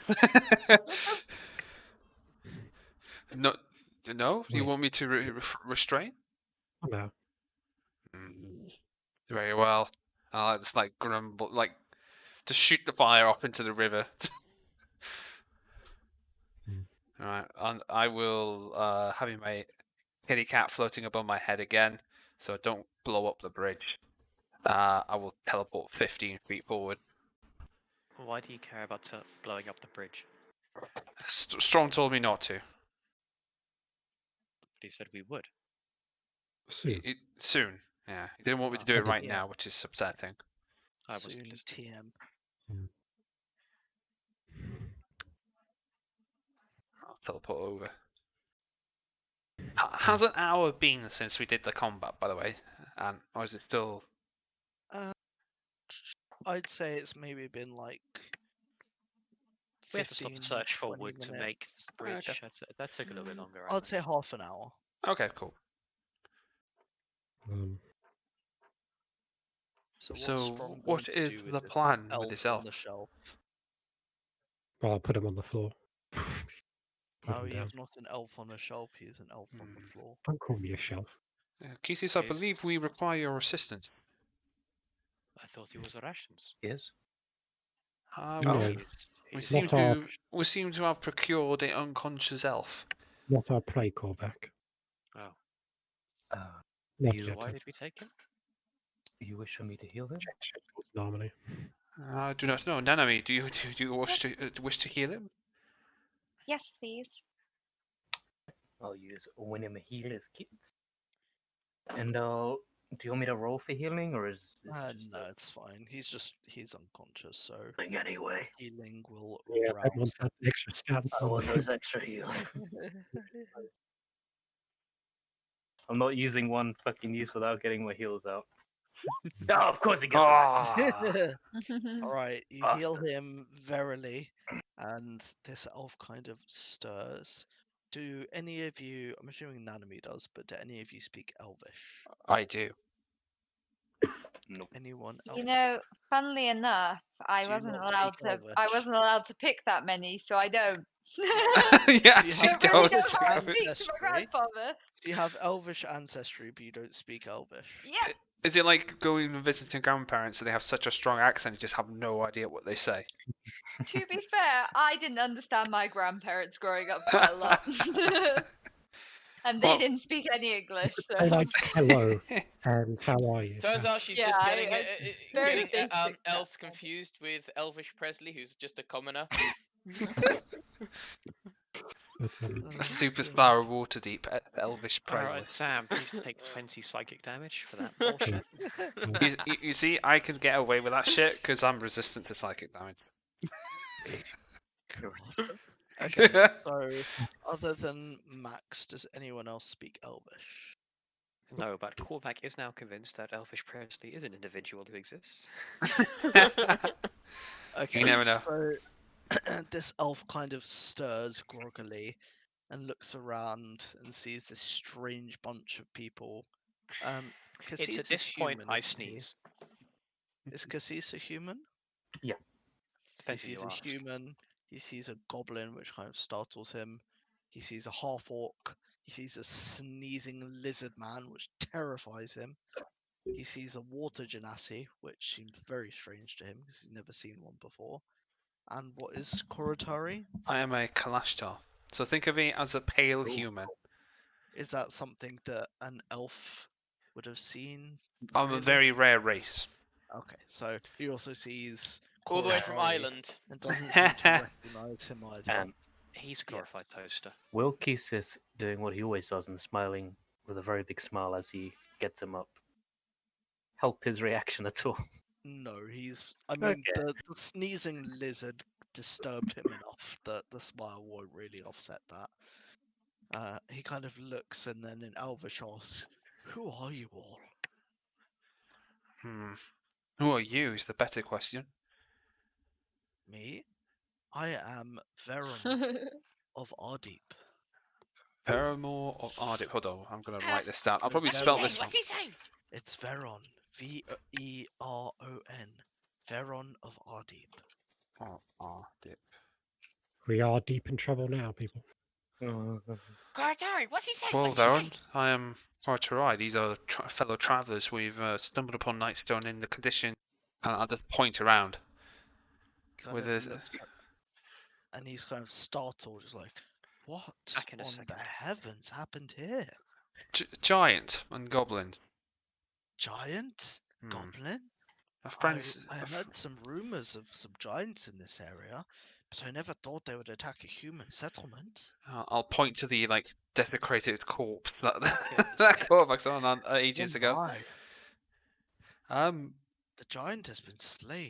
B: No, no. You
C: Wait.
B: want me to restrain?
C: Oh, no.
B: Very well. I'll just like grumble, like to shoot the fire off into the river.
C: Hmm.
B: Alright, and I will having my kitty cat floating above my head again, so I don't blow up the bridge. I will teleport 15 feet forward.
A: Why do you care about blowing up the bridge?
B: Storm told me not to.
A: But he said we would.
C: Soon.
B: Soon. Yeah, he didn't want me to
A: Oh,
B: do it right
E: yeah.
B: now, which is upsetting.
A: I wasn't
E: Soon
A: listening.
E: TM.
B: I'll teleport over. Has an hour been since we did the combat, by the way? And or is it still?
E: I'd say it's maybe been like
A: We had to stop
E: 15,
A: search for
E: 20
A: wood to make
E: minutes.
A: the bridge.
B: Okay.
A: That took a little bit longer. I
E: I'd say
A: think.
E: half an hour.
B: Okay, cool.
E: So what's
B: So,
E: Strong
B: what
E: going to
B: is
E: do with
B: the
E: this
B: plan with
E: elf
B: this
E: on
B: elf?
E: the shelf?
C: Well, I'll put him on the floor. Put
E: No,
C: him down.
E: he's not an elf on a shelf. He's an elf on the floor.
C: Don't call me a shelf.
B: Kisis, I
A: Is-
B: believe we require your assistance.
A: I thought he was Russians.
G: Yes.
C: No.
B: We
A: He's
B: seem
C: Not our-
B: to have procured an unconscious elf.
C: Not our prey callback.
A: Oh,
C: Not
G: You-
C: yet.
A: why did we take him?
G: You wish for me to heal him?
C: Check Schedule's nominee.
B: I do not know. Nanami, do you wish to heal him?
F: Yes, please.
G: I'll use when him healer's kits. And do you want me to roll for healing, or is this just
E: No, it's fine. He's unconscious, so
G: like anyway?
E: healing will
C: Yeah,
E: rouse.
C: everyone's had an extra stat.
G: I want those extra heals. I'm not using one fucking use without getting my heals out. Oh, of course he gets them back.
E: All right, you heal
G: Bastard.
E: him verily, and this elf kind of stirs. Do any of you? I'm assuming Nanami does, but do any of you speak Elvish?
B: I do.
G: Nope.
E: Anyone else?
F: You know, funnily enough, I
E: Do you
F: wasn't
E: not
F: allowed
E: speak
F: to. I
E: Elvish?
F: wasn't allowed to pick that many, so I don't.
B: Yeah,
E: you
B: she
E: have
F: don't really know
B: does.
F: how to
E: Elvish
F: speak to my
E: ancestry?
F: grandfather.
E: Do you have Elvish ancestry, but you don't speak Elvish?
F: Yeah,
B: Is it like going and visiting grandparents and they have such a strong accent you just have no idea what they say?
F: to be fair, I didn't understand my grandparents growing up quite a lot. And they
B: Well-
F: didn't speak any English, so
C: Say like hello and how are you?
D: Turns out she's
F: Yeah,
D: just
F: I-
D: getting
F: I- very basic
D: elves
F: stuff.
D: confused with Elvish Presley, who's just a commoner.
C: But,
B: A super sour water deep elvish
A: All
B: Presley.
A: right, Sam, please take 20 psychic damage for that bullshit.
B: You see, I can get away with that shit because I'm resistant to psychic damage.
E: Okay, so other than Max, does anyone else speak Elvish?
A: No, but Callback is now convinced that Elvish Presley is an individual who exists.
E: Okay,
B: You never know.
E: So this elf kind of stirs groggily and looks around and sees this strange bunch of people.
A: It's at this point I sneeze.
E: Is Cassis a human?
G: Yeah.
E: He
A: Depends who
E: sees
A: you
E: a
A: ask.
E: human. He sees a goblin, which kind of startles him. He sees a half orc. He sees a sneezing lizard man, which terrifies him. He sees a water genasi, which seems very strange to him because he's never seen one before. And what is Korotari?
B: I am a Kalashtar. So think of me as a pale human.
E: Is that something that an elf would have seen?
B: I'm a
E: really?
B: very rare race.
E: Okay, so he also sees
D: All the way from
E: Korotari
D: Ireland.
E: and doesn't seem to recognize him either.
G: And
A: He's a glorified toaster.
G: Wilkes is doing what he always does and smiling with a very big smile as he gets him up. Help his reaction at all.
E: No, I mean,
G: Okay.
E: the sneezing lizard disturbed him enough laugh. The smile won't really offset that. He kind of looks and then in Elvish asks, "Who are you all?"
B: Who are you is the better question.
E: Me? I am Veron of Ardeep.
B: Paramore of Ardip. Hold on, I'm gonna write this down. I'll
E: No,
B: probably
D: What's he
B: spell
E: Veron.
D: saying?
B: this wrong.
D: What's he saying?
E: It's Veron. Veron. Veron of Ardeep.
B: Oh, Ardip.
C: We are deep in trouble now, people.
D: Karatari, what's he saying?
B: Well,
D: What's he saying?
B: Veron, I am Kartarai. These are fellow travelers. We've stumbled upon Nightstone in the condition. And I'll just point around.
E: Kind
B: With
E: of
B: a
E: looks and he's kind of startled, just like, "What
A: Back in a
E: on the
A: second.
E: heavens happened here?
B: giant and goblin.
E: Giant?
B: Hmm.
E: Goblin?
B: A
E: I
B: friend's.
E: heard some rumors of some giants in this area, but I never thought they would attack a human settlement."
B: I'll point to the desecrated corpse that
A: Back in a
B: that
A: sec.
B: corpse I saw on
E: Oh
B: ages ago.
E: my!
B: Um,
E: The giant has been slain.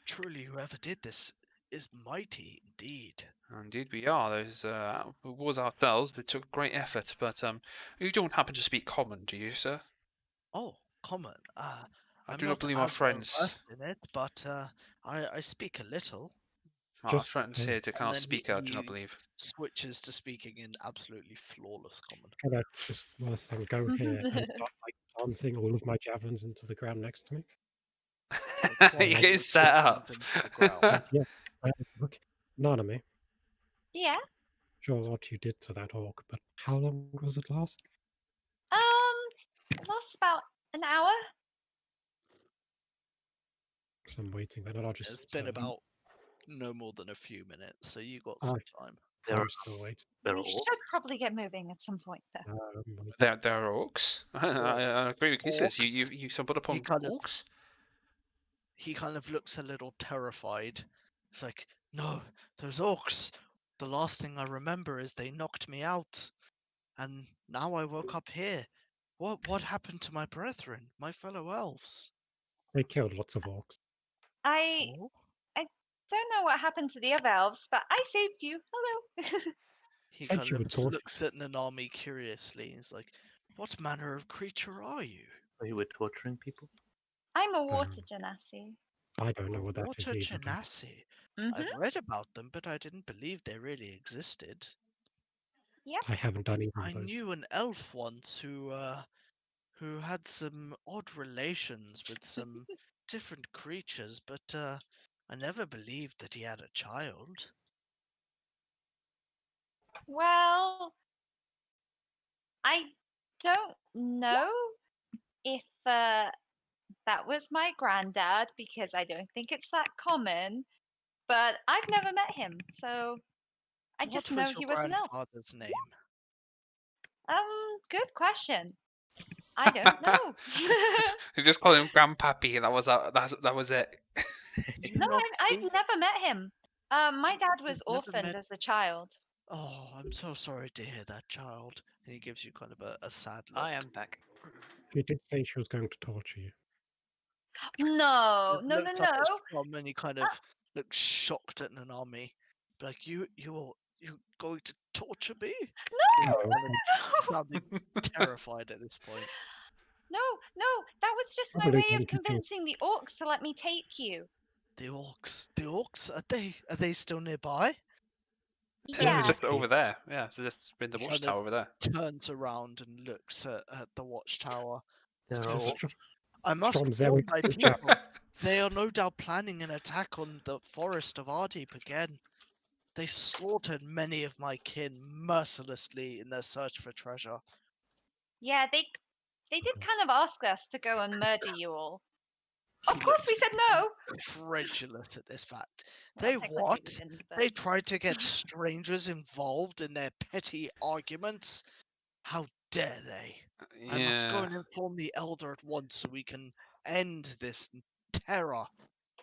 E: Truly, whoever did this is mighty indeed.
B: Indeed we are. There's it was ourselves. It took great effort, but you don't happen to speak common, do you, sir?
E: Oh, common.
B: I
E: I'm
B: do not
E: not
B: believe our
E: as well
B: friends.
E: versed in it, but I speak a little.
B: Our
C: Just
B: friends here
C: as
B: cannot
E: then
B: speak. I do not believe.
E: switches to speaking in absolutely flawless common.
C: can I just whilst I go here and start planting all of my javelins into the ground next to me?
B: You're getting set up.
C: Yeah. Look, Nanami,
F: Yeah.
C: sure what you did to that orc, but how long was it last?
F: It lasts about an hour.
C: Some waiting then, and I'll
E: It's
C: just
E: been about no more than a few minutes, so you got
C: Oh.
E: some time.
G: There
C: I'm
G: are
C: still waiting.
G: there are
F: We
G: all.
F: should probably get moving at some point, though.
B: There are orcs. I agree with Kisses. You stumbled upon
E: kind of-
B: orcs.
E: He kind of looks a little terrified. It's like, "No, those orcs. The last thing I remember is they knocked me out, and now I woke up here. What happened to my brethren, my fellow elves?"
C: They killed lots of orcs.
F: I
E: Oh.
F: don't know what happened to the other elves, but I saved you. Hello.
E: He
C: Said
E: kind
C: you
E: of
C: would torture.
E: looks at Nanami curiously. He's like, "What manner of creature are you?"
G: Are you torturing people?
F: I'm a water genasi.
C: I don't know what that is
E: Water
C: either. but
E: genasi.
F: Mm-hmm.
E: I've read about them, but I didn't believe they really existed.
C: I haven't done either
E: I
C: of those.
E: knew an elf once who had some odd relations with some different creatures, but I never believed that he had a child.
F: Well, I don't know if that was my granddad because I don't think it's that common. But I've never met him, so I just
E: What
F: know
E: was your
F: he was an elf.
E: grandfather's name?
F: Good question. I don't know.
B: You just call him Grandpappy. That was it.
E: Did you
F: No,
E: not
F: I've
E: speak?
F: never met him. My dad was
E: You've never
F: orphaned
E: met-
F: as a child.
E: Oh, I'm so sorry to hear that, child. And he gives you kind of a sad look.
A: I am back.
C: She did say she was going to torture you.
F: No,
E: He
F: no, no,
E: looks up at
F: no.
E: Shum and he kind of looks shocked at Nanami. Like, you're going to torture me? He's
F: No,
C: No.
E: kind of
F: no,
E: sounding terrified at this point.
F: no, no. That was just my
C: Probably
F: way of
C: going to torture.
F: convincing the orcs to let me take you.
E: The orcs, are they still nearby?
F: Yeah.
B: Just over there. Yeah, so just in the
E: He kind
B: watchtower
E: of
B: over there.
E: turns around and looks at the watchtower.
G: There are
C: Just
G: all.
E: I must
C: Strom's there
E: warn
C: with
E: my
C: the chat.
E: people. They are no doubt planning an attack on the forest of Ardeep again. They slaughtered many of my kin mercilessly in their search for treasure.
F: Yeah, they did kind of ask us to go and murder you all. Of
E: He
F: course we
E: looks
F: said no.
E: Incredulous at this fact.
F: Well,
E: They
F: technically
E: what?
F: we didn't, but
E: They tried to get strangers involved in their petty arguments? How dare they? I must go
B: Yeah.
E: and inform the elder at once so we can end this terror.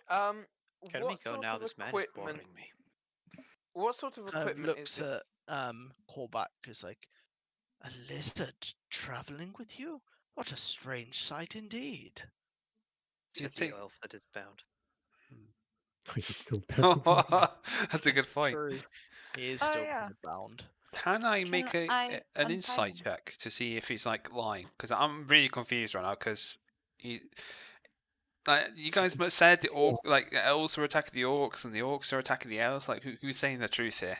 A: Can we
D: What
A: go
D: sort
A: now?
D: of
A: This man is
D: equipment?
A: bothering me.
D: What sort of
E: Kind of
D: equipment is
E: looks
D: this?
E: at Callback is like, "A lizard traveling with you? What a strange sight indeed."
B: Do you
A: Said the
B: think?
A: elf that is bound.
C: He's still bound.
B: That's a good point.
E: True. He is
F: Oh,
E: still
F: yeah.
E: kind of bound.
B: Can I
F: Can
B: make
F: I
B: an
F: untie
B: insight
F: him?
B: check to see if he's like lying? Because I'm really confused right now. Because he, you guys said the elves were attacking the orcs and the orcs are attacking the elves. Like who's saying the truth here?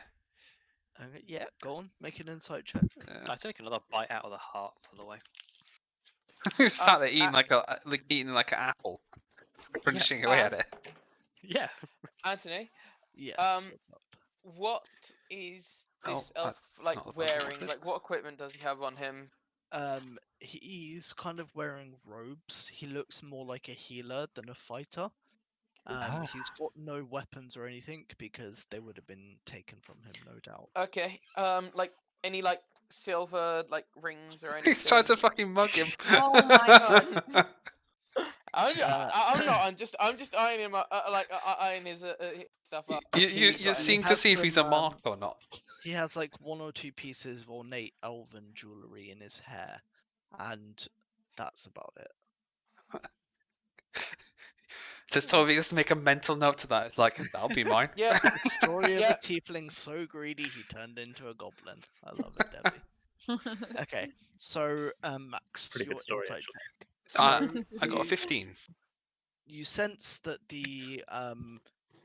E: Yeah, go on, make an insight check.
A: I take another bite out of the heart, by the way.
B: Who's sat there
D: Uh,
B: eating like an apple, crunching away at it?
A: Yeah.
D: Anthony,
E: Yes.
D: Um,
E: what's up?
D: what is this
B: Oh,
D: elf like
B: not the button I
D: wearing?
B: wanted.
D: Like, what equipment does he have on him?
E: He's kind of wearing robes. He looks more like a healer than a fighter. He's got no weapons or anything because they would have been taken from him, no doubt.
D: Okay. Like any like silver like rings or anything?
B: He's trying to fucking mug him.
F: Oh my god.
D: I'm not. I'm just eyeing him up, eyeing his stuff up.
B: You
D: if he's
B: you're
D: got any.
B: seeing to
E: had
B: see if he's a
E: some,
B: mark or not.
E: He has like 1 or 2 pieces of ornate elven jewelry in his hair, and that's about it.
B: Just Toby, just make a mental note to that. It's like that'll be mine.
D: Yeah.
E: The story of
D: Yeah.
E: a tiefling so greedy he turned into a goblin. I love it, Debbie. Okay, so Max,
G: Pretty
E: your
G: good story,
E: insight
G: actually.
E: check. So
B: I got a 15.
E: you sense that the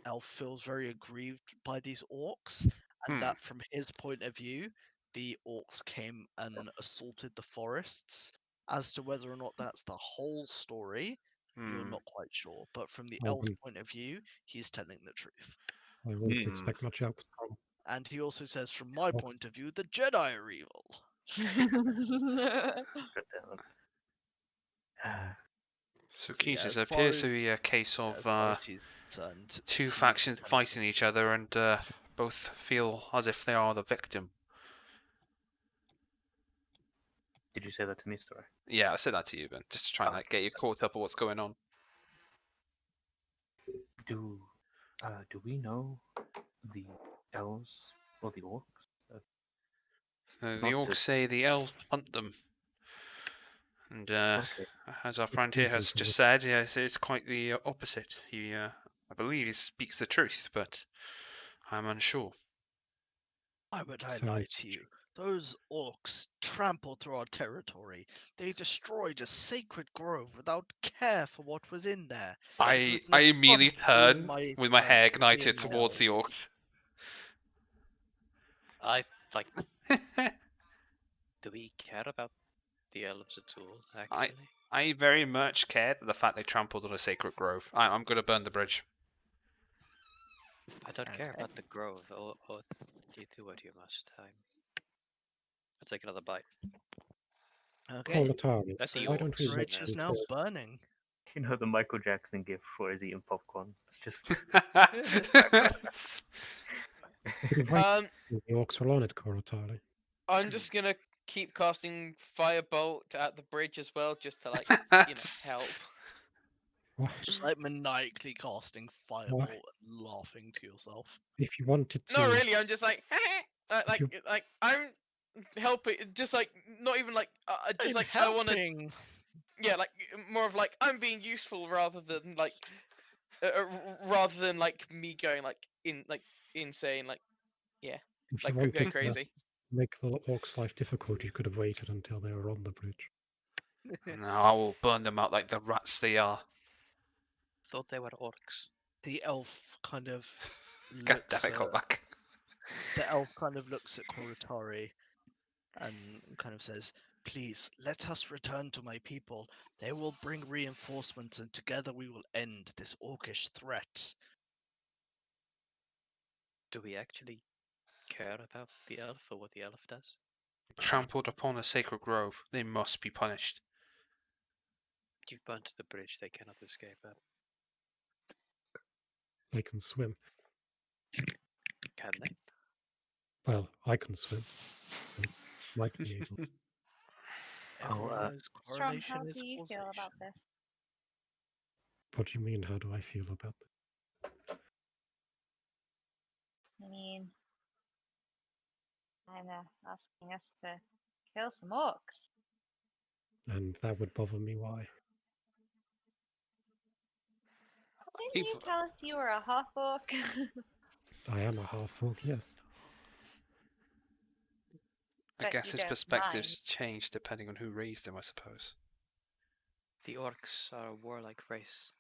E: elf feels very aggrieved by these orcs, and that from his point of view, the orcs came and assaulted the forests. As to whether or not that's the whole story, you're not quite sure. But from the
C: I
E: elf
C: wouldn't,
E: point of view, he's telling the truth.
C: I wouldn't expect much else from
E: And he also says, from my
C: Orcs.
E: point of view, the Jedi are evil.
G: God damn it.
B: So
E: So,
B: Keys,
E: yeah,
B: it
E: as far
B: appears to
E: as,
B: be a case
E: yeah,
B: of
E: as far as he's concerned,
B: two
E: he's
B: factions
E: telling
B: fighting each other and both feel as if they are the victim.
G: Did you say that to me, sorry?
B: Yeah, I said that to you, Ben, just to try and like get you caught up on what's going on.
G: Do we know the elves or the orcs?
B: The
G: Not
B: orcs
G: to-
B: say the elves hunt them, and
G: Okay.
B: as our friend
C: Please
B: here has
C: don't
B: just
C: tell
B: said, yes, it's quite the opposite. He, I believe, he speaks the truth, but I'm unsure.
E: Why would I
C: So
E: lie
C: it's
E: to you? Those orcs trampled through our territory. They destroyed a sacred grove without care for what was in there. It was
B: I
E: an
B: immediately
E: affront to
B: turn
E: my
B: with my hair
E: friend, me
B: ignited
E: and my
B: towards the
E: elves.
B: orc.
A: I like. Do we care about the elves at all? Actually,
B: I very much cared the fact they trampled on a sacred grove. I'm gonna burn the bridge.
A: I don't care
E: Okay.
A: about the grove or you do what you must. I'll take another bite.
E: Okay.
C: call a target.
A: Let
E: So
A: the
C: Why
E: the
C: don't we
A: orcs,
C: wait
E: bridge is
A: man.
E: now
C: until
E: burning.
G: You know the Michael Jackson gift for his eating popcorn. It's just
C: we wait
D: Um,
C: until the orcs are on it, Corotali?
D: I'm just gonna keep casting firebolt at the bridge as well, just to like help.
C: Why?
E: Just like maniacally casting fireball and laughing to yourself.
C: If you wanted to,
D: No, really, I'm just like,
C: you-
D: like I'm helping, just like not even like, just
E: I'm
D: like I want to,
E: helping.
D: yeah, like more of like I'm being useful rather than like, like me going like insane, like
C: if you
D: like
C: wanted
D: going
C: to
D: crazy.
C: make the orcs' life difficult, you could have waited until they were on the bridge.
B: No, I will burn them out like the rats they are.
A: Thought they were orcs.
E: The elf kind of
B: God damn
E: looks
B: it, go
E: at
B: back.
E: the elf kind of looks at Korotari and kind of says, "Please let us return to my people. They will bring reinforcements, and together we will end this orcish threat."
A: Do we actually care about the elf or what the elf does?
B: Trampled upon a sacred grove. They must be punished.
A: You've burnt the bridge; they cannot escape it.
C: They can swim.
A: Can they?
C: Well, I can swim. So might be able.
E: Everyone
G: Oh,
E: knows
F: Strong, how
E: correlation is
F: do you feel
E: causation.
F: about this?
C: What do you mean? How do I feel about this?
F: I mean, kind of asking us to kill some orcs.
C: And that would bother me. Why?
F: Didn't you tell us you were a half orc?
C: I am a half orc, yes.
B: I
F: Bet
B: guess
F: you
B: his
F: don't
B: perspectives change depending on who raised him, I suppose.
A: The orcs are a warlike race.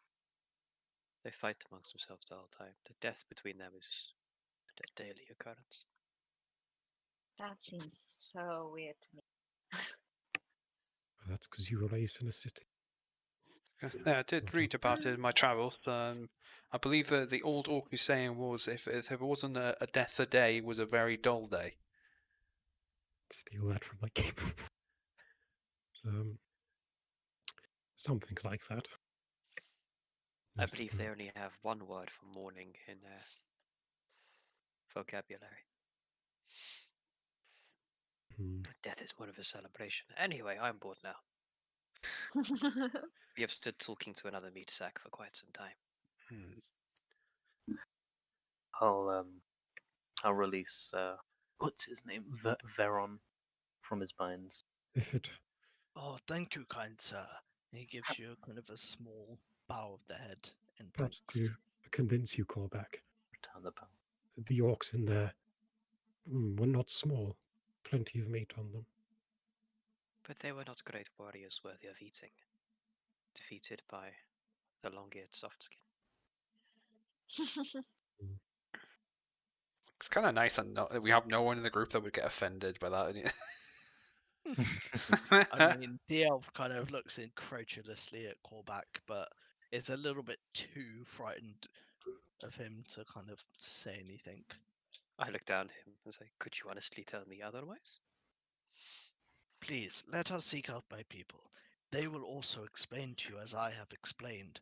A: They fight amongst themselves the whole time. The death between them is a daily occurrence.
F: That seems so weird to me.
C: That's because you were raised in a city.
B: Yeah, I did read about it in my travels. I believe that the old orc saying was if it wasn't a death a day, it was a very dull day.
C: Steal that from my game. Something like that.
A: I believe they only have one word for mourning in their vocabulary. Death is more of a celebration. Anyway, I'm bored now. We have stood talking to another meat sack for quite some time.
G: I'll release what's his name? Veron from his binds.
C: If it
E: Oh, thank you, kind sir. He gives you kind of a small bow of the head and
C: perhaps
E: thanks.
C: to convince you, Corback,
G: Return the bow.
C: the orcs in there were not small. Plenty of meat on them.
A: But they were not great warriors worthy of eating. Defeated by the long-eared soft skin.
B: It's kind of nice that we have no one in the group that would get offended by that.
E: I mean, the elf kind of looks incredulously at Corback, but is a little bit too frightened of him to kind of say anything.
A: I look down at him and say, "Could you honestly tell me otherwise?"
E: Please, let us seek out my people. They will also explain to you as I have explained.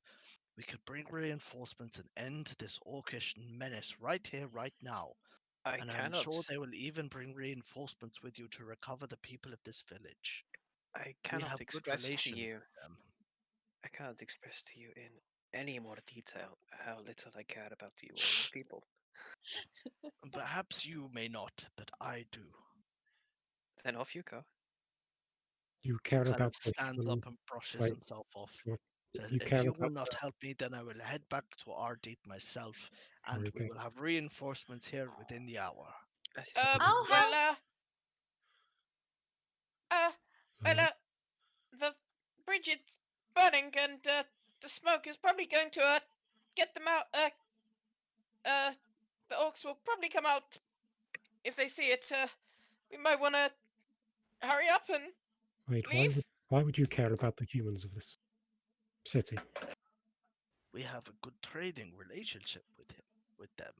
E: We could bring reinforcements and end this orcish menace right here, right now. And I'm sure they will even bring reinforcements with you to recover the people of this village.
A: I
E: We
A: cannot
E: have good
A: express to
E: relations
A: you.
E: with them.
A: I cannot express to you in any more detail how little I care about you or your people.
E: Perhaps you may not, but I do.
A: Then off you go.
C: You care
E: Kind
C: about
E: of stands up and brushes
C: wait,
E: himself off.
C: sure.
E: Says,
C: You
E: if
C: care
E: you will
C: about
E: not help me, then I will head back to our deep myself, and we
C: okay.
E: will have reinforcements here within the hour.
A: That is
F: I'll help.
D: The bridge is burning, and the smoke is probably going to get them out. The orcs will probably come out if they see it. We might want to hurry up and
C: Wait,
D: leave.
C: why would you care about the humans of this city?
E: We have a good trading relationship with them.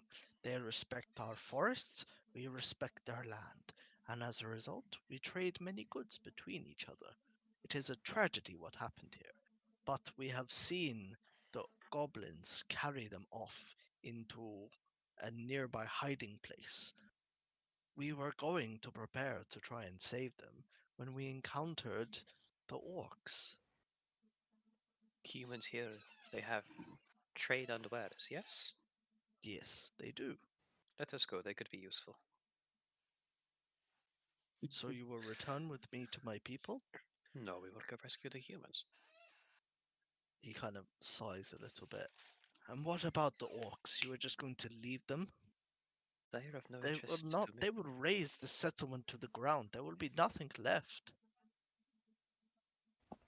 E: They respect our forests, we respect their land, and as a result, we trade many goods between each other. It is a tragedy what happened here, but we have seen the goblins carry them off into a nearby hiding place. We were going to prepare to try and save them when we encountered the orcs.
A: humans here. They have trade underwears, yes?
E: Yes, they do.
A: Let us go. They could be useful.
E: So you will return with me to my people?
A: No, we will go rescue the humans.
E: He kind of sighs a little bit. And what about the orcs? You were just going to leave them?
A: They are of no
E: They will
A: interest
E: not.
A: to me.
E: They will raise the settlement to the ground. There will be nothing left.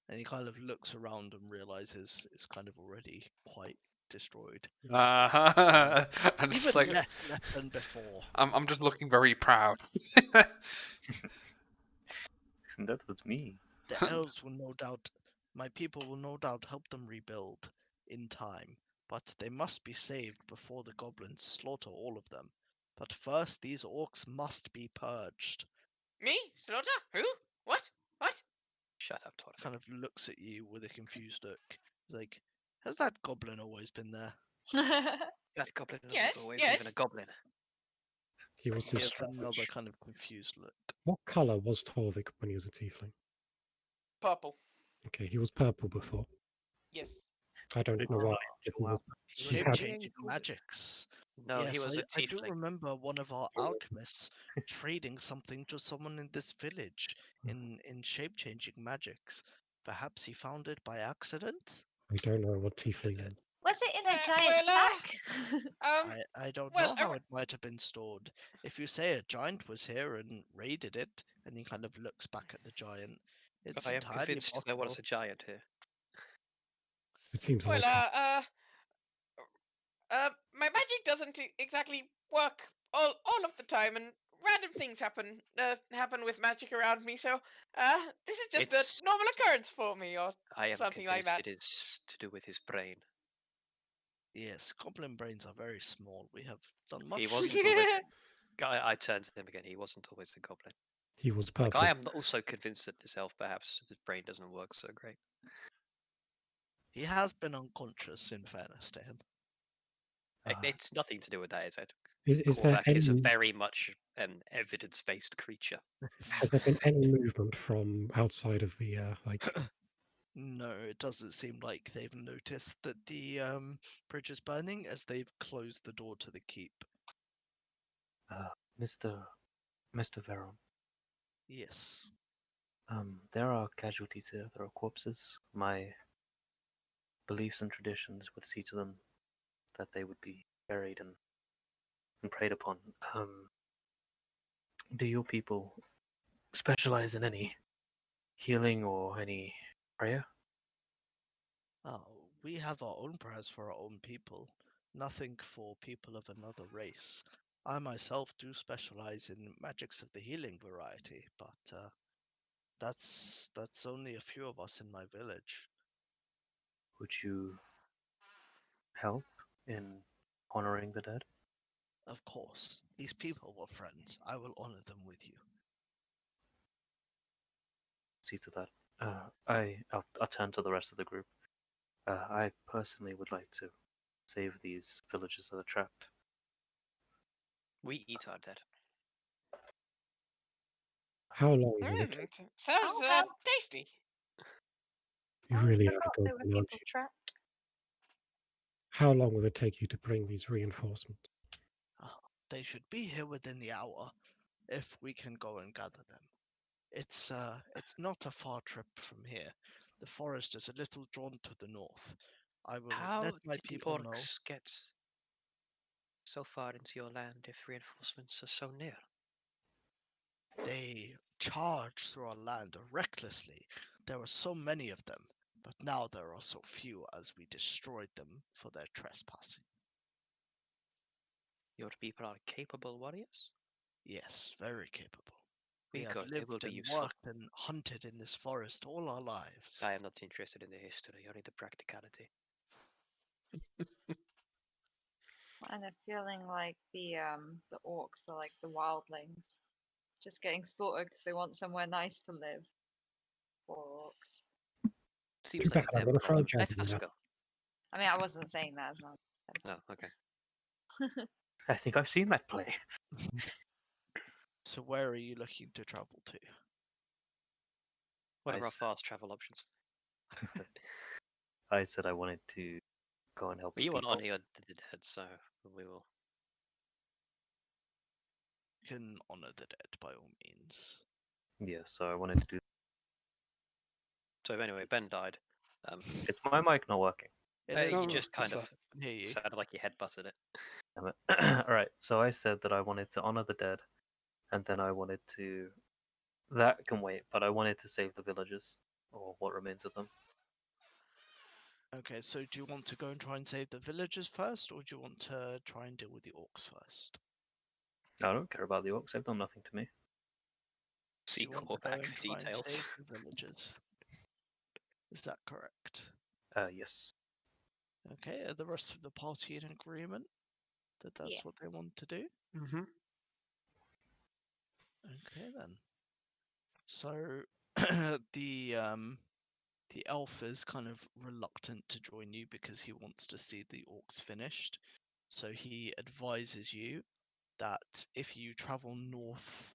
E: And he kind of looks around and realizes it's kind of already quite destroyed.
B: And it's
E: Even
B: like
E: less left than before.
B: I'm just looking very proud.
G: That was me.
E: The elves will no doubt, my people will no doubt help them rebuild in time, but they must be saved before the goblins slaughter all of them. But first, these orcs must be purged.
D: Me? Slaughter? Who? What? What?
A: Shut up, Torvik.
E: Kind of looks at you with a confused look. Like, has that goblin always been there?
A: That goblin wasn't
D: Yes,
A: always
D: yes.
A: even a goblin.
C: He was so
E: He has another
C: strange.
E: kind of confused look.
C: What colour was Torvik when he was a tiefling?
D: Purple.
C: Okay, he was purple before.
D: Yes.
C: I don't know why. but he was-
A: He was
C: He
A: a
C: had-
E: Shape-changing
A: tiefling.
E: magics.
A: No, he
E: Yes,
A: was a
E: I do
A: tiefling.
E: remember one of our alchemists trading something to someone in this village in shape-changing magics. Perhaps he found it by accident?
C: I don't know what tiefling is.
F: Was it in a giant
D: well,
F: sack?
E: I don't
D: well,
E: know how it might have been stored. If you say a giant was here and raided it, and he kind of looks back at the giant, it's
A: I am
E: entirely
A: convinced there
E: possible.
A: was a giant here.
C: It seems
D: well,
C: like
D: my magic doesn't exactly work all of the time, and random things happen with magic around me. So, this is just
A: It's.
D: a normal occurrence for me, or
A: I am
D: something like
A: convinced
D: that.
A: it is to do with his brain.
E: Yes, goblin brains are very small. We have done much.
A: He wasn't always. I turned to him again. He wasn't always a goblin.
C: he was
A: Like
C: purple.
A: I am also convinced that this elf, perhaps his brain doesn't work so great.
E: He has been unconscious, in fairness to him.
A: It's nothing to do with that, is it?
C: Is there
A: Korvac is a
C: any?
A: very much an evidence-based creature.
C: Has there been any movement from outside of the like?
E: No, it doesn't seem like they've noticed that the bridge is burning as they've closed the door to the keep.
G: Mr. Veron,
E: Yes.
G: there are casualties here. There are corpses. My beliefs and traditions would see to them that they would be buried and preyed upon. Do your people specialize in any healing or any prayer?
E: Oh, we have our own prayers for our own people, nothing for people of another race. I myself do specialize in magics of the healing variety, but that's only a few of us in my village.
G: Would you help in honoring the dead?
E: Of course, these people were friends. I will honor them with you.
G: See to that. I'll turn to the rest of the group. I personally would like to save these villages that are trapped.
A: We eat our dead.
C: How long will it take?
D: Sounds
F: Oh, well.
D: tasty.
C: You
F: I
C: really are
F: forgot
C: a
F: there were
C: goblin, aren't
F: people
C: you?
F: trapped.
C: How long will it take you to bring these reinforcements?
E: They should be here within the hour, if we can go and gather them. It's not a far trip from here. The forest is a little drawn to the north. I will
A: How
E: let my
A: did the
E: people know.
A: orcs get so far into your land if reinforcements are so near?
E: They charged through our land recklessly. There were so many of them, but now there are so few as we destroyed them for their trespassing.
A: Your people are capable warriors?
E: Yes, very capable. We have
A: Good, they will
E: lived
A: be
E: and
A: useful.
E: worked and hunted in this forest all our lives.
A: I am not interested in the history, only the practicality.
F: And I'm feeling like the orcs are like the wildlings, just getting slaughtered because they want somewhere nice to live. Poor orcs.
A: Seems
C: Too
A: like
C: bad,
A: a
C: I'm
A: them
C: gonna
A: problem.
C: franchise
A: Let
C: you
A: us
C: now.
A: go.
F: I mean, I wasn't saying that as long as
A: Oh, okay.
G: I think I've seen that play.
E: So where are you looking to travel to?
A: What are our
G: Nice.
A: fast travel options?
G: I said I wanted to go and help the
A: You want
G: people.
A: on here the dead, so we will.
E: You can honor the dead by all means.
G: Yeah, so I wanted to do.
A: So anyway, Ben died.
G: Is my mic not working?
E: It is
A: You
E: working.
A: just kind
E: I
A: of
E: can hear you.
A: sounded like you headbutted it.
G: Damn it. All right, so I said that I wanted to honor the dead, and then I wanted to. That can wait, but I wanted to save the villagers, or what remains of them.
E: Okay, so do you want to go and try and save the villagers first, or do you want to try and deal with the orcs first?
G: I don't care about the orcs, they've done nothing to me.
E: Do
A: See
E: you want to go
A: callback
E: and
A: for
E: try and
A: details.
E: save the villagers? Is that correct?
G: Yes.
E: Okay, are the rest of the party in agreement that that's
F: Yeah.
E: what they want to do?
A: Mm-hmm.
E: Okay then. So the elf is kind of reluctant to join you because he wants to see the orcs finished. So he advises you that if you travel north,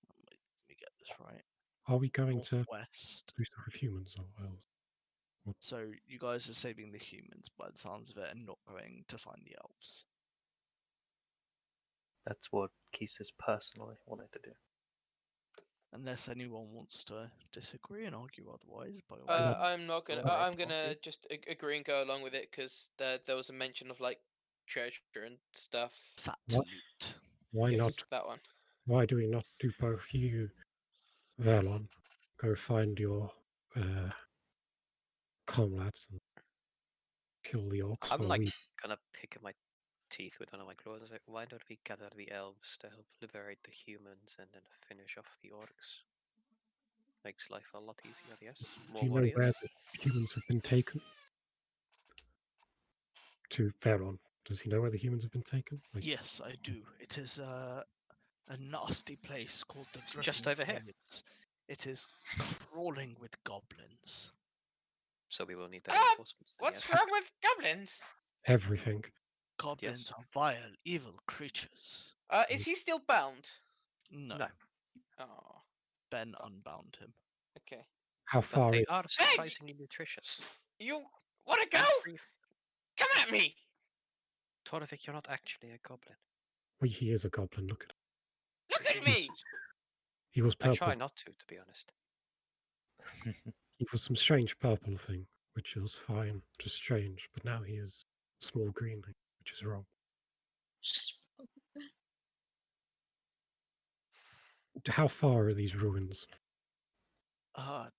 E: let me get this right,
C: Are we going to
E: northwest.
C: do stuff with humans or else?
E: So you guys are saving the humans by the sounds of it and not going to find the elves.
G: That's what Keesis personally wanted to do.
E: Unless anyone wants to disagree and argue otherwise, by all
C: Why not?
E: means,
D: I'm not gonna.
E: go ahead,
D: I'm gonna
E: Marty.
D: just agree and go along with it because there was a mention of like treasure and stuff.
E: Fat
C: What?
E: loot.
C: Why
D: Yes,
C: not?
D: that one.
C: Why do we not do both? You, Verlon, go find your comrades and kill the orcs,
A: I'm
C: or
A: like
C: we.
A: gonna pick my teeth with one of my claws and say, why don't we gather the elves to help liberate the humans and then finish off the orcs? Makes life a lot easier, yes?
C: Do
A: More
C: you know
A: warriors?
C: where the humans have been taken? To Verlon. Does he know where the humans have been taken? Like,
E: Yes, I do. It is a nasty place called the
A: It's
E: Dripping
A: just over here.
E: Caves. It is crawling with goblins.
A: So we will need the
D: Ah,
A: reinforcements. then,
D: what's
A: yes?
D: wrong with goblins?
C: everything.
E: Goblins
A: Yes.
E: are vile, evil creatures.
D: Is he still bound?
E: No,
A: No.
D: Oh,
E: Ben
D: Fuck.
E: unbound him.
D: okay.
C: How
A: But
C: far
A: they
C: is
A: are surprisingly nutritious.
D: You wanna go?
A: And free.
D: Come at me!
A: Torvik, you're not actually a goblin.
C: well, he is a goblin, look at him.
D: Look at me!
C: He was
A: I
C: purple.
A: try not to be honest.
C: He was some strange purple thing, which was fine, just strange, but now he is small green, which is wrong. How far are these ruins?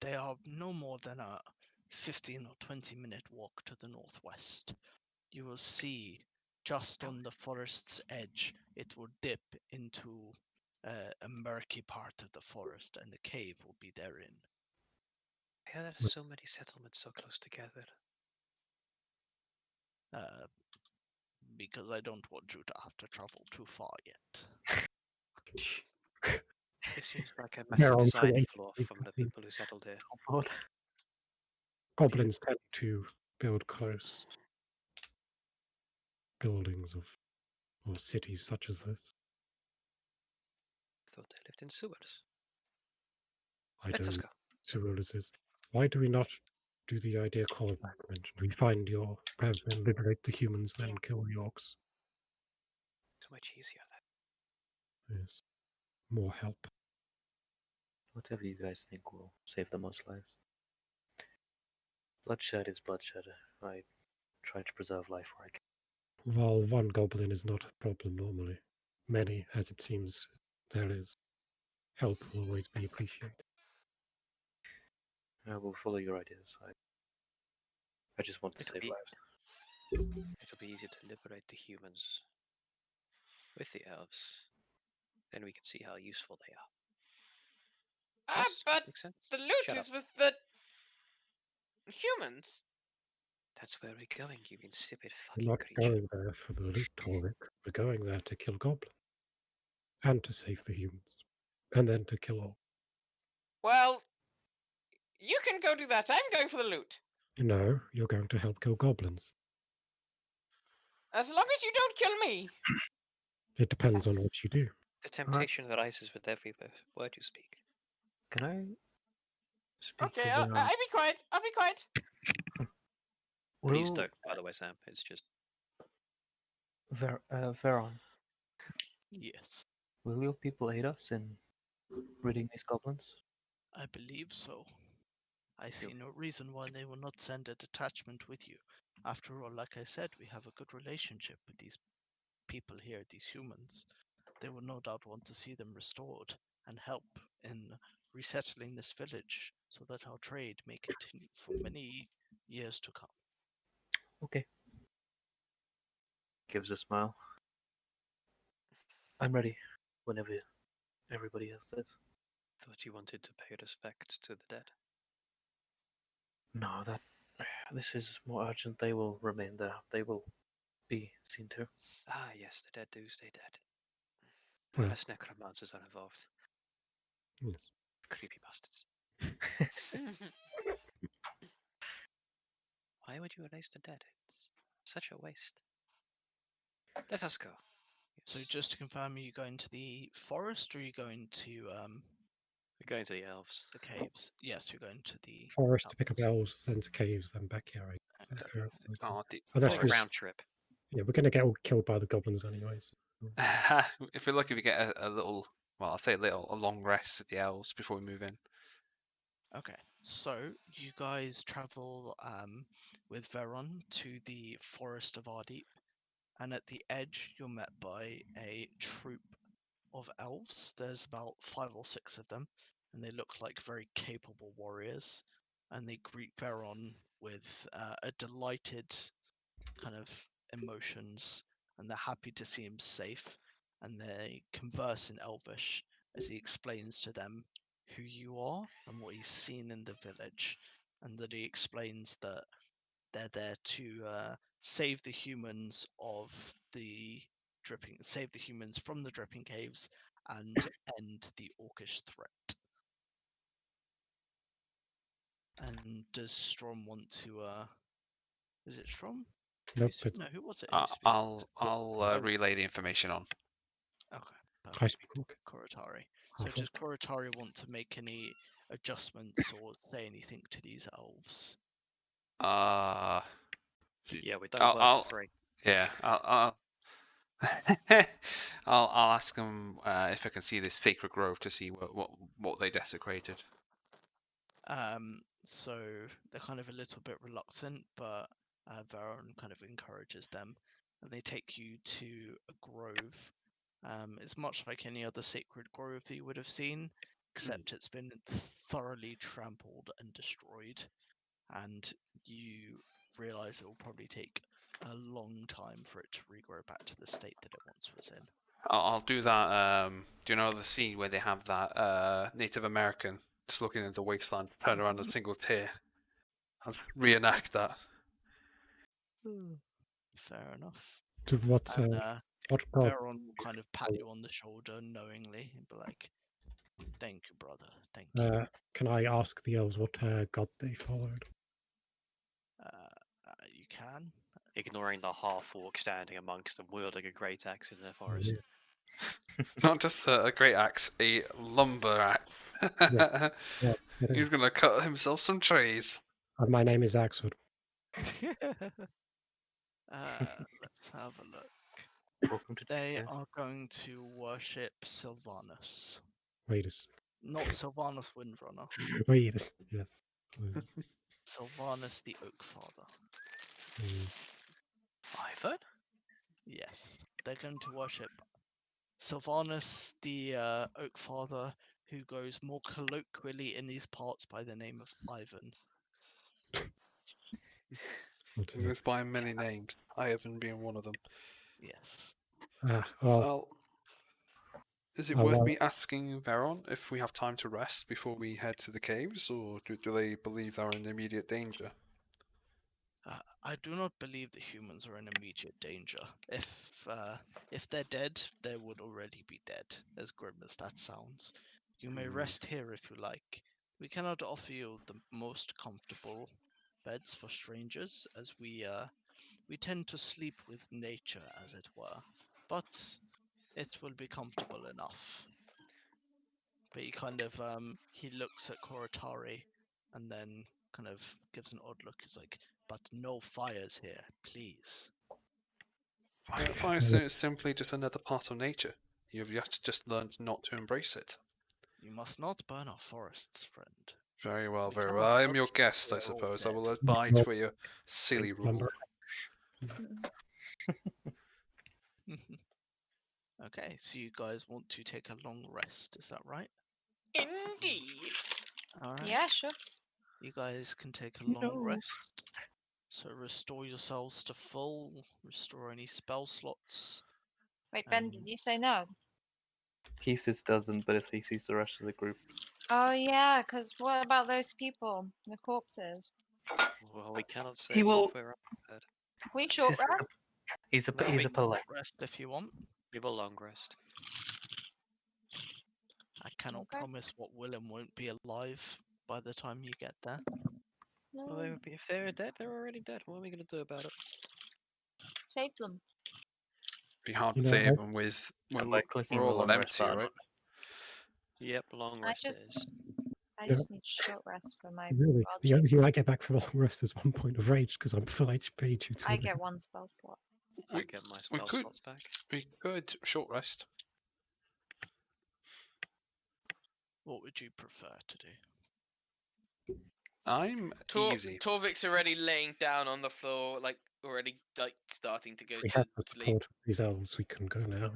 E: They are no more than a 15 or 20-minute walk to the northwest. You will see just on the forest's edge, it will dip into a murky part of the forest, and the cave will be therein.
A: Yeah, there's so many settlements so close together.
E: Because I don't want you to have to travel too far yet.
A: This seems like a
C: They're
A: massive
C: all
A: design
C: created
A: flaw
C: these
A: from the
C: goblins.
A: people who settled here.
C: Goblins tend to build close buildings or cities such as this.
A: Thought they lived in sewers.
C: I
A: Let
C: don't
A: us
C: know
A: go.
C: what Ceruleus is. Why do we not do the idea Cormac mentioned? We find your brethren, liberate the humans, then kill the orcs.
A: So much easier then.
C: Yes. More help.
G: Whatever you guys think will save the most lives. Bloodshed is bloodshed. I try to preserve life where I can.
C: While one goblin is not a problem normally, many, as it seems there is, help will always be appreciated.
G: I will follow your ideas. I just want to
A: It'll
G: save
A: be-
G: lives.
A: It'll be easier to liberate the humans with the elves. Then we can see how useful they are. Yes?
D: But
A: Makes sense?
D: the loot
A: Shut
D: is
A: up.
D: with the humans.
A: That's where we're going, you insipid
C: We're
A: fucking
C: not
A: creature.
C: going there for the loot, Torvik. We're going there to kill goblins. And to save the humans. And then to kill all.
D: Well, you can go do that. I'm going for the loot.
C: No, you're going to help kill goblins.
D: As long as you don't kill me.
C: It depends on what you do.
A: The temptation rises with every word you speak.
G: Can I speak
D: Okay,
G: to
D: I'll
G: the...
D: be quiet. I'll be quiet.
A: Please
G: Will
A: don't, by the way, Sam. It's just
G: Veron,
E: Yes,
G: will your people aid us in ridding these goblins?
E: I believe so. I see no reason why they will not send a detachment with you. After all, like I said, we have a good relationship with these people here, these humans. They will no doubt want to see them restored and help in resettling this village so that our trade may continue for many years to come.
G: Okay. Gives a smile. I'm ready whenever everybody else is.
A: thought you wanted to pay respect to the dead.
G: No, this is more urgent. They will remain there. They will be seen to.
A: Ah, yes, the dead do stay dead.
C: Well,
A: Unless necromancers are involved.
C: yes.
A: Creepy bastards. Why would you erase the dead? It's such a waste. Let us go.
E: So
A: Yes.
E: just to confirm, are you going to the forest or are you going to
A: We're going to the elves.
E: the caves? Yes, you're going to the
C: Forest to pick up
E: elves.
C: elves, then to caves, then back here.
B: Oh,
C: that's
A: Like a
C: good.
A: round trip.
C: Yeah, we're going to get all killed by the goblins anyways.
B: if we're lucky, we get a little Well, I'll take a long rest with the elves before we move in.
E: Okay, so you guys travel with Veron to the forest of Ardeep, and at the edge you're met by a troop of elves. There's about 5 or 6 of them, and they look like very capable warriors. And they greet Veron with a delighted kind of emotions, and they're happy to see him safe. And they converse in Elvish as he explains to them who you are and what he's seen in the village, and that he explains that they're there to save the humans save the humans from the dripping caves and end the orcish threat. And does Strom want to? Is it Strom?
C: Nope, it's
E: No, who was it? Who speak?
B: I'll relay the information on.
E: Okay,
C: I
E: perfect.
C: speak Orc.
E: Koratari. So
C: Half
E: does Koratari want to make any adjustments or say anything to these elves?
A: Yeah, we don't work
B: I'll
A: for free.
B: yeah, I'll ask them if I can see this sacred grove to see what they desecrated.
E: So they're kind of a little bit reluctant, but Veron kind of encourages them, and they take you to a grove. It's much like any other sacred grove that you would have seen, except it's been thoroughly trampled and destroyed, and you realize it will probably take a long time for it to regrow back to the state that it once was in.
B: I'll do that. Do you know the scene where they have that Native American just looking at the wasteland, turn around a single tear? I'll reenact that.
E: Fair enough.
C: To what
E: And
C: what god?
E: Veron will kind of pat you on the shoulder knowingly and be like, "Thank you, brother. Thank you."
C: Can I ask the elves what god they followed?
E: You can.
A: Ignoring the half orc standing amongst them, wielding a great axe in their forest.
B: Not just a great axe, a lumber axe.
C: Yeah, it
B: He's
C: is.
B: gonna cut himself some trees.
C: My name is Axwood.
E: Let's have a look.
G: Welcome to
E: They
G: Yes.
E: are going to worship Sylvanus.
C: Wait a s-
E: Not Sylvanus Windrunner.
C: wait a s- yes.
E: Sylvanus the Oak Father.
A: Ivan?
E: Yes. They're going to worship Sylvanus the Oak Father, who goes more colloquially in these parts by the name of Ivan.
B: He goes by many names, Ivan being one of them.
E: Yes.
C: Well,
B: Is it
C: Oh,
B: worth
C: well.
B: me asking Veron if we have time to rest before we head to the caves, or do they believe they're in immediate danger?
E: I do not believe the humans are in immediate danger. If they're dead, they would already be dead, as grim as that sounds. You may rest here if you like. We cannot offer you the most comfortable beds for strangers, as we tend to sleep with nature, as it were. But it will be comfortable enough. But he looks at Koratari and then kind of gives an odd look. He's like, "But no fires here, please."
B: Fire is simply just another part of nature. You've just learned not to embrace it.
E: You must not burn our forests, friend.
B: Very well,
E: We
B: very
E: cannot
B: well. I am
E: judge
B: your
E: you,
B: guest,
E: we
B: I
E: are all
B: suppose. I will
E: dead.
B: abide
C: Well,
B: by your silly rule.
C: lumber.
E: Okay, so you guys want to take a long rest, is that right?
D: Indeed.
E: Alright.
F: Yeah, sure.
E: You guys can take a long rest. So restore yourselves to full, restore any spell slots.
F: Wait, Ben, did you say no?
G: Kesis doesn't, but if he sees the rest of the group,
F: Oh yeah, because what about those people, the corpses?
A: Well, we cannot say
G: He will-
A: if we're unprepared.
F: We
G: He's
F: short
G: just-
F: rest.
G: he's a
A: No,
G: he's
A: we-
G: a polite.
E: Rest if you want.
A: We will long rest.
E: I cannot
F: Okay.
E: promise what will and won't be alive by the time you get there.
A: Well, they would be, if they're dead, they're already dead. What are we going to do about it?
F: Save them.
B: Be hard
C: You
B: to
C: know,
B: say
C: I-
B: even with when
G: And by clicking
B: we're
G: the
B: all
G: long
B: on
G: rest
B: empty,
G: button
B: right?
A: Yep, long
F: I
A: rest it
F: just,
A: is.
F: I
C: Yeah.
F: just need short rest for my.
C: Really,
F: wild
C: the
F: shape.
C: only thing I get back from a long rest is 1 point of rage because I'm full HP due to
F: I
C: it.
F: get one spell slot.
A: I get my spell
B: could-
A: slots back.
B: We could short rest.
E: What would you prefer to do?
B: I'm easy.
D: Torvik's already laying down on the floor, like already like starting to go
C: If we
D: to
C: have the
D: sleep.
C: support of these elves, we can go now.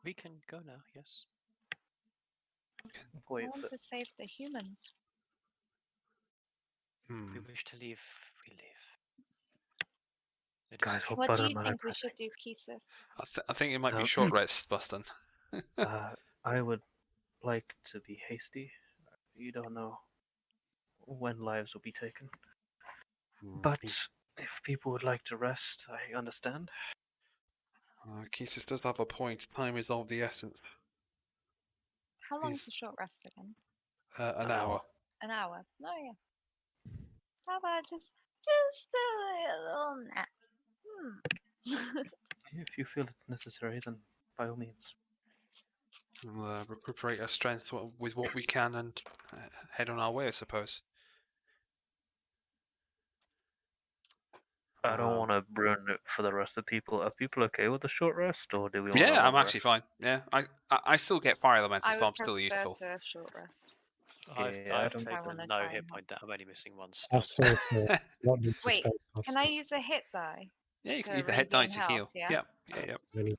A: We can go now. Yes.
F: I
G: Wait,
F: want to save the humans.
B: Hmm.
A: We wish to leave. We leave. A
G: guys,
A: decision.
F: What do you
G: button
F: think we should do, Kisses?
B: I think it might be
G: Um,
B: short rest, Bustin.
G: I would like to be hasty. You don't know when lives will be taken. But if people would like to rest, I understand.
B: Kisus does have a point. Time is of the essence.
F: How long
B: He's-
F: is a short rest again?
B: An hour.
F: An hour. Oh yeah. How about just a little nap?
G: If you feel it's necessary, then by all means.
B: We'll recuperate our strength with what we can and head on our way, I suppose.
G: I don't
B: Um,
G: want to ruin it for the rest of the people. Are people okay with the short rest, or do we want a
B: Yeah,
G: long
B: I'm actually fine. Yeah, I still get fire elemental,
F: I
B: so
F: would
B: I'm still
F: prefer
B: useful.
F: to short rest.
A: I've
G: Yeah, I
A: I've
G: don't-
F: I
A: taken
F: wanna
A: no
F: try
A: hit
F: and
A: point down. I'm only missing one
C: Our
A: spell.
C: sorcerer not need to
F: Wait,
C: spell slots.
F: Can I use a hit die?
B: Yeah, you can
F: To
B: use the head
F: regain
B: dice to
F: health,
B: heal.
F: yeah?
B: Yeah.
C: Any-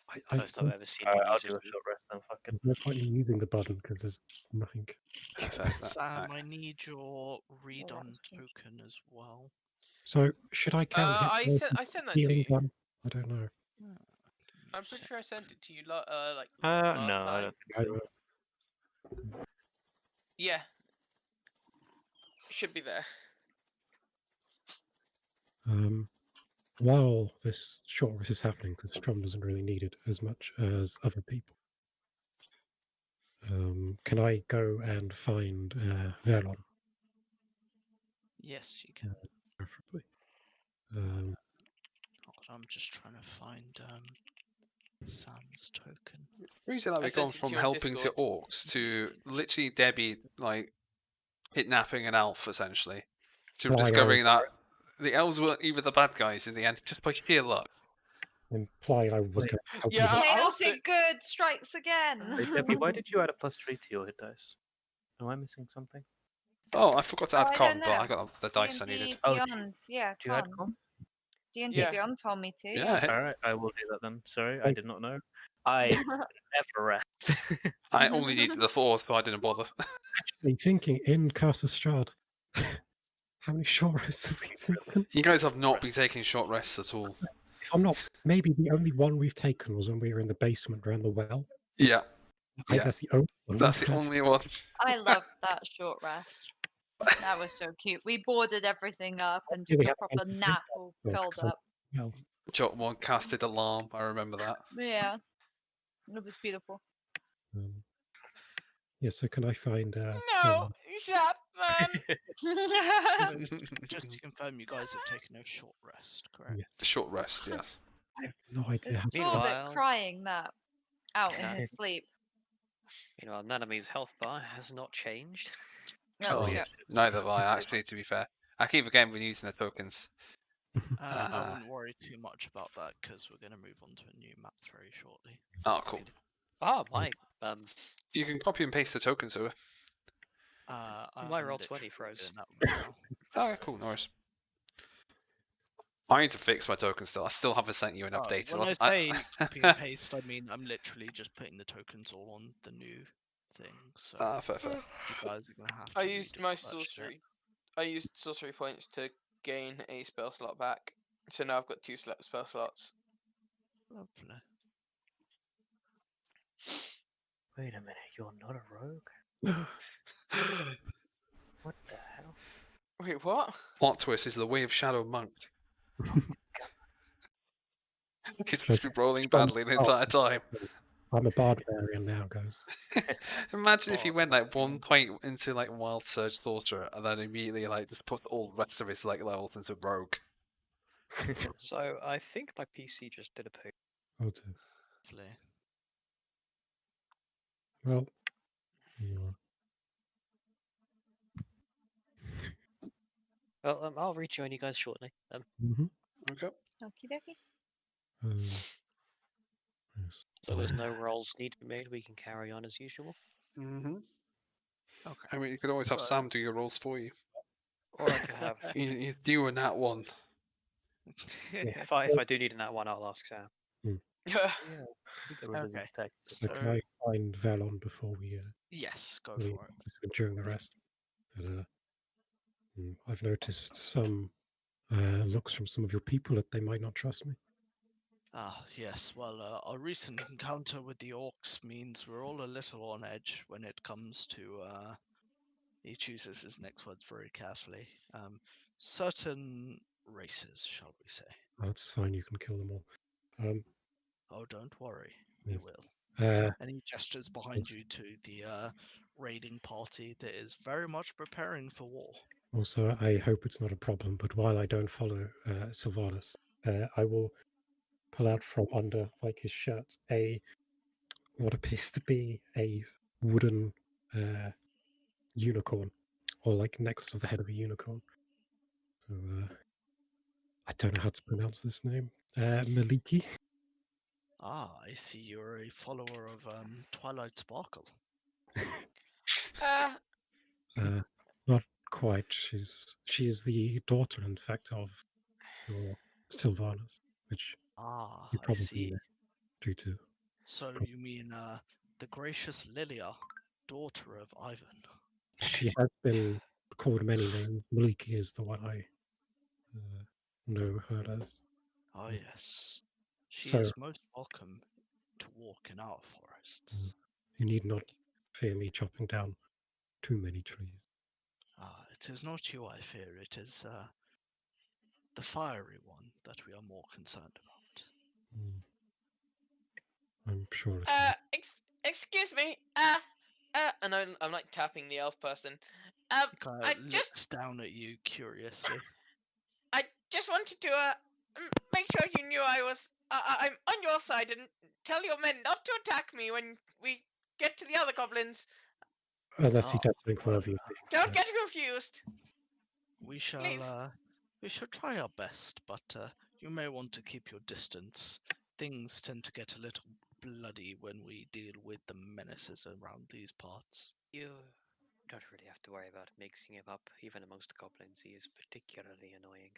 C: I
A: First I've
C: think
A: ever seen one
G: I'll
A: use
G: do a
A: it.
G: short rest then. Fuck it.
C: there's no point in using the button because there's nothing.
B: Perfect.
E: Sam, I need your read
F: that
E: on
F: was good.
E: token as well.
C: So should I count hit
D: I
C: dice
D: sent
C: as
D: I sent that to
C: healing
D: you.
C: one? I don't know.
D: I'm pretty sure I sent it to you. Like
G: No,
D: last
G: I
D: time.
G: don't think
C: I
G: so.
C: don't know.
D: Yeah. Should be there.
C: While this short rest is happening, because Strom doesn't really need it as much as other people, can I go and find Verlon,
E: Yes, you can.
C: preferably?
E: Hold on, I'm just trying to find Sam's token.
B: Reason that
D: I
B: we've
D: sent
B: gone
D: it to
B: from
D: you on
B: helping to
D: Discord.
B: orcs to literally Debbie like kidnapping an elf essentially to
C: Implying
B: discovering that the elves weren't even the bad guys in the end, just by sheer luck.
C: implying I was
G: Wait.
C: going to help
D: Yeah,
C: you.
D: I was
F: Chaotic good strikes again.
G: Wait, Debbie, why did you add a +3 to your hit dice? Am I missing something?
B: Oh, I forgot to
F: Oh,
B: add
F: I
B: con,
F: don't
B: but I
F: know.
B: got the dice I needed.
F: D&D
G: Oh,
F: Beyond, yeah,
G: Do you add
F: con.
G: con?
F: D&D
D: Yeah.
F: Beyond told me to.
B: Yeah, hit-
G: Alright, I will do that then. Sorry, I
C: Thank-
G: did not know. I never rest.
B: I only needed the 4, so I didn't bother.
C: Actually, thinking in Castle Strahd, how many short rests have we taken?
B: You guys have not been taking short rests at all.
C: If I'm not, maybe the only one we've taken was when we were in the basement around the well.
B: Yeah, Yeah.
C: That's the only one.
B: that's
C: we've
B: the
C: had.
B: only one.
F: I loved that short rest. That was so cute. We boarded everything up and
C: Yeah,
F: took
C: we
F: a
C: had
F: proper
C: to
F: nap all
C: Yeah,
F: curled
C: 'cause I'm-
F: up.
C: Well,
B: Jot one casted alarm. I remember that.
F: Yeah. It was beautiful.
C: yeah, so can I find
D: No, Chapman.
E: Just to confirm, you guys have taken a short rest, correct?
C: Yeah.
B: The short rest, yes.
C: I have no idea
F: Is
C: how
F: Torbit
A: Meanwhile-
F: crying that out in
A: No.
F: his sleep?
A: Meanwhile, Naname's health bar has not changed.
F: Oh,
B: Oh,
F: shit.
B: Neither have I, actually, to be fair. I keep forgetting we're using the tokens.
E: I wouldn't worry too much about that because we're going to move on to a new map very shortly.
B: Oh, cool.
A: Oh my!
B: You can copy and paste the tokens over.
E: I'm
A: My roll 20
E: literally
A: froze.
E: doing that right now.
B: Oh, yeah, cool, no worries. I need to fix my token still. I still haven't sent you an updated
E: When
B: one.
E: I say copy and paste, I mean I'm literally just putting the tokens all on the new thing. So
B: Fair.
E: you guys are going to have to
D: I
E: read
D: used
E: it
D: my
E: to purchase it.
D: sorcery. I used sorcery points to gain a spell slot back. So now I've got 2 spell slots.
E: Lovely.
G: Wait a minute, you're not a rogue? What the hell?
D: Wait, what?
B: Plot twist is the way of Shadow Monk. Could just be rolling badly the entire time.
C: I'm a barbarian now, guys.
B: Imagine if he went like one
E: Barbarian.
B: point into like Wild Surge Sorcerer and then immediately like just put all the rest of his like levels into Rogue.
A: So I think my PC just did a poo.
C: Oh, dear.
E: Lovely.
C: Well, you are.
A: Well, I'll rejoin you guys shortly.
C: Mhm.
B: Okay.
F: Okie dokie.
C: Um, Yes.
A: So there's no rolls need to be made. We can carry on as usual.
B: Mm-hmm.
E: Okay.
B: I mean, you could always have
E: So-
B: Sam do your rolls for you.
A: Or I could have.
B: He's doing that one.
A: If I do need a nat one, I'll ask Sam.
G: Yeah, we got rid of
E: Okay.
G: the text.
C: So
E: So-
C: can I find Valon before we
E: Yes, go
C: we-
E: for it.
C: during the rest? But, I've noticed some looks from some of your people that they might not trust me.
E: Ah, yes. Well, our recent encounter with the orcs means we're all a little on edge when it comes to. He chooses his next words very carefully. Certain races, shall we say?
C: That's fine. You can kill them all.
E: Oh, don't worry, we
C: Yes.
E: will.
C: Uh,
E: And he gestures behind you to the raiding party that is very much preparing for war.
C: Also, I hope it's not a problem. But while I don't follow Sylvanus, I will pull out from under like his shirt what appears to be a wooden unicorn, or like necklace of the head of a unicorn. So, I don't know how to pronounce this name. Maliki.
E: Ah, I see you're a follower of Twilight Sparkle.
C: Not quite. She is the daughter, in fact, of your Sylvanus, which
E: Ah,
C: you
E: I
C: probably
E: see.
C: know due to.
E: So you mean the gracious Lilia, daughter of Ivan?
C: She has been called many names. Maliki is the one I know her as.
E: Oh
C: Mm.
E: yes, she
C: So
E: is most welcome to walk in our forests.
C: you need not fear me chopping down too many trees.
E: Ah, it is not you I fear. It is the fiery one that we are more concerned about.
C: Mm. I'm sure it will.
D: Excuse me. And I'm like tapping the elf person.
E: He kind
D: I
E: of looks down at you curiously.
D: I just wanted to make sure you knew I'm on your side and tell your men not to attack me when we get to the other goblins.
C: Unless he
E: Oh,
C: does think
E: well,
C: worthy of me.
D: Don't get confused.
E: we shall
D: Please.
E: we shall try our best, but you may want to keep your distance. Things tend to get a little bloody when we deal with the menaces around these parts.
A: You don't really have to worry about mixing him up. Even amongst goblins, he is particularly annoying.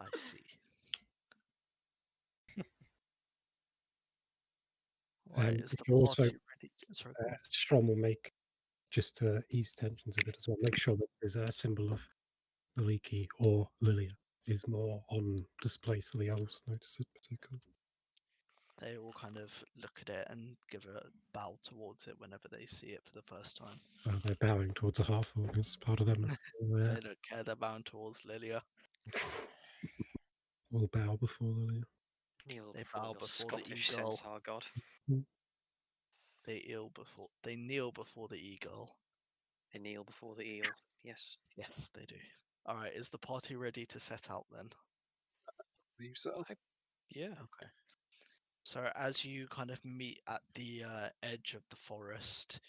E: I see. Right, is
C: If
E: the
C: you also,
E: party ready? Sorry, go on.
C: Strom will make, just to ease tensions a bit as well, make sure that there's a symbol of Maliki or Lilia is more on display so the elves notice it particularly.
E: They all kind of look at it and give a bow towards it whenever they see it for the first time.
C: They're bowing towards a half orc as part of them.
E: They don't care. They're bound towards Lilia.
C: Will bow before Lilia.
A: Kneel
E: They
A: before
E: bow
A: your
E: before the
A: Scottish
E: eagle.
A: centaur god.
E: They kneel before the eagle.
A: They kneel before the eel. Yes.
E: Yes, they do. All right, is the party ready to set out then?
B: Believe so.
A: Yeah.
E: Okay. So as you kind of meet at the edge of the forest,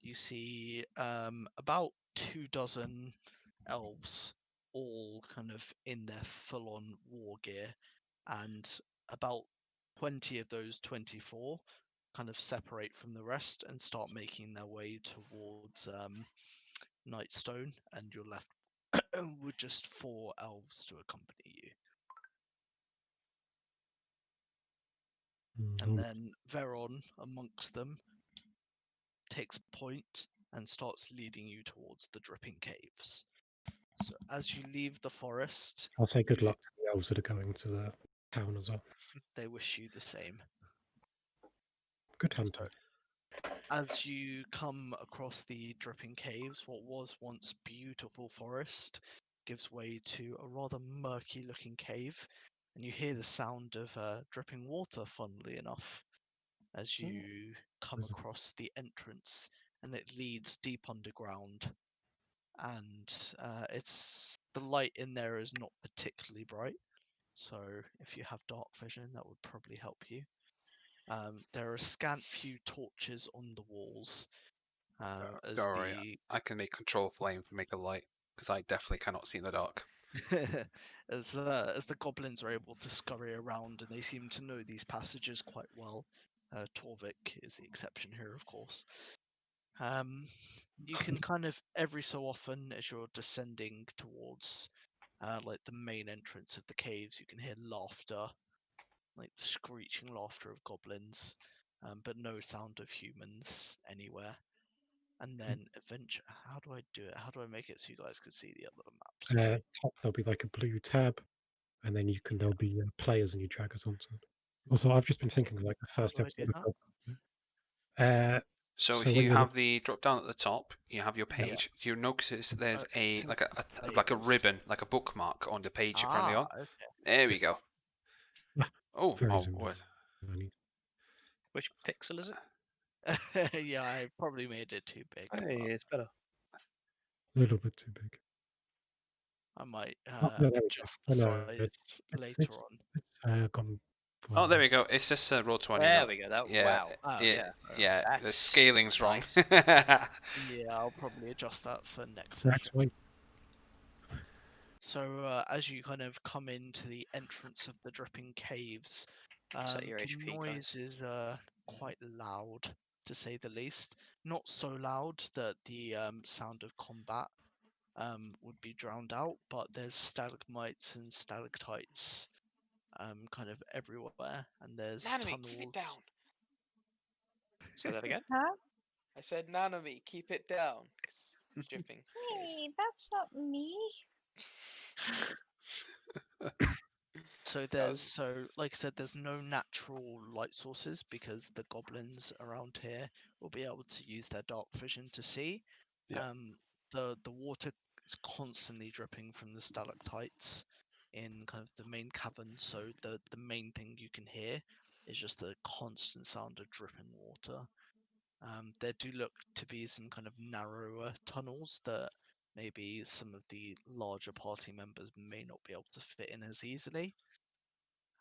E: you see about 24 elves, all kind of in their full-on war gear, and about 20 of those 24 kind of separate from the rest and start making their way towards Nightstone, and you're left with just 4 elves to accompany you. And then Veron, amongst them, takes point and starts leading you towards the dripping caves. So as you leave the forest,
C: I'll say good luck to the elves that are going to the town as well.
E: they wish you the same.
C: Good hunting.
E: So as you come across the dripping caves, what was once beautiful forest gives way to a rather murky looking cave, and you hear the sound of dripping water, funnily enough, as you come
C: There's a-
E: across the entrance, and it leads deep underground. And it's the light in there is not particularly bright, so if you have dark vision, that would probably help you. There are a scant few torches on the walls. As
B: Don't worry,
E: the
B: I can make control flame to make a light because I definitely cannot see in the dark.
E: as the goblins are able to scurry around and they seem to know these passages quite well. Torvik is the exception here, of course. You can kind of every so often, as you're descending towards like the main entrance of the caves, you can hear laughter, like the screeching laughter of goblins, but no sound of humans anywhere. And then adventure. How do I do it? How do I make it so you guys can see the other maps?
C: Top there'll be like a blue tab, and then there'll be players and you drag us onto it. Also, I've just been thinking of like the
E: How
C: first
E: do I do
C: episode
E: that?
C: of
B: So
C: So
B: if
C: when
B: you
C: you're
B: have the drop down at the top, you have your
C: Yeah.
B: page. You notice there's
E: It's
B: a
E: in
B: like a
E: players.
B: ribbon, like a bookmark on the page you're currently on.
E: Okay.
B: There we go. Oh,
C: very
B: oh,
C: zoomed
B: what?
C: in. I need
A: Which pixel is it?
E: Yeah, I probably made it too big.
G: Hey,
E: But
G: it's better.
C: a little bit too big.
E: I might
C: No, there we go.
E: adjust the
C: Oh, no,
E: size later on.
C: it's gone.
B: Oh, there we go. It's just roll 20.
A: There
B: not-
A: we go. That
B: Yeah,
A: wow.
E: Oh,
B: yeah,
E: yeah.
B: yeah. The
A: That's
B: scaling's wrong.
A: nice.
E: Yeah, I'll probably adjust that for next
C: That's
E: session.
C: why
E: So as you kind of come into the entrance of the dripping caves,
A: Set your
E: the
A: HP,
E: noise
A: guys.
E: is quite loud, to say the least. Not so loud that the sound of combat would be drowned out, but there's stalagmites and stalactites kind of everywhere, and there's
D: Nanami, keep it down.
E: tunnels.
A: Say that again.
F: Huh?
D: I said, Nanami, keep it down. 'Cause it's dripping caves.
F: Hey, that's not me.
E: So like I said, there's no natural light sources because the goblins around here will be able to use their dark vision to see.
B: Yeah.
E: The water is constantly dripping from the stalactites in kind of the main cavern, so the main thing you can hear is just the constant sound of dripping water. There do look to be some kind of narrower tunnels that maybe some of the larger party members may not be able to fit in as easily.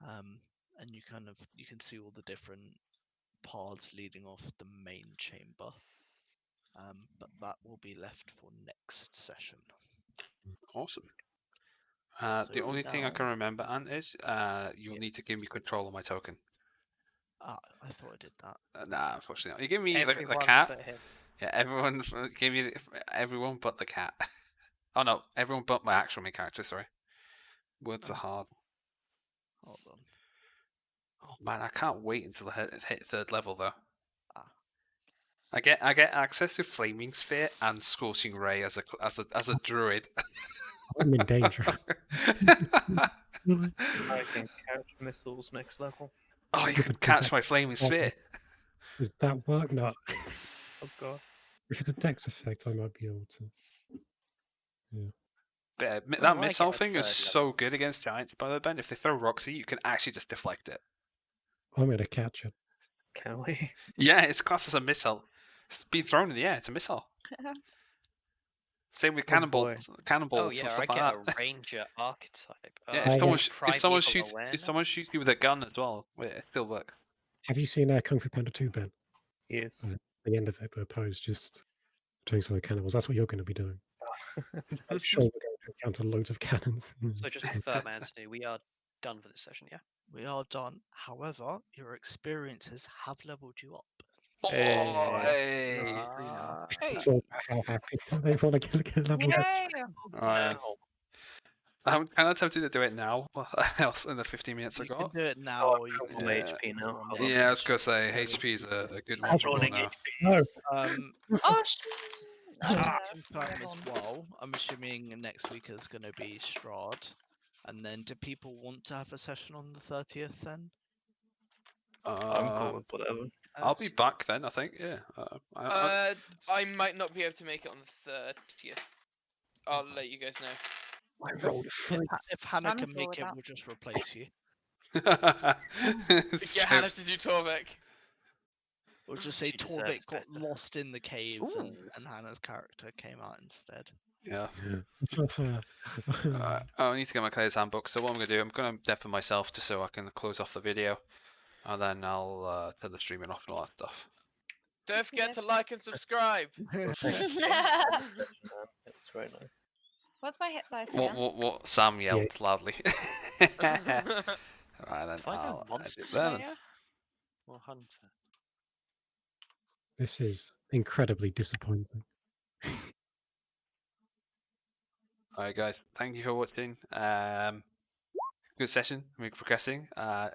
E: And you can see all the different paths leading off the main chamber. But that will be left for next session.
B: Awesome.
E: So
B: The
E: for
B: only thing I
E: now-
B: can remember, Ant, is you'll
E: Yeah.
B: need to give me control of my token.
E: I thought I did that.
B: Nah, unfortunately not. You give me the
A: Everyone
B: cat.
A: but him.
B: Yeah, everyone give me everyone but the cat. Oh no, everyone but my actual main character. Sorry. Words are
E: Oh.
B: hard.
E: Hold on.
B: Oh man, I can't wait until I hit third level though.
E: Ah.
B: I get access to Flaming Sphere and Scorching Ray as a druid.
C: I'm in danger.
G: I can catch missiles next level.
B: Oh, you
C: Yeah,
B: can
C: but does
B: catch
C: that-
B: my Flaming Sphere.
C: Does that work? No.
G: Oh god.
C: If it's a dex effect, I might be able to.
B: But,
A: Oh,
B: that
A: I
B: missile
A: get a
B: thing is
A: third
B: so
A: level.
B: good against giants, by the way, Ben. If they throw rocks at you, you can actually just deflect it.
C: I'm going to catch it.
G: Can we?
B: Yeah, it's classed as a missile. It's been thrown in the air. It's a missile. Same with
G: Oh, boy.
B: cannonballs,
A: Oh yeah, I
B: stuff
A: get
B: like
A: a
B: that.
A: ranger archetype.
B: Yeah,
C: I
B: if someone,
C: get
A: Primeval
B: if
A: awareness.
B: someone shoots you with a gun as well, it still works.
C: Have you seen Kung Fu Panda 2, Ben?
G: Yes.
C: The end of it, where Poe's just doing some of the cannibals. That's what you're going to be doing. I'm sure we're going to encounter loads of cannons.
A: So just to confirm, Anthony, we are done for this session, yeah?
E: We are done. However, your experiences have leveled you up.
B: Oh,
G: Hey.
E: You're
B: hey.
E: level 3 now.
D: Hey,
C: So how happy they want to get level up.
F: Yay!
B: Alright.
G: Now.
B: I'm kind of tempted to do it now, else in the 15 minutes I
E: You can
B: got.
E: do it now,
G: Oh,
E: or you
G: I'm
E: can
G: on
E: do it
G: HP now.
E: on
G: Hold
E: next
G: on.
B: Yeah, I was
E: session.
B: gonna say
E: Very
B: HP is a good
G: I'm
B: one to go
G: joining
B: now.
C: No.
F: Oh, shoot!
E: Just to
F: Oh,
E: confirm as
F: hold on.
E: well, I'm assuming next week is going to be Strahd. And then do people want to have a session on the 30th then?
G: I'm cool with whatever.
B: I'll be back then, I think. Yeah.
D: I might not be able to make it on the 30th. I'll let you guys know.
C: I rolled a 3.
E: If Hannah
F: I'm
E: can
F: cool
E: make
F: with
E: it,
F: that.
E: we'll just replace you.
D: Get Hannah to do Torvik.
E: We'll just say
A: She deserves
E: Torvik got
A: better.
E: lost in the caves and
A: Ooh.
E: Hannah's character came out instead.
B: Yeah.
C: Yeah.
B: I need to get my player's handbook. So what I'm gonna do, I'm gonna deafen myself just so I can close off the video, and then I'll turn the streaming off and all that stuff.
D: Don't forget to like and subscribe.
G: Thanks. Session, man. It was very nice.
F: What's my hit dice here?
B: What? Sam yelled loudly. Right then,
A: If I
B: I'll
A: go Monster
B: edit that.
A: Slayer or Hunter?
C: This is incredibly disappointing.
B: Alright guys, thank you for watching. Good session, we're progressing.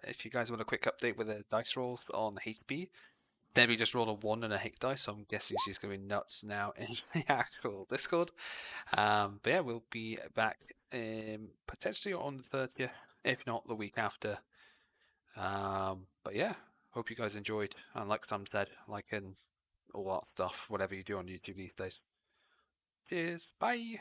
B: If you guys want a quick update with the dice rolls on HP, Debbie just rolled a 1 and a hit dice, so I'm guessing she's going to be nuts now in the actual Discord. But yeah, we'll be back potentially on the 30th, if not the week after. But yeah, hope you guys enjoyed, and like Sam said, liking all that stuff, whatever you do on YouTube these days. Cheers, bye!